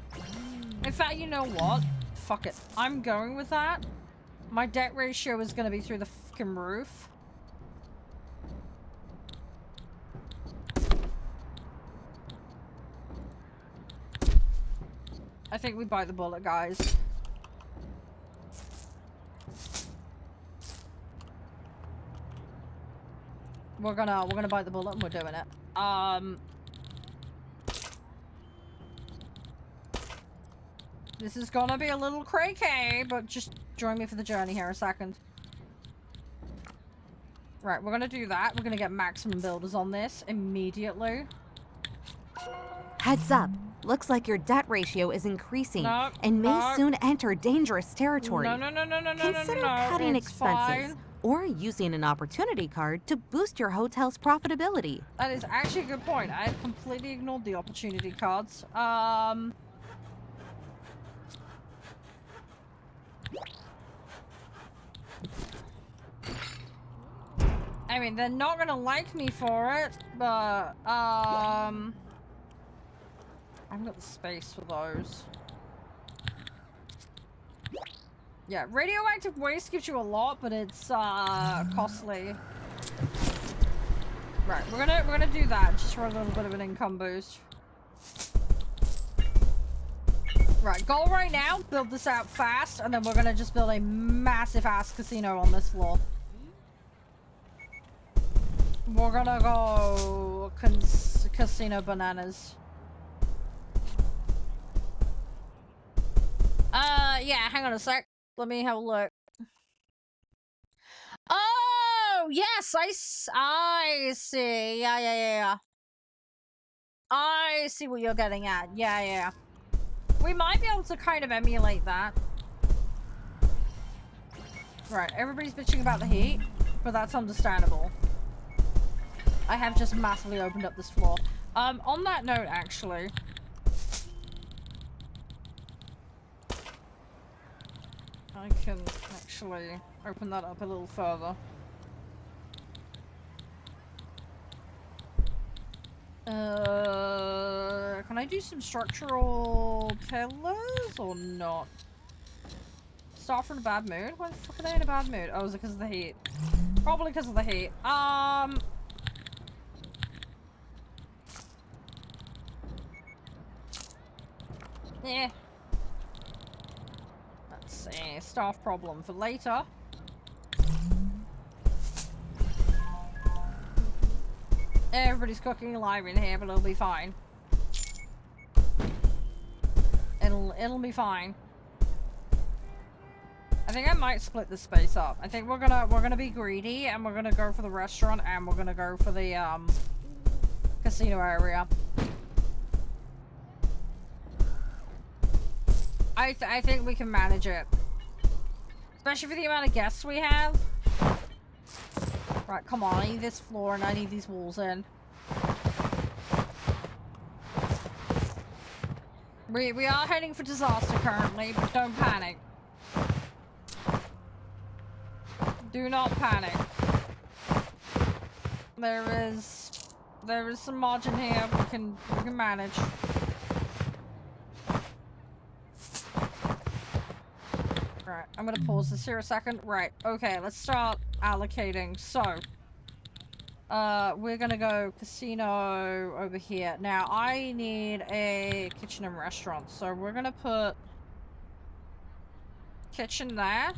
[SPEAKER 1] In fact, you know what? Fuck it. I'm going with that. My debt ratio is going to be through the fucking roof. I think we bite the bullet, guys. We're gonna bite the bullet and we're doing it. This is gonna be a little cray-cray, but just join me for the journey here a second. Right, we're gonna do that. We're gonna get maximum builders on this immediately.
[SPEAKER 2] Heads up. Looks like your debt ratio is increasing and may soon enter dangerous territory. Consider cutting expenses or using an opportunity card to boost your hotel's profitability.
[SPEAKER 1] That is actually a good point. I had completely ignored the opportunity cards. I mean, they're not gonna like me for it, but, I haven't got the space for those. Yeah, radioactive waste gives you a lot, but it's, costly. Right, we're gonna do that, just for a little bit of an income boost. Right, goal right now, build this out fast, and then we're gonna just build a massive-ass casino on this floor. We're gonna go casino bananas. Yeah, hang on a sec. Let me have a look. Oh, yes, I see. Yeah. I see what you're getting at. Yeah. We might be able to kind of emulate that. Right, everybody's bitching about the heat, but that's understandable. I have just massively opened up this floor. On that note, actually, I can actually open that up a little further. Can I do some structural pillars or not? Start from a bad mood? Why the fuck are they in a bad mood? Oh, is it because of the heat? Probably because of the heat. Yeah. That's a staff problem for later. Everybody's cooking alive in here, but it'll be fine. It'll be fine. I think I might split this space up. I think we're gonna be greedy, and we're gonna go for the restaurant, and we're gonna go for the casino area. I think we can manage it, especially for the amount of guests we have. Right, come on. I need this floor and I need these walls in. We are heading for disaster currently, but don't panic. Do not panic. There is some margin here. We can manage. Right, I'm gonna pause this here a second. Right, okay, let's start allocating. So, we're gonna go casino over here. Now, I need a kitchen and restaurant, so we're gonna put kitchen there.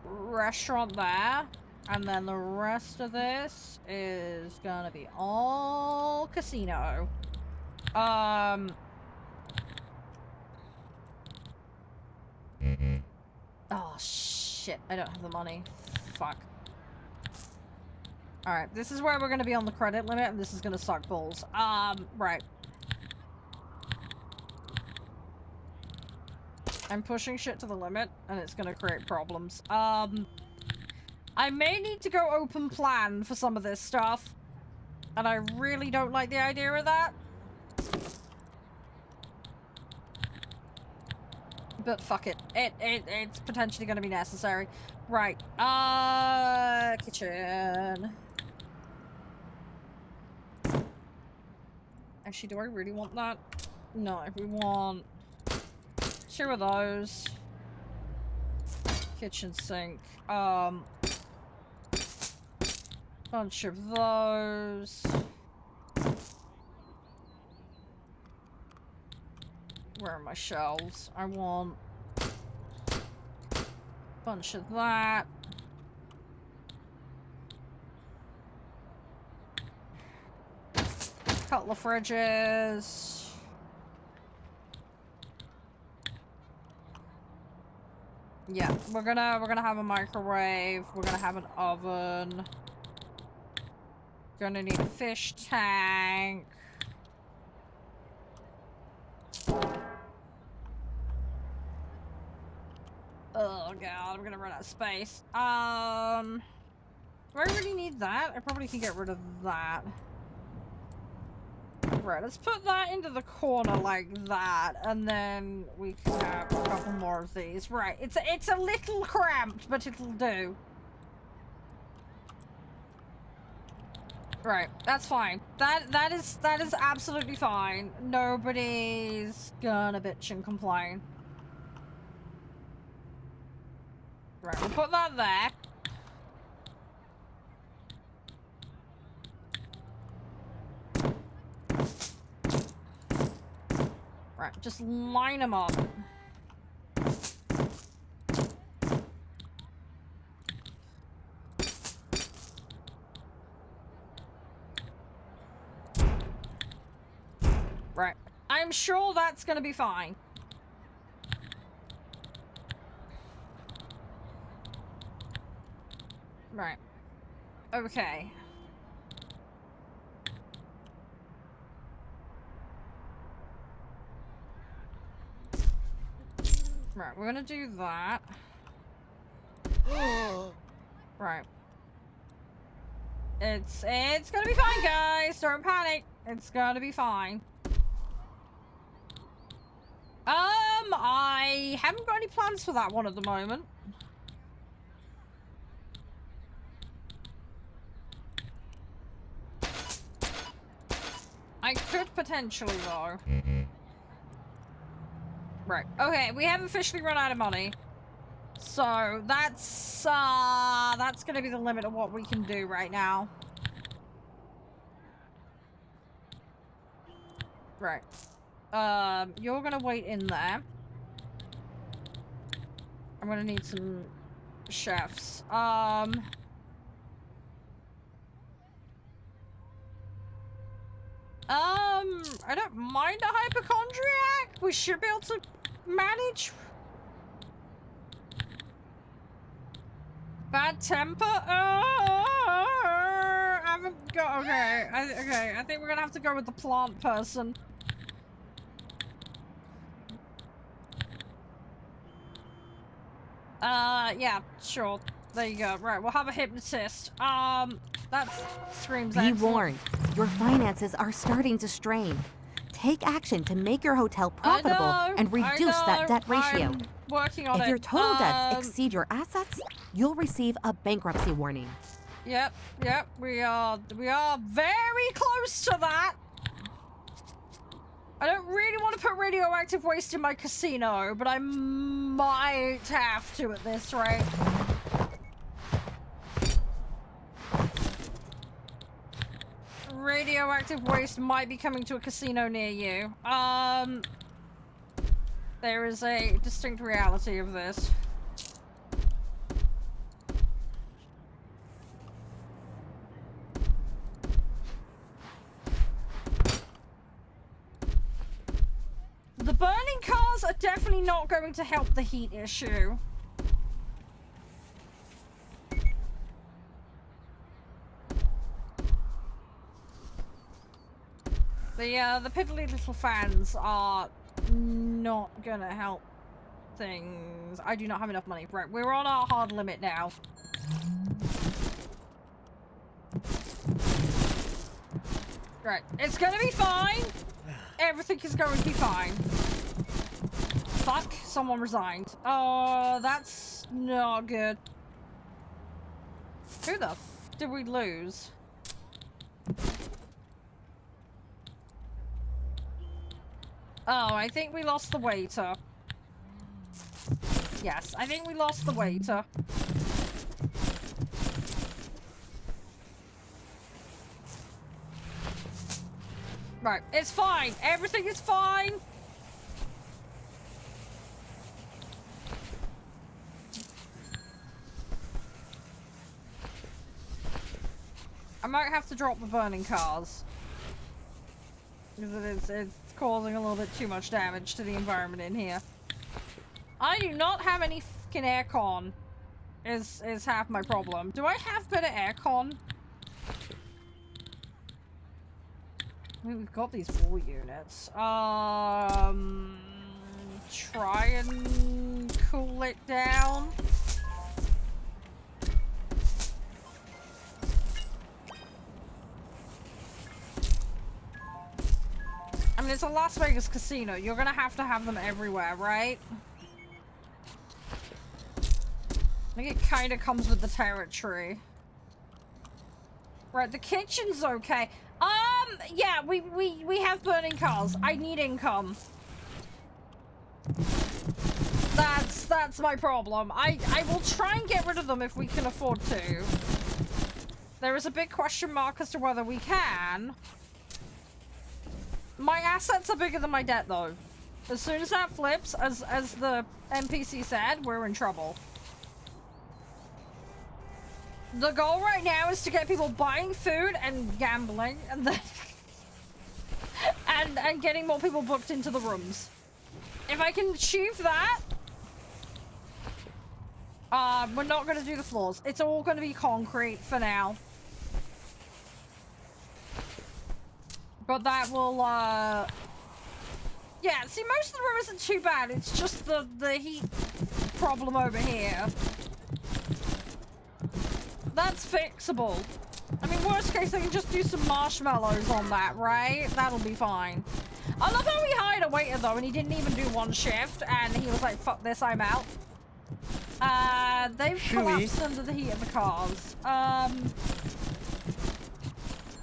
[SPEAKER 1] Restaurant there. And then the rest of this is gonna be all casino. Oh, shit. I don't have the money. Fuck. Alright, this is where we're gonna be on the credit limit, and this is gonna suck balls. Right. I'm pushing shit to the limit, and it's gonna create problems. I may need to go open plan for some of this stuff. And I really don't like the idea of that. But fuck it. It's potentially gonna be necessary. Right. Kitchen. Actually, do I really want that? No, we want 2 of those. Kitchen sink. Bunch of those. Where are my shelves? I want bunch of that. Couple of fridges. Yeah, we're gonna have a microwave. We're gonna have an oven. Gonna need a fish tank. Oh god, I'm gonna run out of space. Do I really need that? I probably can get rid of that. Right, let's put that into the corner like that, and then we can have a couple more of these. Right, it's a little cramped, but it'll do. Right, that's fine. That is absolutely fine. Nobody's gonna bitch and complain. Right, we'll put that there. Right, just line them up. Right. I'm sure that's gonna be fine. Right. Okay. Right, we're gonna do that. Right. It's gonna be fine, guys. Don't panic. It's gonna be fine. I haven't got any plans for that one at the moment. I could potentially, though. Right. Okay, we have officially run out of money. So, that's gonna be the limit of what we can do right now. Right. You're gonna wait in there. I'm gonna need some chefs. I don't mind a hypochondriac. We should be able to manage. Bad temper? I haven't got... Okay. Okay, I think we're gonna have to go with the plant person. Yeah, sure. There you go. Right, we'll have a hypnotist. That screams
[SPEAKER 2] Be
[SPEAKER 1] excellent.
[SPEAKER 2] warned, your finances are starting to strain. Take action to make your hotel profitable and reduce that debt ratio.
[SPEAKER 1] I'm working on it.
[SPEAKER 2] If your total debts exceed your assets, you'll receive a bankruptcy warning.
[SPEAKER 1] Yep, we are very close to that. I don't really want to put radioactive waste in my casino, but I might have to at this rate. Radioactive waste might be coming to a casino near you. There is a distinct reality of this. The burning cars are definitely not going to help the heat issue. The piddly little fans are not gonna help things. I do not have enough money. Right, we're on our hard limit now. Right, it's gonna be fine. Everything is going to be fine. Fuck, someone resigned. Oh, that's not good. Who the f did we lose? Oh, I think we lost the waiter. Yes, I think we lost the waiter. Right, it's fine. Everything is fine. I might have to drop the burning cars. Because it's causing a little bit too much damage to the environment in here. I do not have any fucking aircon. Is half my problem. Do I have better aircon? I mean, we've got these wall units. Try and cool it down. I mean, it's a Las Vegas casino. You're gonna have to have them everywhere, right? I think it kind of comes with the territory. Right, the kitchen's okay. Yeah, we have burning cars. I need income. That's my problem. I will try and get rid of them if we can afford to. There is a big question mark as to whether we can. My assets are bigger than my debt, though. As soon as that flips, as the NPC said, we're in trouble. The goal right now is to get people buying food and gambling, and then and getting more people booked into the rooms. If I can achieve that, we're not going to do the floors. It's all going to be concrete for now. But that will, yeah, see, most of the room isn't too bad. It's just the heat problem over here. That's fixable. I mean, worst case, I can just do some marshmallows on that, right? That'll be fine. I love how we hired a waiter, though, and he didn't even do one shift, and he was like, fuck this, I'm out. They've collapsed under the heat of the cars.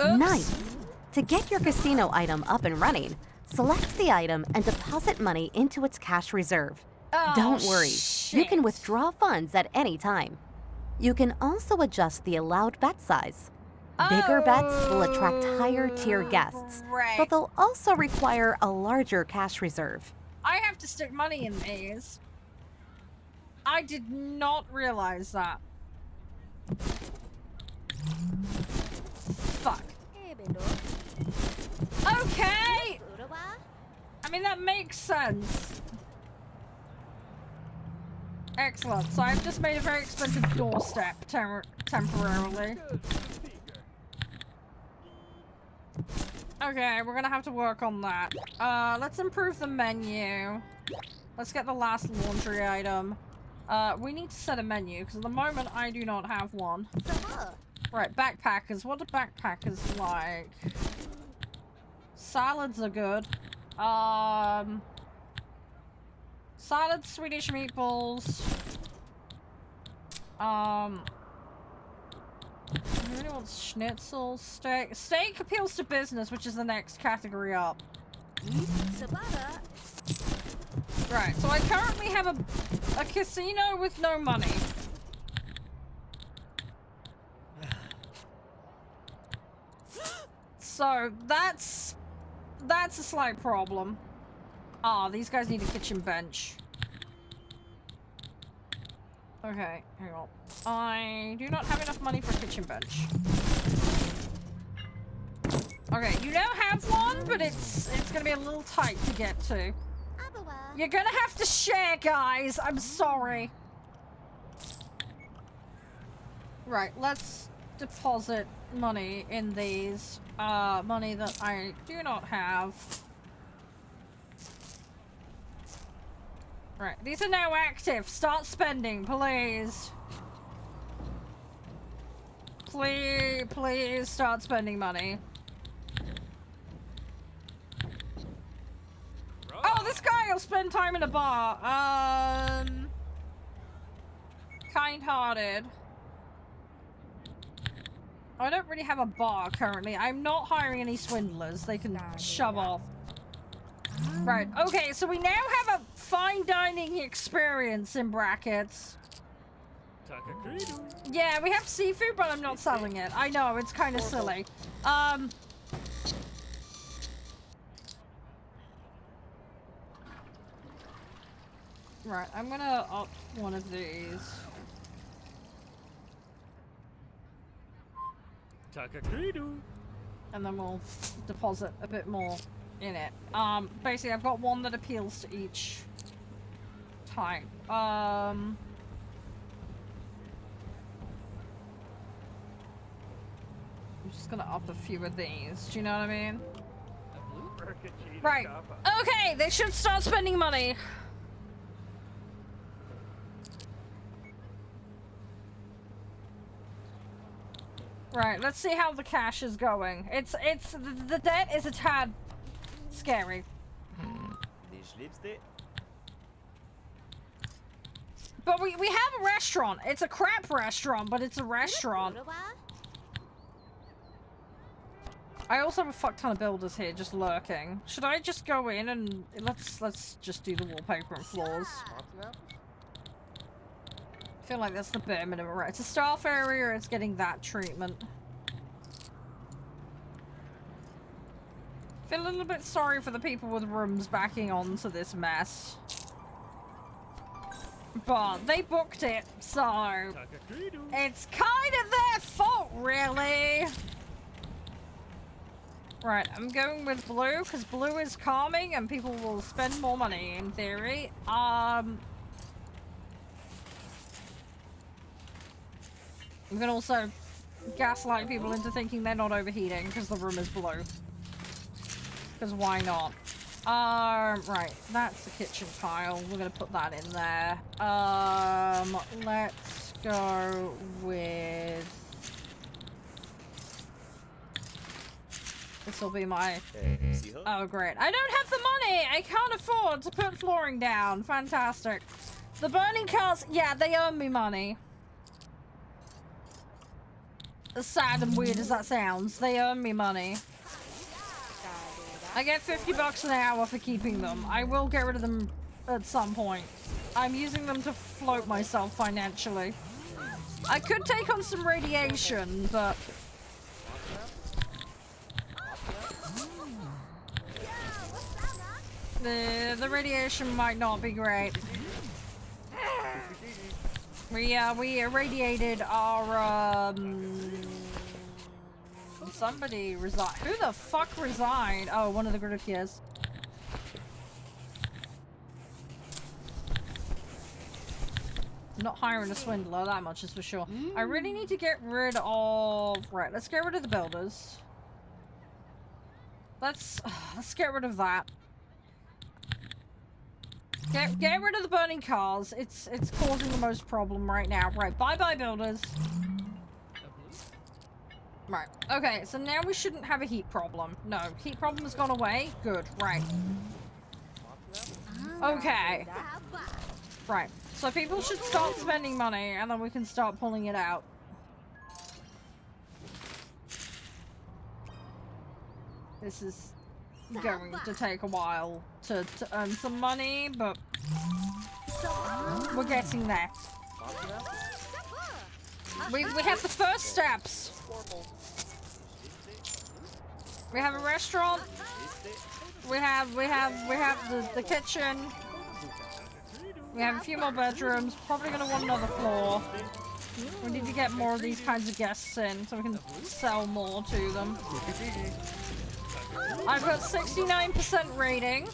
[SPEAKER 1] Oops.
[SPEAKER 2] Nice. To get your casino item up and running, select the item and deposit money into its cash reserve.
[SPEAKER 1] Oh,
[SPEAKER 2] Don't worry,
[SPEAKER 1] shit.
[SPEAKER 2] you can withdraw funds at any time. You can also adjust the allowed bet size. Bigger bets will attract higher tier guests,
[SPEAKER 1] right.
[SPEAKER 2] but they'll also require a larger cash reserve.
[SPEAKER 1] I have to stick money in these. I did not realize that. Fuck. Okay! I mean, that makes sense. Excellent. So I've just made a very expensive doorstep temporarily. Okay, we're gonna have to work on that. Let's improve the menu. Let's get the last laundry item. We need to set a menu, because at the moment I do not have one. Right, backpackers. What do backpackers like? Salads are good. Salad, Swedish meatballs. Who really wants schnitzel? Steak. Steak appeals to business, which is the next category up. Right, so I currently have a casino with no money. So that's a slight problem. Ah, these guys need a kitchen bench. Okay, hang on. I do not have enough money for a kitchen bench. Okay, you now have one, but it's gonna be a little tight to get to. You're gonna have to share, guys. I'm sorry. Right, let's deposit money in these. Money that I do not have. Right, these are now active. Start spending, please. Please start spending money. Oh, this guy will spend time in a bar. Kind-hearted. I don't really have a bar currently. I'm not hiring any swindlers. They can shove off. Right, okay, so we now have a fine dining experience in brackets. Yeah, we have seafood, but I'm not selling it. I know, it's kind of silly. Right, I'm gonna up one of these. And then we'll deposit a bit more in it. Basically I've got one that appeals to each type. I'm just gonna up a few of these, do you know what I mean? Right, okay, they should start spending money. Right, let's see how the cash is going. The debt is a tad scary. But we have a restaurant. It's a crap restaurant, but it's a restaurant. I also have a fuck ton of builders here just lurking. Should I just go in and let's just do the wallpaper and floors? I feel like that's the bare minimum, right? It's a staff area, it's getting that treatment. I feel a little bit sorry for the people with rooms backing onto this mess. But they booked it, so it's kind of their fault, really. Right, I'm going with blue, because blue is calming and people will spend more money, in theory. I'm gonna also gaslight people into thinking they're not overheating because the room is blue. Because why not? Right, that's the kitchen tile. We're gonna put that in there. Let's go with... This will be my... Oh, great. I don't have the money! I can't afford to put flooring down. Fantastic. The burning cars, yeah, they earn me money. As sad and weird as that sounds, they earn me money. I get 50 bucks an hour for keeping them. I will get rid of them at some point. I'm using them to float myself financially. I could take on some radiation, but... The radiation might not be great. We irradiated our, somebody resigned. Who the fuck resigned? Oh, one of the groupiers. Not hiring a swindler, that much is for sure. I really need to get rid of... Right, let's get rid of the builders. Let's get rid of that. Get rid of the burning cars. It's causing the most problem right now. Right, bye-bye builders. Right, okay, so now we shouldn't have a heat problem. No, heat problem has gone away. Good, right. Okay. Right, so people should start spending money and then we can start pulling it out. This is going to take a while to earn some money, but we're getting there. We have the first steps. We have a restaurant. We have the kitchen. We have a few more bedrooms. Probably gonna want another floor. We need to get more of these kinds of guests in so we can sell more to them. I've got 69% rating.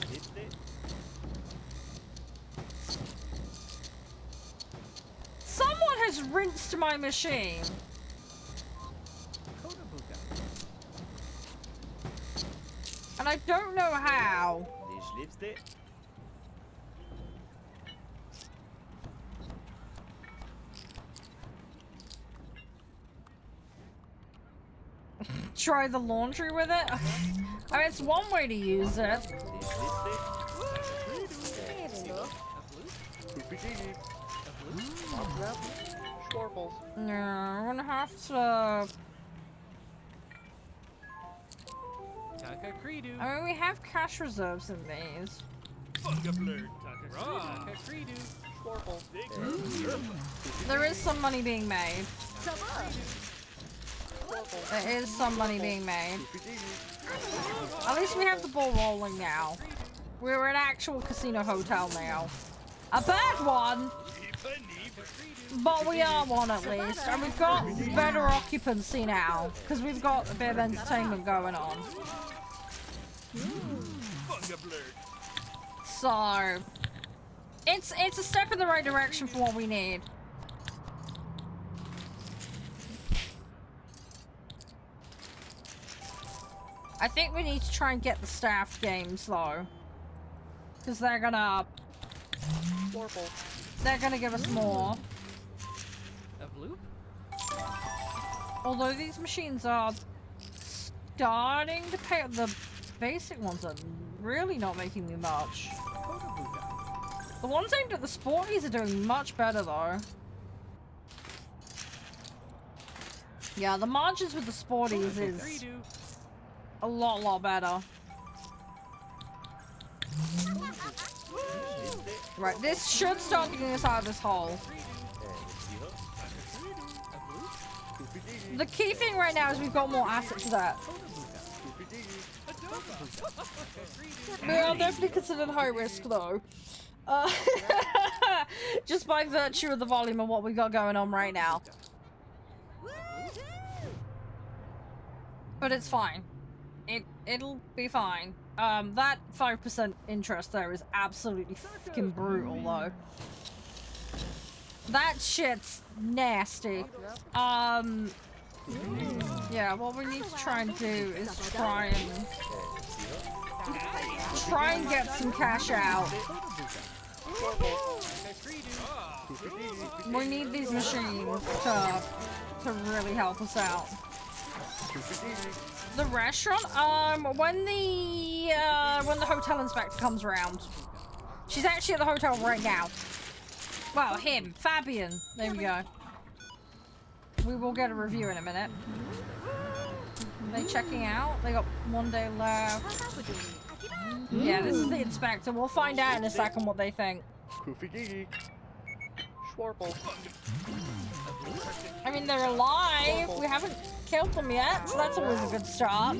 [SPEAKER 1] Someone has rinsed my machine. And I don't know how. Try the laundry with it? I mean, it's one way to use it. No, I'm gonna have to... I mean, we have cash reserves in these. There is some money being made. There is some money being made. At least we have the ball rolling now. We're an actual casino hotel now. A bad one, but we are one at least. And we've got better occupancy now, because we've got a bit of entertainment going on. So, it's a step in the right direction for what we need. I think we need to try and get the staffed games though, because they're gonna give us more. Although these machines are starting to pay, the basic ones are really not making me much. The ones aimed at the sporties are doing much better though. Yeah, the margins with the sporties is a lot better. Right, this should start getting us out of this hole. The key thing right now is we've got more assets to that. We are definitely considered high risk though. Just by virtue of the volume of what we got going on right now. But it's fine. It'll be fine. That 5% interest there is absolutely fucking brutal though. That shit's nasty. Yeah, what we need to try and do is try and get some cash out. We need these machines to really help us out. The restaurant, when the hotel inspector comes around. She's actually at the hotel right now. Well, him, Fabian. There we go. We will get a review in a minute. Are they checking out? They got 1 day left. Yeah, this is the inspector. We'll find out in a second what they think. I mean, they're alive. We haven't killed them yet, so that's always a good start.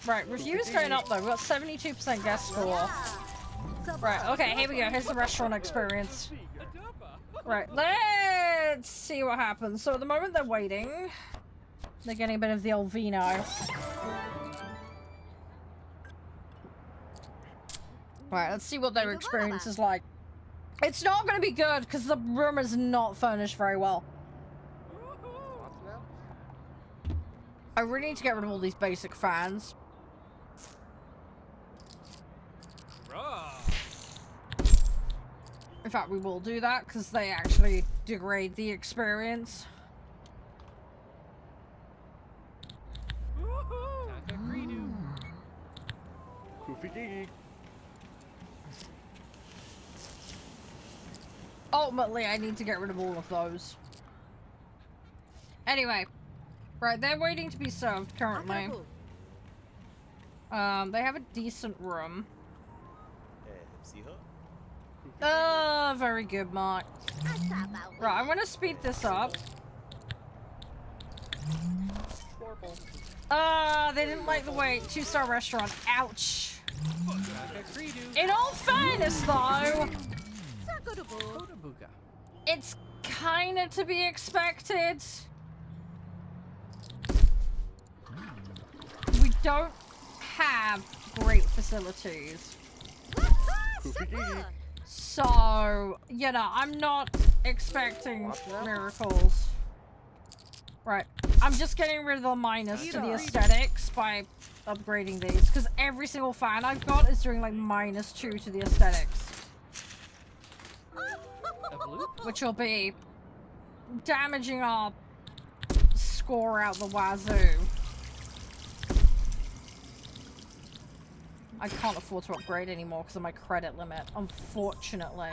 [SPEAKER 1] Right, reviews going up though. We've got 72% guest score. Right, okay, here we go. Here's the restaurant experience. Right, let's see what happens. So at the moment they're waiting. They're getting a bit of the old vino. Right, let's see what their experience is like. It's not going to be good because the room is not furnished very well. I really need to get rid of all these basic fans. In fact, we will do that because they actually degrade the experience. Ultimately, I need to get rid of all of those. Anyway, right, they're waiting to be served currently. They have a decent room. Very good, Mark. Right, I'm gonna speed this up. They didn't like the wait. 2-star restaurant. Ouch. In all fairness, though, it's kinda to be expected. We don't have great facilities. So, you know, I'm not expecting miracles. Right. I'm just getting rid of the minus to the aesthetics by upgrading these. Because every single fan I've got is doing like -2 to the aesthetics. Which will be damaging our score out the wazoo. I can't afford to upgrade anymore because of my credit limit, unfortunately.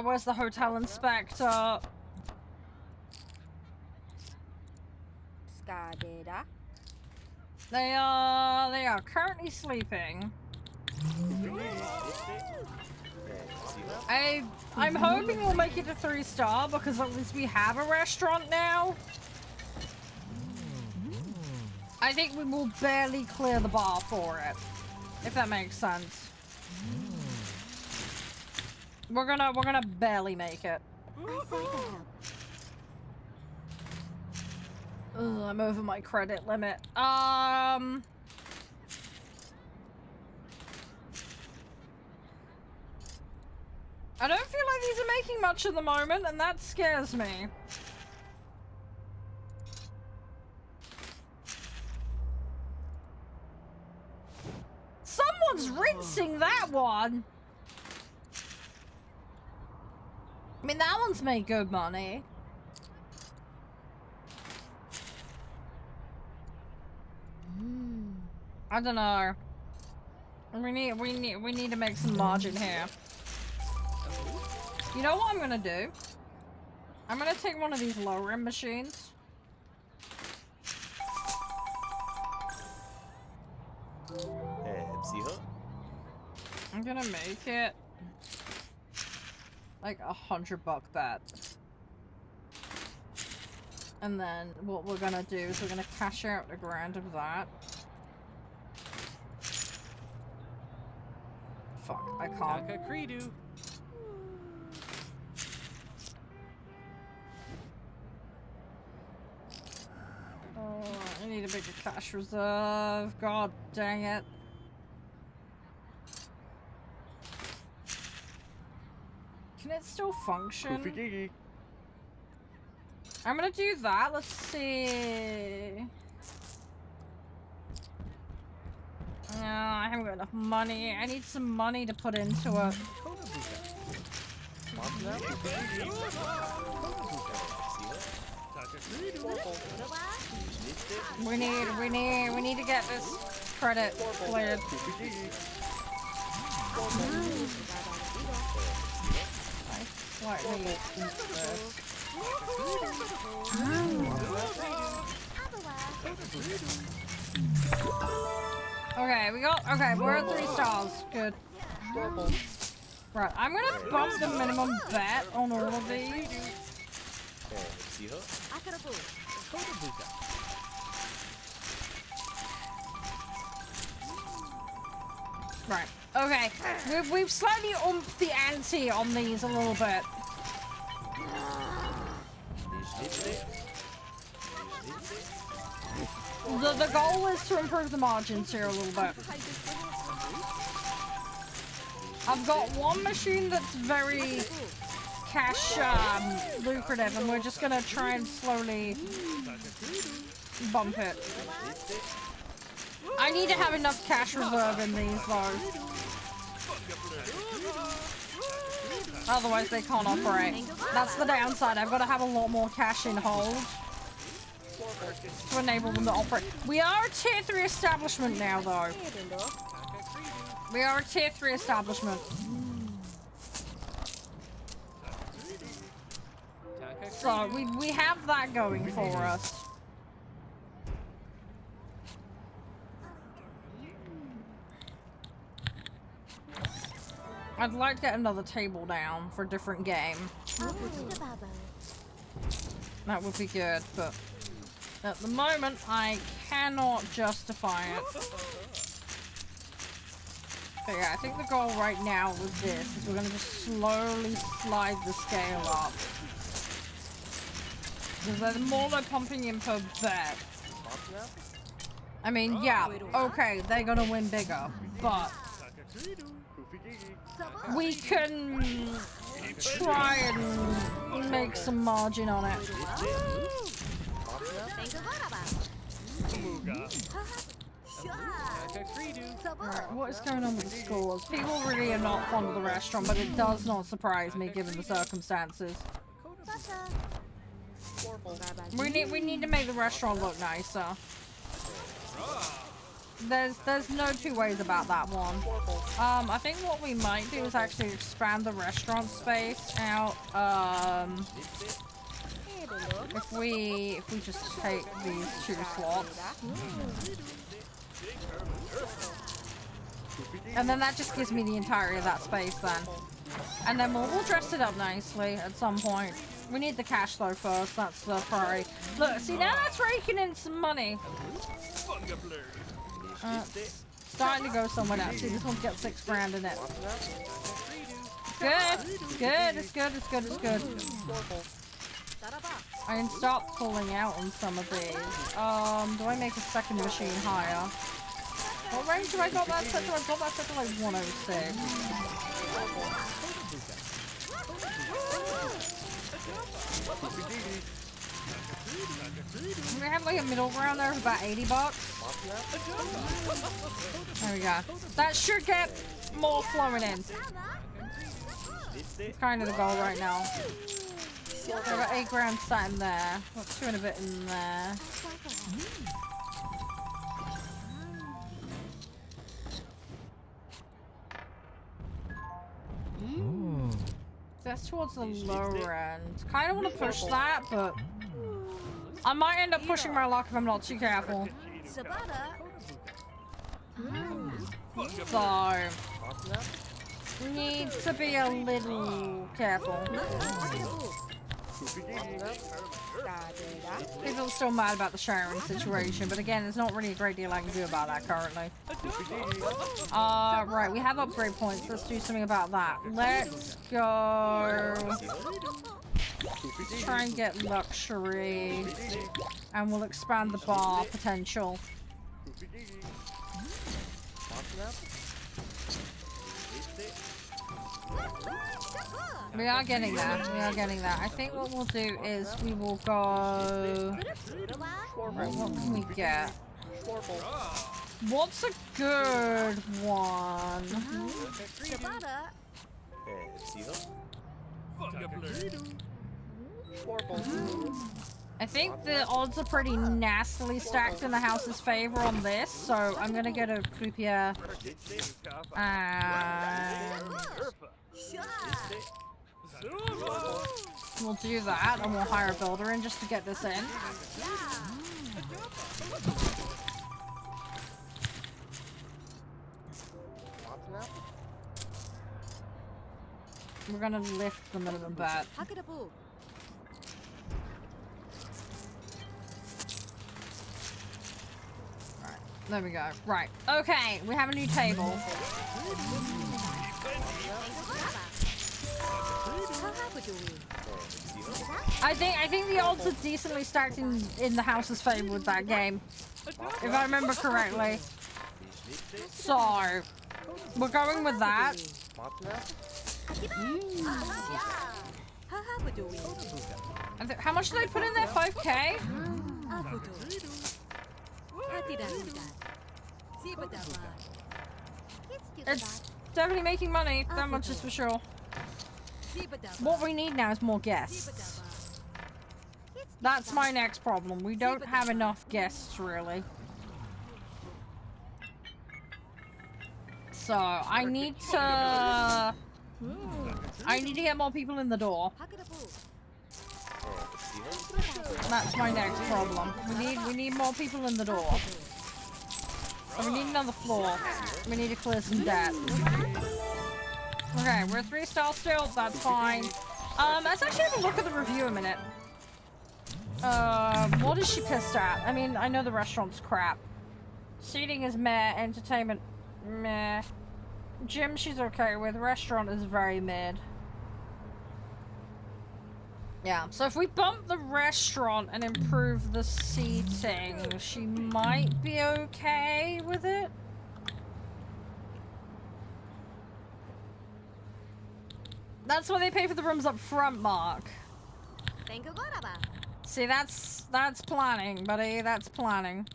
[SPEAKER 1] Where's the hotel inspector? They are currently sleeping. I'm hoping we'll make it a 3-star because at least we have a restaurant now. I think we will barely clear the bar for it, if that makes sense. We're gonna barely make it. Ugh, I'm over my credit limit. I don't feel like these are making much at the moment, and that scares me. Someone's rinsing that one! I mean, that one's made good money. I don't know. We need to make some margin here. You know what I'm gonna do? I'm gonna take one of these lower-end machines. I'm gonna make it like $100 bet. And then what we're gonna do is we're gonna cash out a grand of that. Fuck, I can't. Oh, I need a bigger cash reserve. God dang it. Can it still function? I'm gonna do that. Let's see. No, I haven't got enough money. I need some money to put into it. We need to get this credit cleared. I slightly this. Okay, we're at 3 stars. Good. Right, I'm gonna bump the minimum bet on all of these. Right, okay. We've slightly umped the ante on these a little bit. The goal is to improve the margins here a little bit. I've got one machine that's very cash lucrative, and we're just gonna try and slowly Bump it. I need to have enough cash reserve in these though. Otherwise they can't operate. That's the downside. I've got to have a lot more cash in hold to enable them to operate. We are a tier 3 establishment now though. We are a tier 3 establishment. So we have that going for us. I'd like to get another table down for a different game. That would be good, but at the moment I cannot justify it. But yeah, I think the goal right now with this is we're gonna just slowly slide the scale up. Because the more they're pumping in per bet. I mean, yeah, okay, they're gonna win bigger, but we can try and make some margin on it. Right, what is going on with the scores? People really are not fond of the restaurant, but it does not surprise me given the circumstances. We need to make the restaurant look nicer. There's no two ways about that one. I think what we might do is actually expand the restaurant space out. If we just take these 2 slots. And then that just gives me the entirety of that space then. And then we'll dress it up nicely at some point. We need the cash though first, that's the priority. Look, see now that's raking in some money. Starting to go somewhere else. See, this one's got 6 grand in it. Good, it's good, it's good, it's good, it's good. I can start pulling out on some of these. Do I make a second machine higher? What range do I got that set to? I've got that set to like 106. We have like a middle ground there of about 80 bucks. There we go. That should get more flowing in. It's kind of the goal right now. So I've got 8 grand sat in there. Got 2 and a bit in there. That's towards the lower end. Kind of want to push that, but I might end up pushing my luck if I'm not too careful. So, need to be a little careful. People are still mad about the sharing situation, but again, there's not really a great deal I can do about that currently. Right, we have upgrade points. Let's do something about that. Let's go. Let's try and get luxury, and we'll expand the bar potential. We are getting that. We are getting that. I think what we'll do is we will go... Right, what can we get? What's a good one? I think the odds are pretty nastily stacked in the house's favor on this, so I'm gonna get a croupier and we'll do that, and we'll hire a builder in just to get this in. We're gonna lift the minimum bet. Right, there we go. Right, okay, we have a new table. I think the odds are decently stacked in the house's favor with that game, if I remember correctly. So we're going with that. How much did I put in there? 5K? It's definitely making money, that much is for sure. What we need now is more guests. That's my next problem. We don't have enough guests, really. So, I need to get more people in the door. That's my next problem. We need more people in the door. And we need another floor. We need to clear some debt. Okay, we're 3-star still. That's fine. Let's actually have a look at the review a minute. What is she pissed at? I mean, I know the restaurant's crap. Seating is meh. Entertainment, meh. Gym she's okay with. Restaurant is very mid. Yeah, so if we bump the restaurant and improve the seating, she might be okay with it. That's why they pay for the rooms up front, Mark. See, that's planning, buddy. That's planning.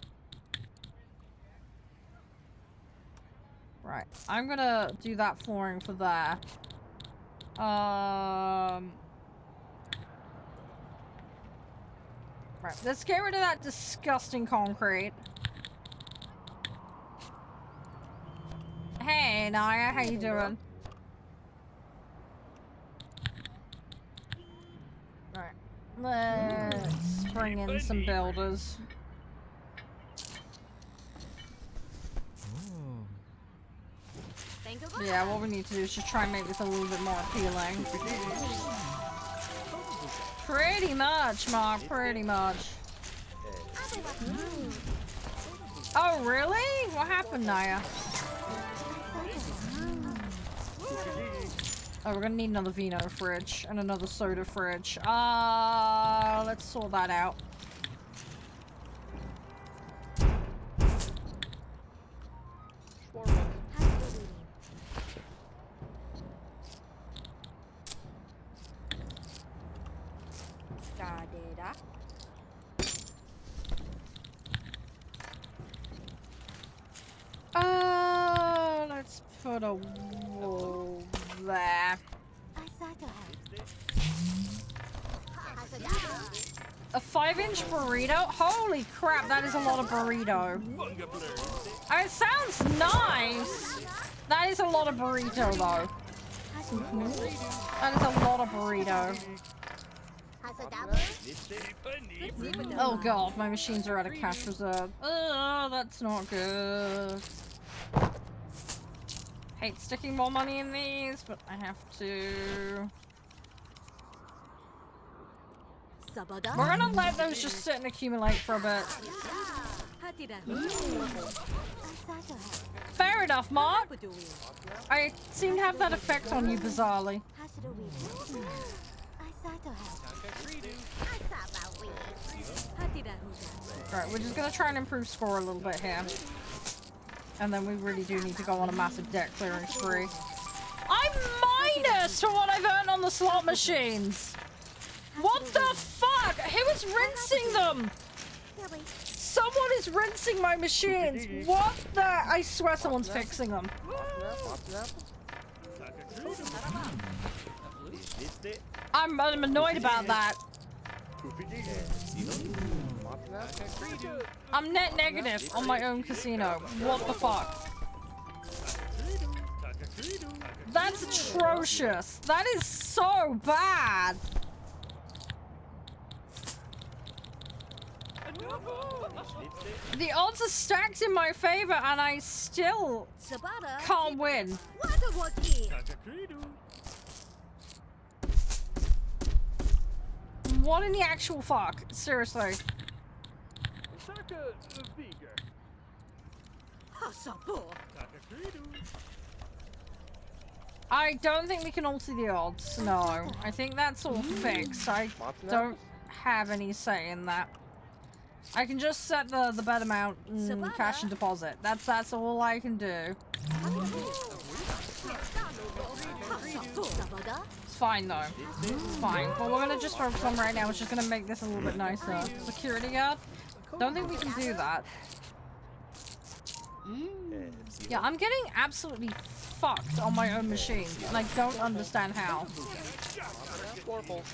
[SPEAKER 1] Right, I'm gonna do that flooring for there. Right, let's get rid of that disgusting concrete. Hey, Naya, how you doing? Right, let's bring in some builders. Yeah, what we need to do is just try and make this a little bit more appealing. Pretty much, Mark, pretty much. Oh, really? What happened, Naya? Oh, we're gonna need another vino fridge and another soda fridge. Let's sort that out. Let's put a wall there. A 5-inch burrito? Holy crap, that is a lot of burrito. It sounds nice. That is a lot of burrito, though. That is a lot of burrito. Oh god, my machines are out of cash reserve. Oh, that's not good. Hate sticking more money in these, but I have to. We're gonna let those just sit and accumulate for a bit. Fair enough, Mark. I seem to have that effect on you, bizarrely. Alright, we're just gonna try and improve score a little bit here. And then we really do need to go on a massive debt clearing spree. I'm minus for what I've earned on the slot machines! What the fuck? Who is rinsing them? Someone is rinsing my machines! What the? I swear someone's fixing them. I'm annoyed about that. I'm net negative on my own casino. What the fuck? That's atrocious. That is so bad. The odds are stacked in my favor and I still can't win. What in the actual fuck? Seriously. I don't think we can alter the odds. No. I think that's all fixed. I don't have any say in that. I can just set the bet amount and cash and deposit. That's all I can do. It's fine though. It's fine. What we're gonna just focus on right now is just gonna make this a little bit nicer. Security guard? Don't think we can do that. Yeah, I'm getting absolutely fucked on my own machine, and I don't understand how.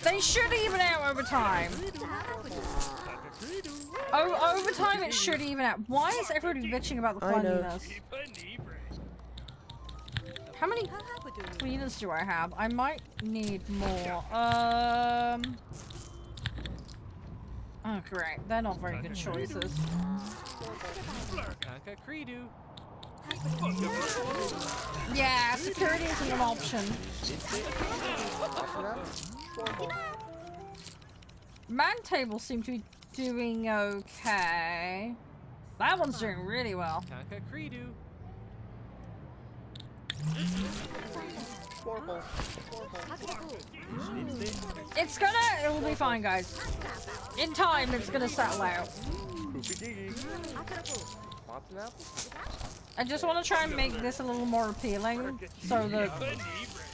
[SPEAKER 1] They should even out over time. Oh, over time it should even out. Why is everybody bitching about the cleanliness? How many cleaners do I have? I might need more. Oh, great. They're not very good choices. Yeah, security isn't an option. Man tables seem to be doing okay. That one's doing really well. It'll be fine, guys. In time, it's gonna settle out. I just want to try and make this a little more appealing, so that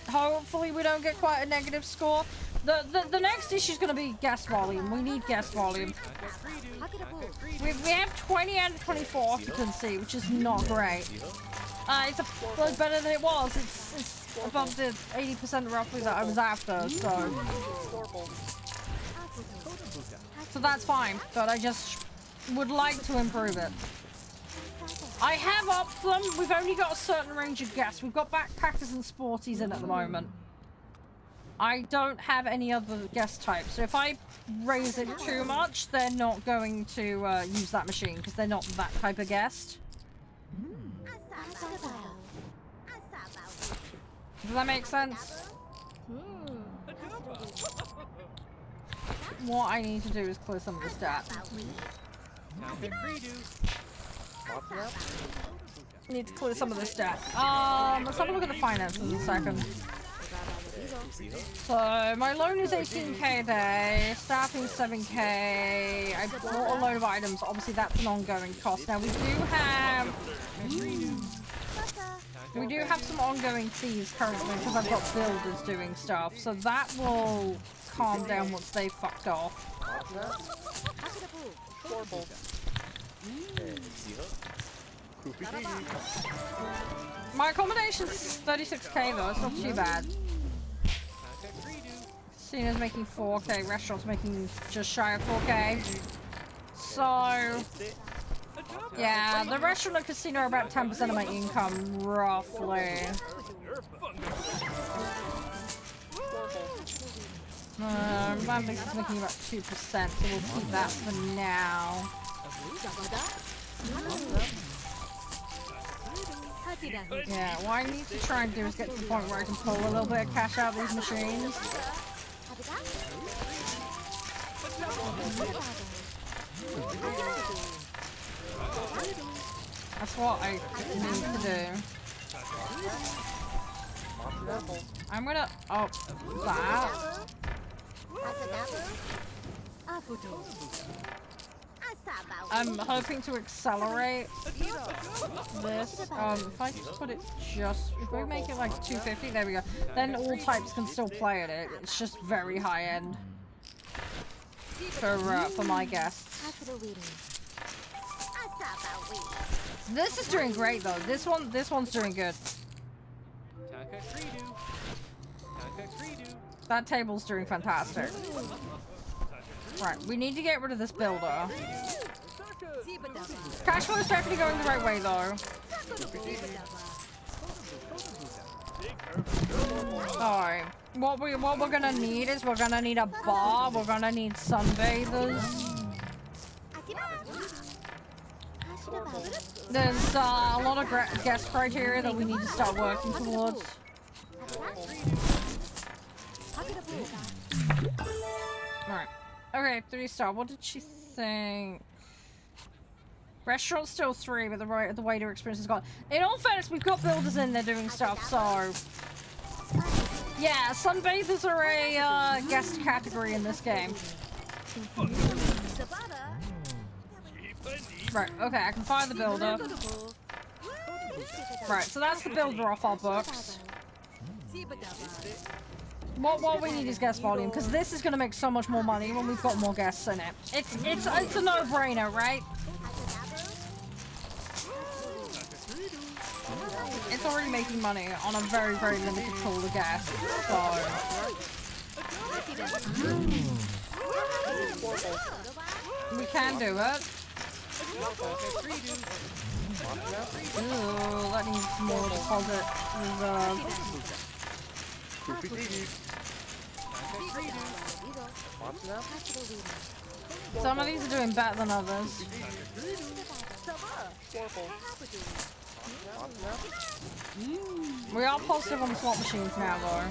[SPEAKER 1] hopefully we don't get quite a negative score. The next issue is going to be guest volume. We need guest volume. We have 20 out of 24 occupancy, which is not great. It's better than it was. It's above the 80% roughly that I was after, so that's fine. But I just would like to improve it. I have upped them. We've only got a certain range of guests. We've got backpackers and sporties in at the moment. I don't have any other guest types. So if I raise it too much, they're not going to use that machine because they're not that type of guest. Does that make sense? What I need to do is clear some of the stats. Need to clear some of the stats. Let's have a look at the finances in a second. So my loan is 18k a day, staffing 7k. I bought a load of items. Obviously, that's an ongoing cost. Now we do have some ongoing fees currently because I've got builders doing stuff. So that will calm down once they fucked off. My accommodation's 36k though, it's not too bad. Casino's making 4k, restaurant's making just shy of 4k. So, yeah, the restaurant and casino are about 10% of my income, roughly. My mix is making about 2%, so we'll keep that for now. Yeah, what I need to try and do is get to the point where I can pull a little bit of cash out of these machines. That's what I need to do. I'm gonna up that. I'm hoping to accelerate this. If I put it if we make it like 250, there we go. Then all types can still play at it. It's just very high end for my guests. This is doing great though. This one's doing good. That table's doing fantastic. Right, we need to get rid of this builder. Cash flow is definitely going the right way though. Alright. What we're gonna need is we're gonna need a bar, we're gonna need sunbathers. There's a lot of guest criteria that we need to start working towards. Alright. Okay, 3-star. What did she think? Restaurant's still 3, but the waiter experience is gone. In all fairness, we've got builders in there doing stuff, so... Yeah, sunbathers are a guest category in this game. Right, okay, I can find the builder. Right, so that's the builder off our books. What we need is guest volume, because this is going to make so much more money when we've got more guests in it. It's a no-brainer, right? it's already making money on a very, very limited pool of guests, so... We can do it. Ooh, that needs more deposit reserve. Some of these are doing better than others. We are positive on the slot machines now, though.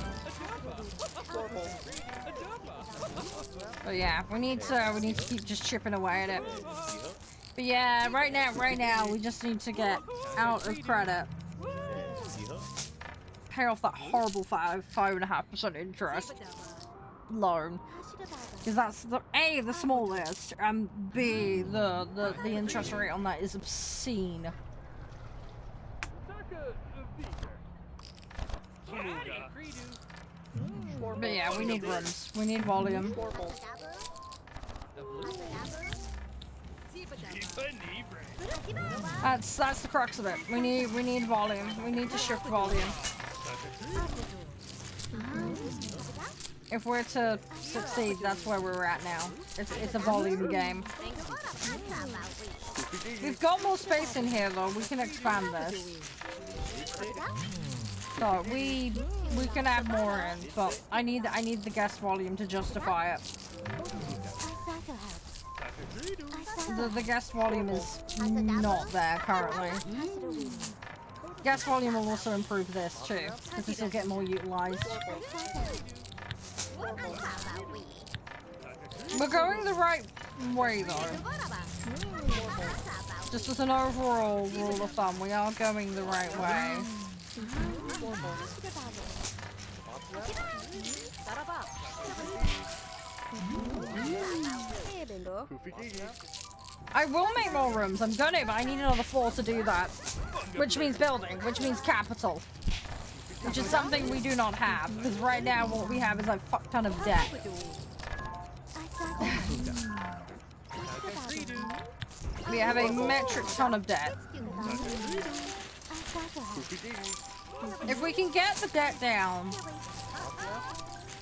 [SPEAKER 1] But yeah, we need to keep just chipping away at it. But yeah, right now, we just need to get out of credit. Pay off that horrible 5.5% interest loan. Because that's A, the smallest, and B, the interest rate on that is obscene. But yeah, we need rooms. We need volume. That's the crux of it. We need volume. We need to shift volume. If we're to succeed, that's where we're at now. It's a volume game. We've got more space in here though. We can expand this. So we can add more in, but I need the guest volume to justify it. The guest volume is not there currently. Guest volume will also improve this too, because this will get more utilized. We're going the right way though. Just as an overall rule of thumb, we are going the right way. I will make more rooms, I'm gonna, but I need another floor to do that. Which means building, which means capital. Which is something we do not have, because right now what we have is a fuck ton of debt. We have a metric ton of debt. If we can get the debt down,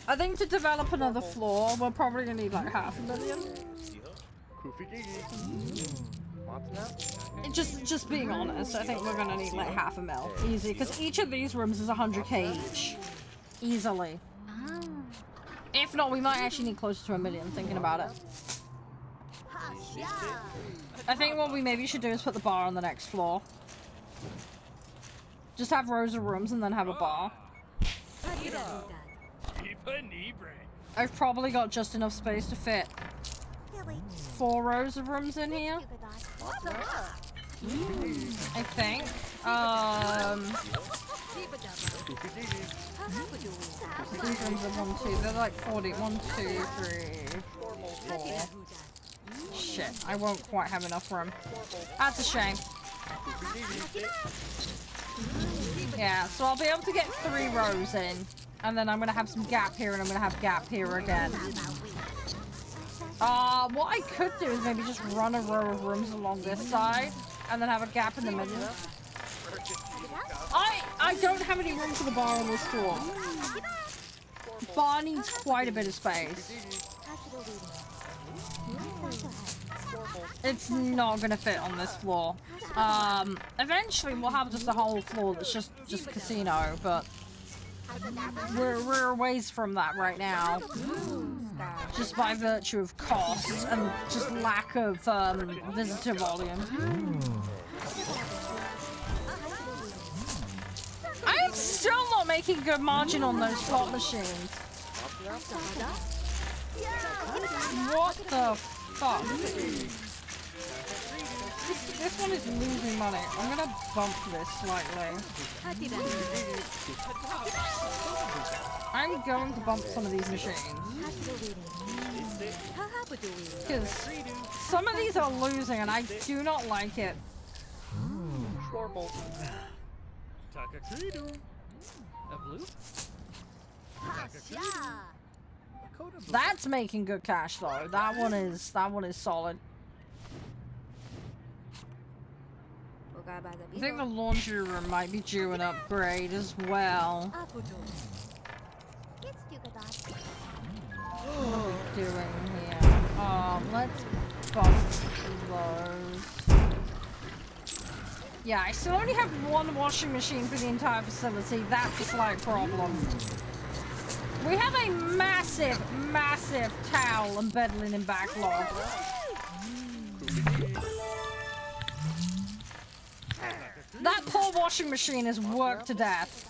[SPEAKER 1] I think to develop another floor, we're probably gonna need like $500,000. Just being honest, I think we're gonna need like $500,000 easy, because each of these rooms is 100k each, easily. If not, we might actually need closer to $1 million. Thinking about it, I think what we maybe should do is put the bar on the next floor. Just have rows of rooms and then have a bar. I've probably got just enough space to fit 4 rows of rooms in here. I think. These rooms are 1, 2. They're like 40. 1, 2, 3, 4. Shit, I won't quite have enough room. That's a shame. Yeah, so I'll be able to get 3 rows in, and then I'm gonna have some gap here, and I'm gonna have gap here again. What I could do is maybe just run a row of rooms along this side, and then have a gap in the middle. I don't have any room for the bar on this floor. Bar needs quite a bit of space. It's not gonna fit on this floor. Eventually we'll have just a whole floor that's just casino, but we're a ways from that right now. Just by virtue of costs and just lack of visitor volume. I am still not making good margin on those slot machines. What the fuck? This one is losing money. I'm gonna bump this slightly. I'm going to bump some of these machines. Because some of these are losing and I do not like it. That's making good cash though. That one is solid. I think the laundry room might be due an upgrade as well. What are we doing here? Let's bust those. Yeah, I still only have one washing machine for the entire facility. That's a slight problem. We have a massive, massive towel and bed linen backlog. That poor washing machine is worked to death.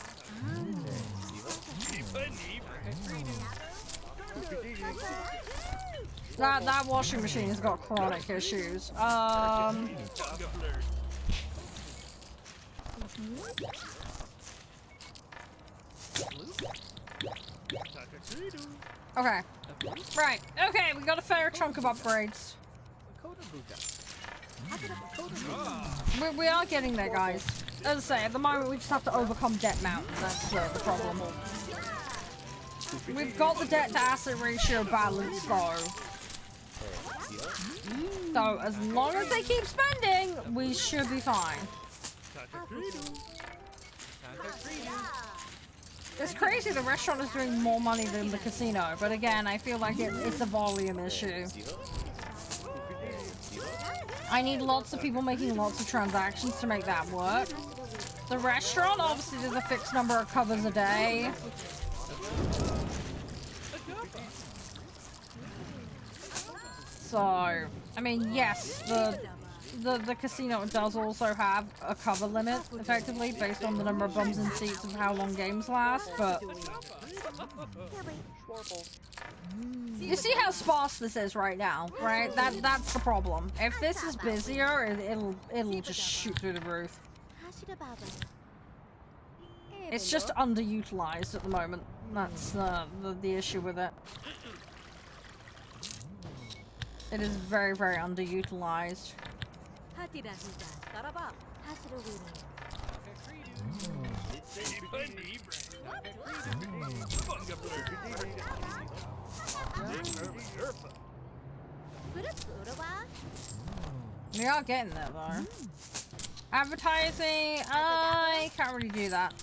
[SPEAKER 1] That washing machine has got chronic issues. Okay. Right. Okay, we got a fair chunk of upgrades. We are getting there, guys. As I say, at the moment we just have to overcome debt mountain. That's the problem. We've got the debt to asset ratio balanced though. So as long as they keep spending, we should be fine. It's crazy the restaurant is doing more money than the casino, but again, I feel like it's a volume issue. I need lots of people making lots of transactions to make that work. The restaurant obviously does a fixed number of covers a day. So, I mean, yes, the casino does also have a cover limit, effectively, based on the number of bums and seats of how long games last, but... You see how sparse this is right now, right? That's the problem. If this is busier, it'll just shoot through the roof. It's just underutilized at the moment. That's the issue with it. It is very, very underutilized. We are getting there though. Advertising, I can't really do that.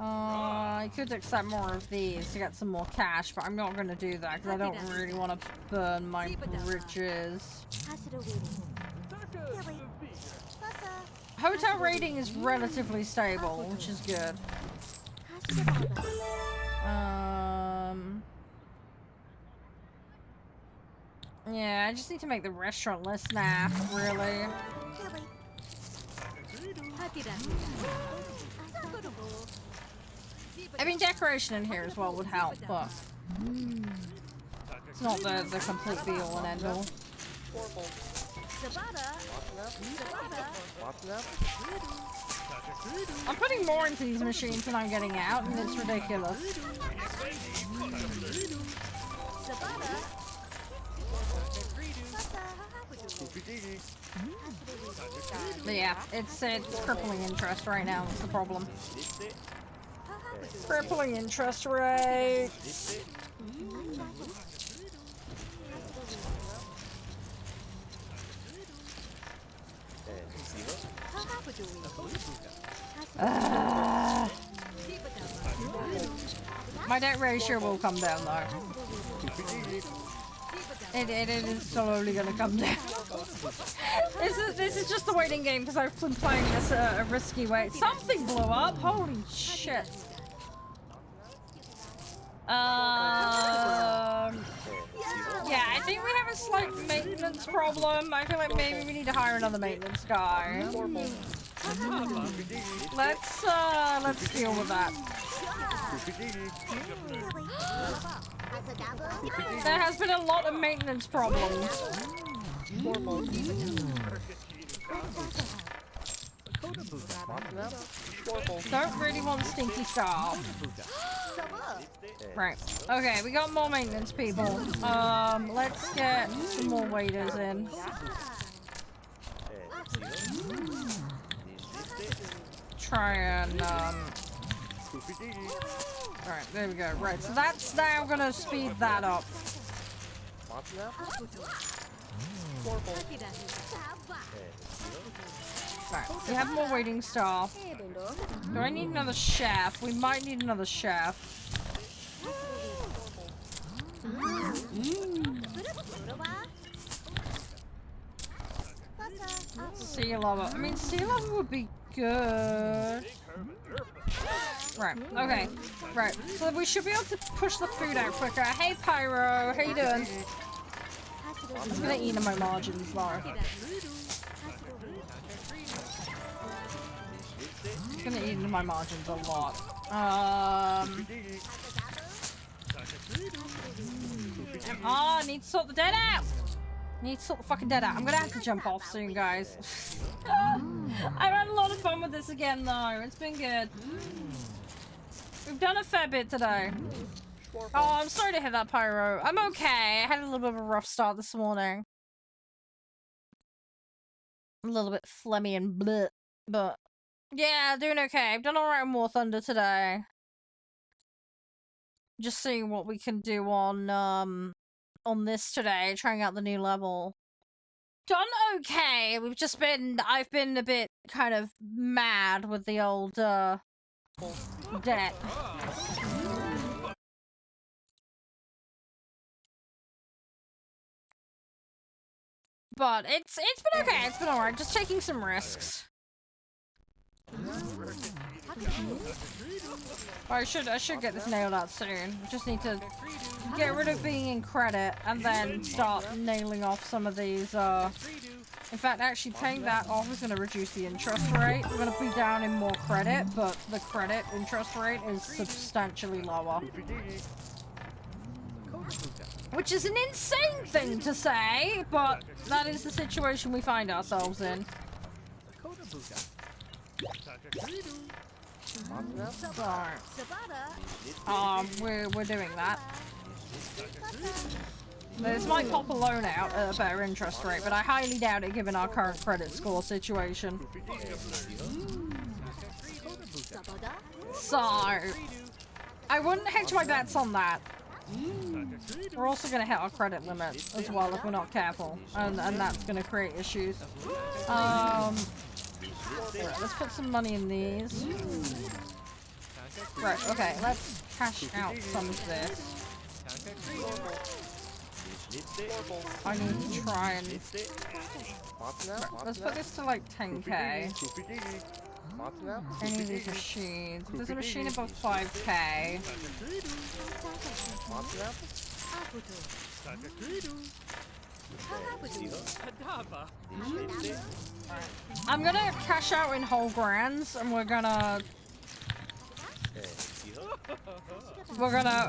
[SPEAKER 1] I could accept more of these to get some more cash, but I'm not going to do that because I don't really want to burn my bridges. Hotel rating is relatively stable, which is good. Yeah, I just need to make the restaurant less snap, really. I mean, decoration in here as well would help, but it's not the complete be-all and end-all. I'm putting more into these machines than I'm getting out, and it's ridiculous. But yeah, it's crippling interest right now. That's the problem. Crippling interest rates. My debt ratio will come down though. It is slowly gonna come down. This is just the waiting game because I've been playing this a risky way. Something blew up. Holy shit. Yeah, I think we have a slight maintenance problem. I feel like maybe we need to hire another maintenance guy. Let's deal with that. There has been a lot of maintenance problems. Don't really want stinky star. Right. Okay, we got more maintenance people. Let's get some more waiters in. Try and alright, there we go. Right, so that's now gonna speed that up. Right, we have more waiting staff. Do I need another chef? We might need another chef. Sea lava. I mean, sea lava would be good. Right, okay. Right, so we should be able to push the food out quicker. Hey, Pyro, how you doing? I'm gonna eat in my margins, Laura. I'm gonna eat into my margins a lot. I need to sort the dead out! Need to sort the fucking dead out. I'm gonna have to jump off soon, guys. I've had a lot of fun with this again, though. It's been good. We've done a fair bit today. Oh, I'm sorry to hit that, Pyro. I'm okay. I had a little bit of a rough start this morning. A little bit phlegmy and bleh, but yeah, doing okay. I've done alright on War Thunder today. Just seeing what we can do on this today, trying out the new level. Done okay. I've been a bit kind of mad with the old debt. But it's been okay. It's been alright. Just taking some risks. I should get this nailed out soon. Just need to get rid of being in credit and then start nailing off some of these. In fact, actually paying that off is going to reduce the interest rate. We're going to be down in more credit, but the credit interest rate is substantially lower. Which is an insane thing to say, but that is the situation we find ourselves in. So, we're doing that. This might pop a loan out at a better interest rate, but I highly doubt it given our current credit score situation. So, I wouldn't hedge my bets on that. We're also going to hit our credit limit as well if we're not careful, and that's going to create issues. Right, let's put some money in these. Right, okay, let's cash out some of this. I need to try and... Right, let's put this to like 10k. Any of these machines. If there's a machine above 5k. I'm gonna cash out in whole grands and we're gonna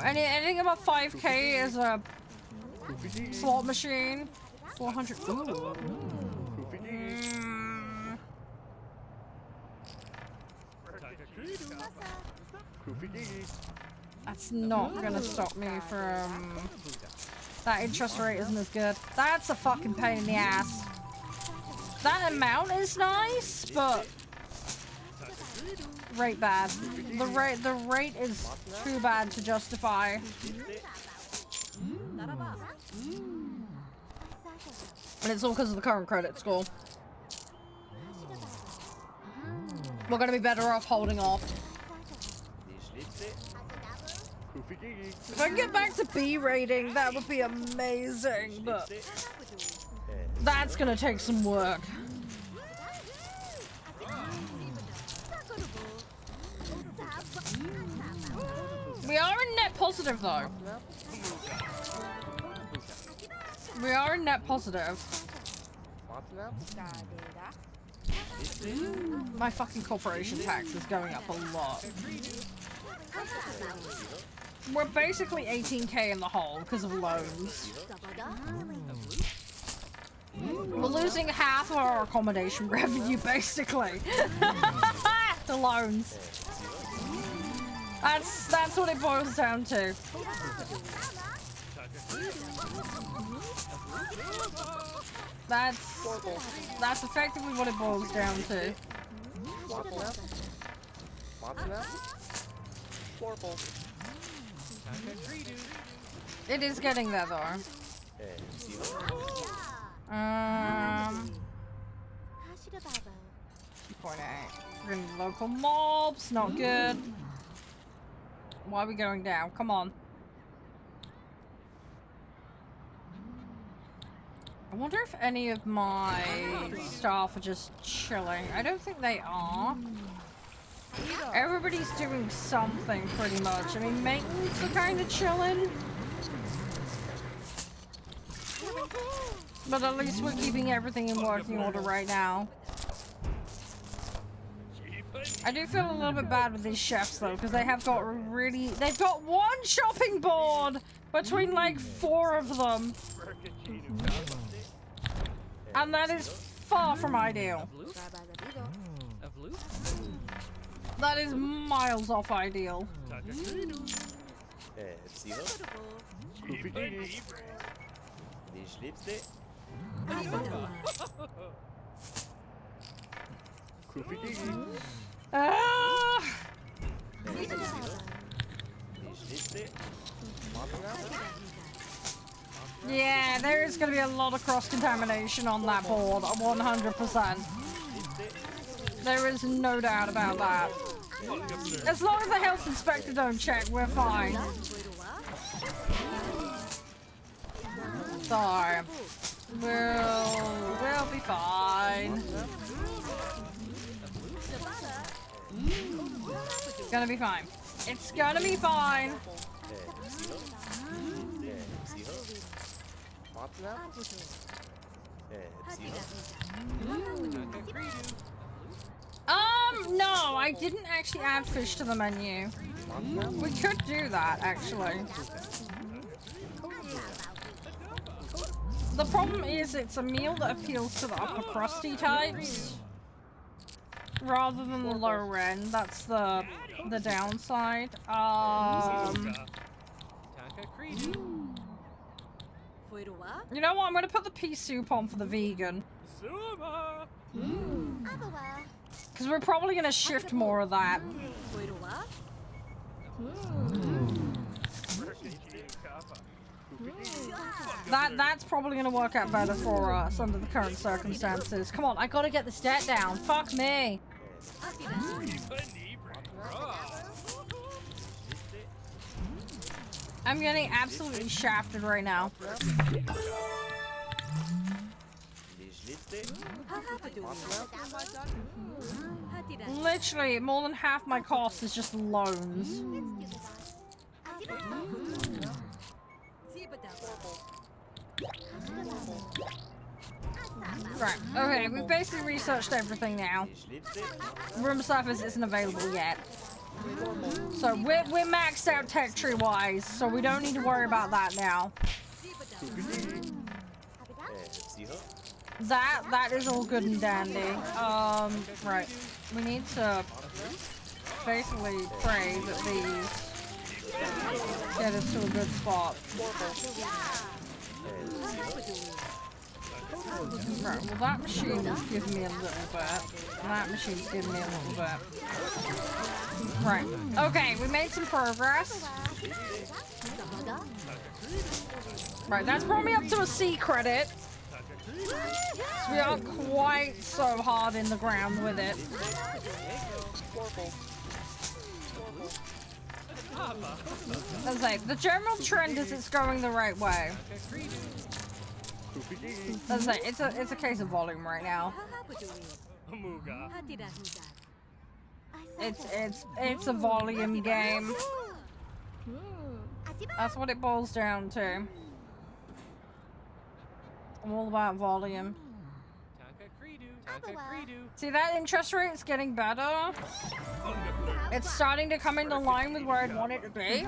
[SPEAKER 1] anything above 5k is a slot machine. 400. Ooh. That's not gonna stop me from... That interest rate isn't as good. That's a fucking pain in the ass. That amount is nice, but... Rate bad. The rate is too bad to justify. And it's all because of the current credit score. We're gonna be better off holding off. If I can get back to B rating, that would be amazing, but that's gonna take some work. We are in net positive though. We are in net positive. My fucking corporation tax is going up a lot. We're basically 18k in the hole because of loans. We're losing half of our accommodation revenue, basically. The loans. That's what it boils down to. That's effectively what it boils down to. It is getting there though. 2.8. We're gonna need local mobs. Not good. Why are we going down? Come on. I wonder if any of my staff are just chilling. I don't think they are. Everybody's doing something pretty much. I mean, maintenance are kind of chilling. But at least we're keeping everything in working order right now. I do feel a little bit bad with these chefs though, because they've got one chopping board between like 4 of them. And that is far from ideal. That is miles off ideal. Yeah, there is going to be a lot of cross-contamination on that board, 100%. There is no doubt about that. As long as the health inspector don't check, we're fine. So, we'll be fine. It's gonna be fine. It's gonna be fine. No, I didn't actually add fish to the menu. We could do that, actually. The problem is it's a meal that appeals to the upper crusty types rather than the lower end. That's the downside. You know what? I'm gonna put the pea soup on for the vegan. Because we're probably gonna shift more of that. That's probably gonna work out better for us under the current circumstances. Come on, I gotta get this debt down. Fuck me. I'm getting absolutely shafted right now. Literally, more than half my cost is just loans. Right, okay, we've basically researched everything now. Room service isn't available yet. So we're maxed out tech tree wise, so we don't need to worry about that now. That is all good and dandy. Right. We need to basically pray that these get us to a good spot. Right, well that machine is giving me a little bit. That machine's giving me a little bit. Right. Okay, we made some progress. Right, that's brought me up to a C credit. So we aren't quite so hard in the ground with it. As I say, the general trend is it's going the right way. As I say, it's a case of volume right now. It's a volume game. That's what it boils down to. I'm all about volume. See, that interest rate is getting better. It's starting to come into line with where I'd want it to be.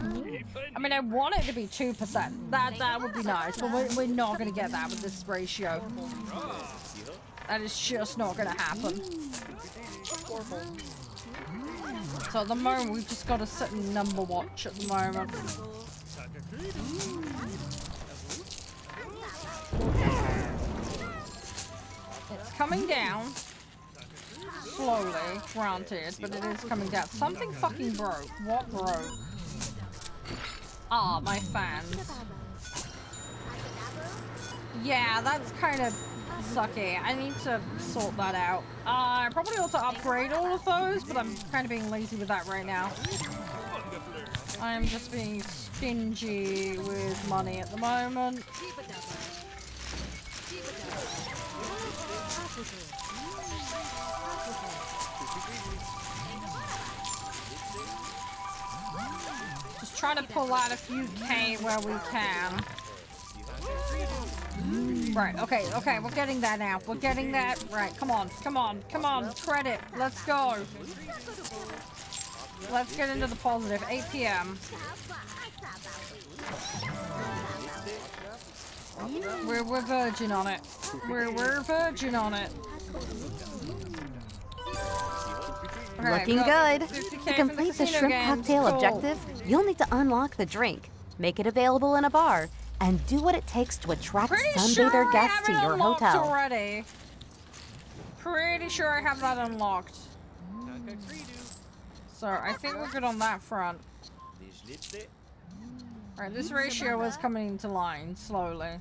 [SPEAKER 1] I mean, I want it to be 2%. That would be nice, but we're not going to get that with this ratio. That is just not going to happen. So at the moment, we've just got to sit and number watch at the moment. It's coming down. Slowly, granted, but it is coming down. Something fucking broke. What broke? Ah, my fans. Yeah, that's kind of sucky. I need to sort that out. I probably ought to upgrade all of those, but I'm kind of being lazy with that right now. I'm just being stingy with money at the moment. Just trying to pull out a few K where we can. Right, okay, okay, we're getting that now. We're getting that. Right, come on, come on, come on. Credit, let's go. Let's get into the positive. 8 p.m. We're virgin on it. We're virgin on it. Okay,
[SPEAKER 2] looking good. To complete the shrimp cocktail objective, you'll need to unlock the drink, make it available in a bar, and do what it takes to attract sunbather guests to your hotel.
[SPEAKER 1] Already. Pretty sure I have that unlocked. So I think we're good on that front. Alright, this ratio is coming into line slowly.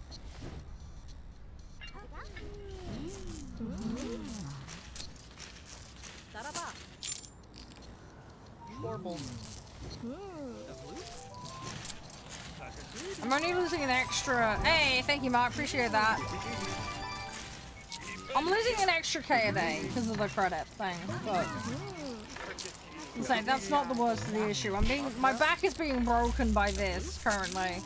[SPEAKER 1] I'm only losing an extra. Hey, thank you, Mark. Appreciate that. I'm losing an extra K a day because of the credit thing, but so that's not the worst of the issue. My back is being broken by this currently.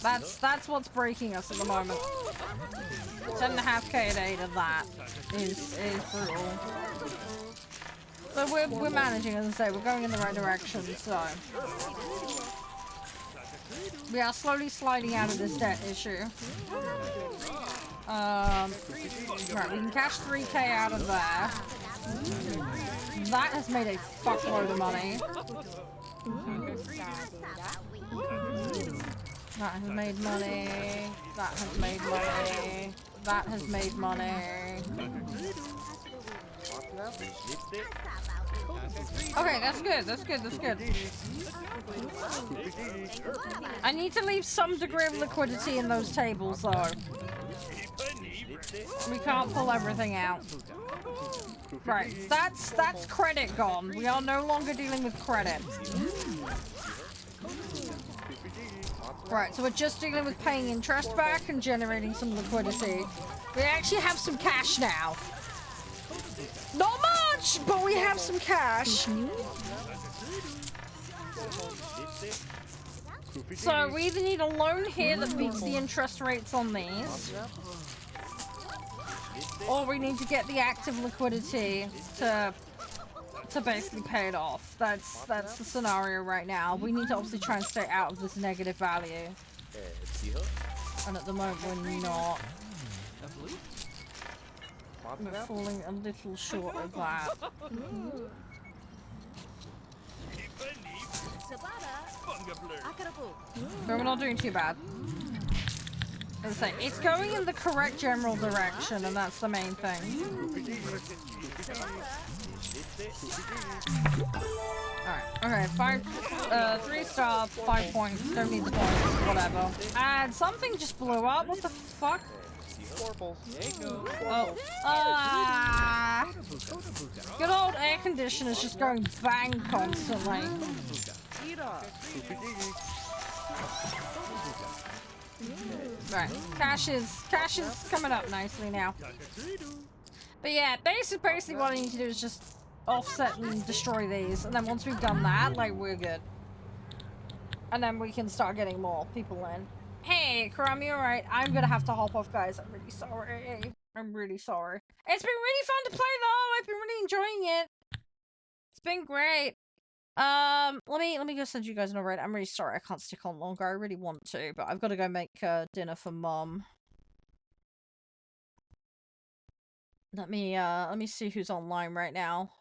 [SPEAKER 1] That's what's breaking us at the moment. 10.5K a day to that is brutal. But we're managing, as I say, we're going in the right direction, so we are slowly sliding out of this debt issue. Right, we can cash 3K out of there. That has made a fuckload of money. That has made money. That has made money. That has made money. Okay, that's good. That's good. That's good. I need to leave some degree of liquidity in those tables, though. We can't pull everything out. Right, that's credit gone. We are no longer dealing with credit. Right, so we're just dealing with paying interest back and generating some liquidity. We actually have some cash now. Not much, but we have some cash. So we either need a loan here that beats the interest rates on these, or we need to get the active liquidity to basically pay it off. That's the scenario right now. We need to obviously try and stay out of this negative value. And at the moment we're not. We're falling a little short of that. But we're not doing too bad. As I say, it's going in the correct general direction, and that's the main thing. Alright, okay, 3 star, 5 points, don't need the points, whatever. And something just blew up, what the fuck? Oh. Good old air conditioner's just going bang constantly. Right, cash is coming up nicely now. But yeah, basically what I need to do is just offset and destroy these, and then once we've done that, like, we're good. And then we can start getting more people in. Hey, Karami, alright? I'm gonna have to hop off, guys. I'm really sorry. I'm really sorry. It's been really fun to play, though. I've been really enjoying it. It's been great. Let me go send you guys an alright. I'm really sorry I can't stick on longer. I really want to, but I've got to go make dinner for Mum. Let me see who's online right now.